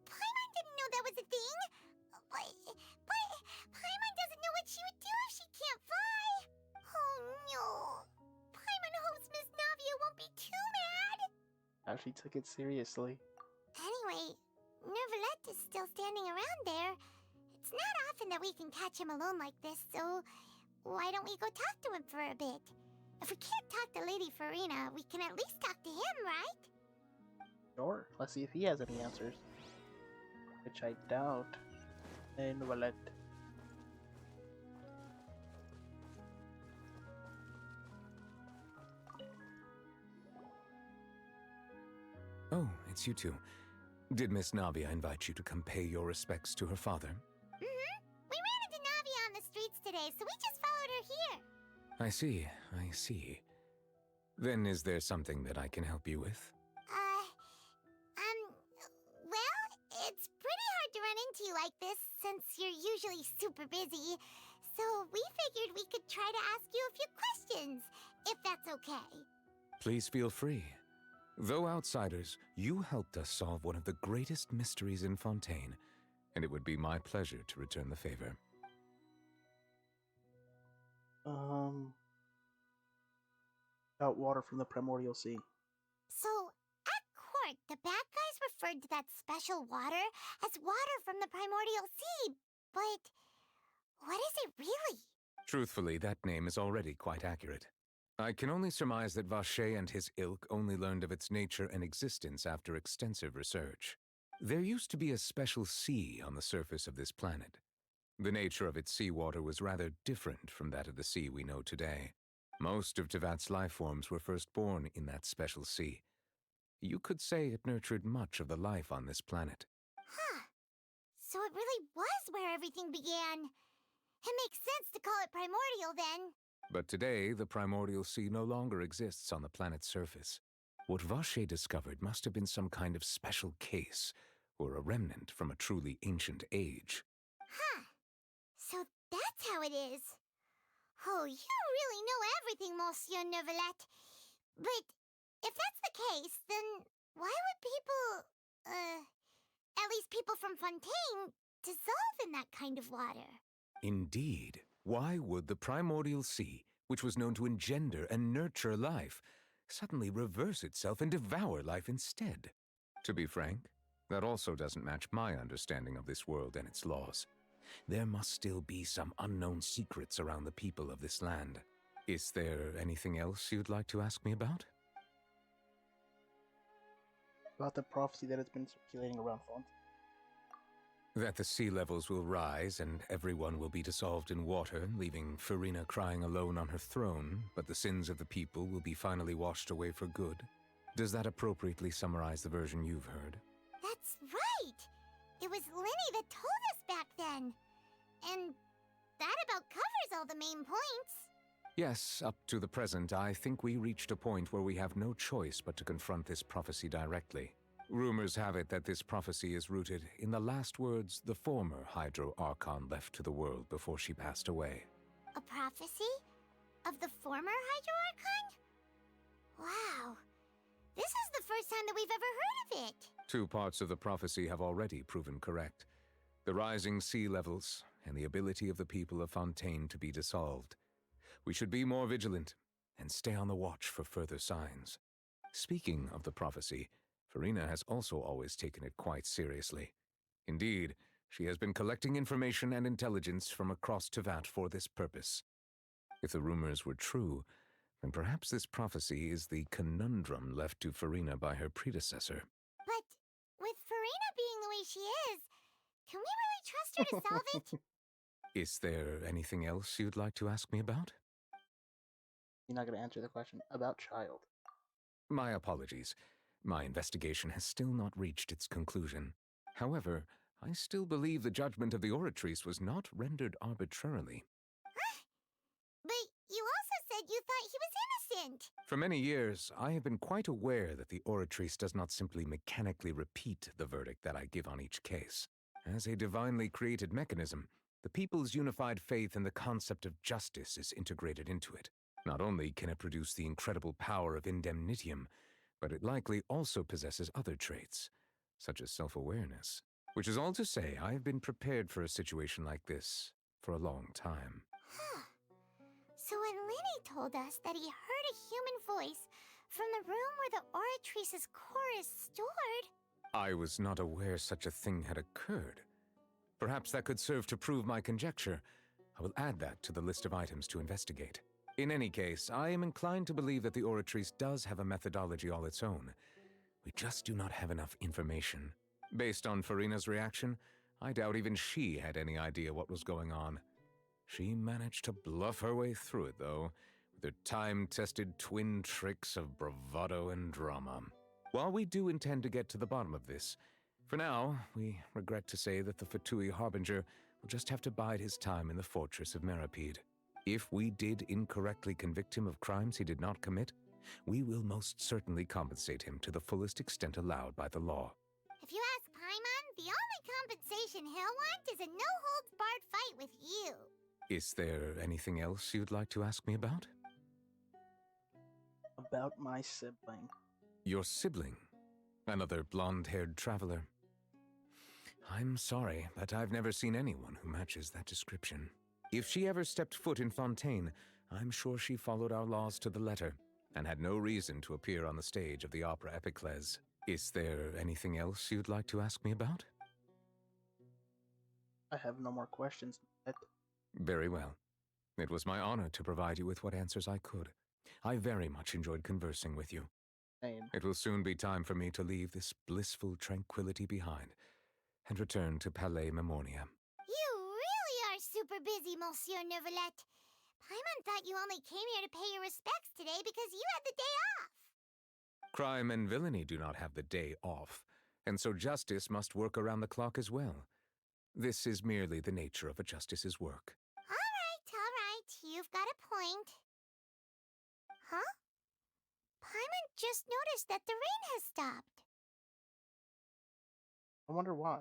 Paimon didn't know that was a thing. But Paimon doesn't know what she would do if she can't fly. Oh no. Paimon hopes Miss Navia won't be too mad. How she took it seriously. Anyway, Neuvillette is still standing around there. It's not often that we can catch him alone like this, so why don't we go talk to him for a bit? If we can't talk to Lady Farina, we can at least talk to him, right? Sure, let's see if he has any answers. Which I doubt. Hey, Neuvillette. Oh, it's you two. Did Miss Navia invite you to come pay your respects to her father? Mm-hmm. We ran into Navia on the streets today, so we just followed her here. I see. Then is there something that I can help you with? Well, it's pretty hard to run into you like this, since you're usually super busy. So we figured we could try to ask you a few questions, if that's okay. Please feel free. Though outsiders, you helped us solve one of the greatest mysteries in Fontaine, and it would be my pleasure to return the favor. About water from the primordial sea. So, at court, the bad guys referred to that special water as water from the primordial sea, but what is it really? Truthfully, that name is already quite accurate. I can only surmise that Vacher and his ilk only learned of its nature and existence after extensive research. There used to be a special sea on the surface of this planet. The nature of its seawater was rather different from that of the sea we know today. Most of Tevat's life forms were first born in that special sea. You could say it nurtured much of the life on this planet. Huh. So it really was where everything began. It makes sense to call it primordial then. But today, the primordial sea no longer exists on the planet's surface. What Vacher discovered must have been some kind of special case, or a remnant from a truly ancient age. Huh. So that's how it is. Oh, you really know everything, Monsieur Neuvillette. But If that's the case, then why would people, at least people from Fontaine, dissolve in that kind of water? Indeed. Why would the primordial sea, which was known to engender and nurture life, suddenly reverse itself and devour life instead? To be frank, that also doesn't match my understanding of this world and its laws. There must still be some unknown secrets around the people of this land. Is there anything else you'd like to ask me about? About the prophecy that has been circulating around Fontaine. That the sea levels will rise and everyone will be dissolved in water, leaving Farina crying alone on her throne, but the sins of the people will be finally washed away for good. Does that appropriately summarize the version you've heard? That's right! It was Linny that told us back then. And that about covers all the main points. Yes, up to the present, I think we reached a point where we have no choice but to confront this prophecy directly. Rumors have it that this prophecy is rooted in the last words the former Hydro Archon left to the world before she passed away. A prophecy? Of the former Hydro Archon? Wow. This is the first time that we've ever heard of it. 2 parts of the prophecy have already proven correct. The rising sea levels and the ability of the people of Fontaine to be dissolved. We should be more vigilant and stay on the watch for further signs. Speaking of the prophecy, Farina has also always taken it quite seriously. Indeed, she has been collecting information and intelligence from across Tevat for this purpose. If the rumors were true, then perhaps this prophecy is the conundrum left to Farina by her predecessor. But with Farina being the way she is, can we really trust her to solve it? Is there anything else you'd like to ask me about? You're not going to answer the question about Child. My apologies. My investigation has still not reached its conclusion. However, I still believe the judgment of the Oratrice was not rendered arbitrarily. But you also said you thought he was innocent. For many years, I have been quite aware that the Oratrice does not simply mechanically repeat the verdict that I give on each case. As a divinely created mechanism, the people's unified faith in the concept of justice is integrated into it. Not only can it produce the incredible power of indemnitium, but it likely also possesses other traits, such as self-awareness. Which is all to say, I have been prepared for a situation like this for a long time. So when Linny told us that he heard a human voice from the room where the Oratrice's core is stored... I was not aware such a thing had occurred. Perhaps that could serve to prove my conjecture. I will add that to the list of items to investigate. In any case, I am inclined to believe that the Oratrice does have a methodology all its own. We just do not have enough information. Based on Farina's reaction, I doubt even she had any idea what was going on. She managed to bluff her way through it, though, with her time-tested twin tricks of bravado and drama. While we do intend to get to the bottom of this, for now, we regret to say that the Fatui Harbinger will just have to bide his time in the fortress of Meripede. If we did incorrectly convict him of crimes he did not commit, we will most certainly compensate him to the fullest extent allowed by the law. If you ask Paimon, the only compensation he'll want is a no-holds-barred fight with you. Is there anything else you'd like to ask me about? About my sibling. Your sibling? Another blonde-haired traveler? I'm sorry, but I've never seen anyone who matches that description. If she ever stepped foot in Fontaine, I'm sure she followed our laws to the letter, and had no reason to appear on the stage of the opera Epiclese. Is there anything else you'd like to ask me about? I have no more questions. Very well. It was my honor to provide you with what answers I could. I very much enjoyed conversing with you. Same. It will soon be time for me to leave this blissful tranquility behind and return to Palais Memoria. You really are super busy, Monsieur Neuvillette. Paimon thought you only came here to pay your respects today because you had the day off. Crime and villainy do not have the day off, and so justice must work around the clock as well. This is merely the nature of a justice's work. All right. You've got a point. Huh? Paimon just noticed that the rain has stopped. I wonder why.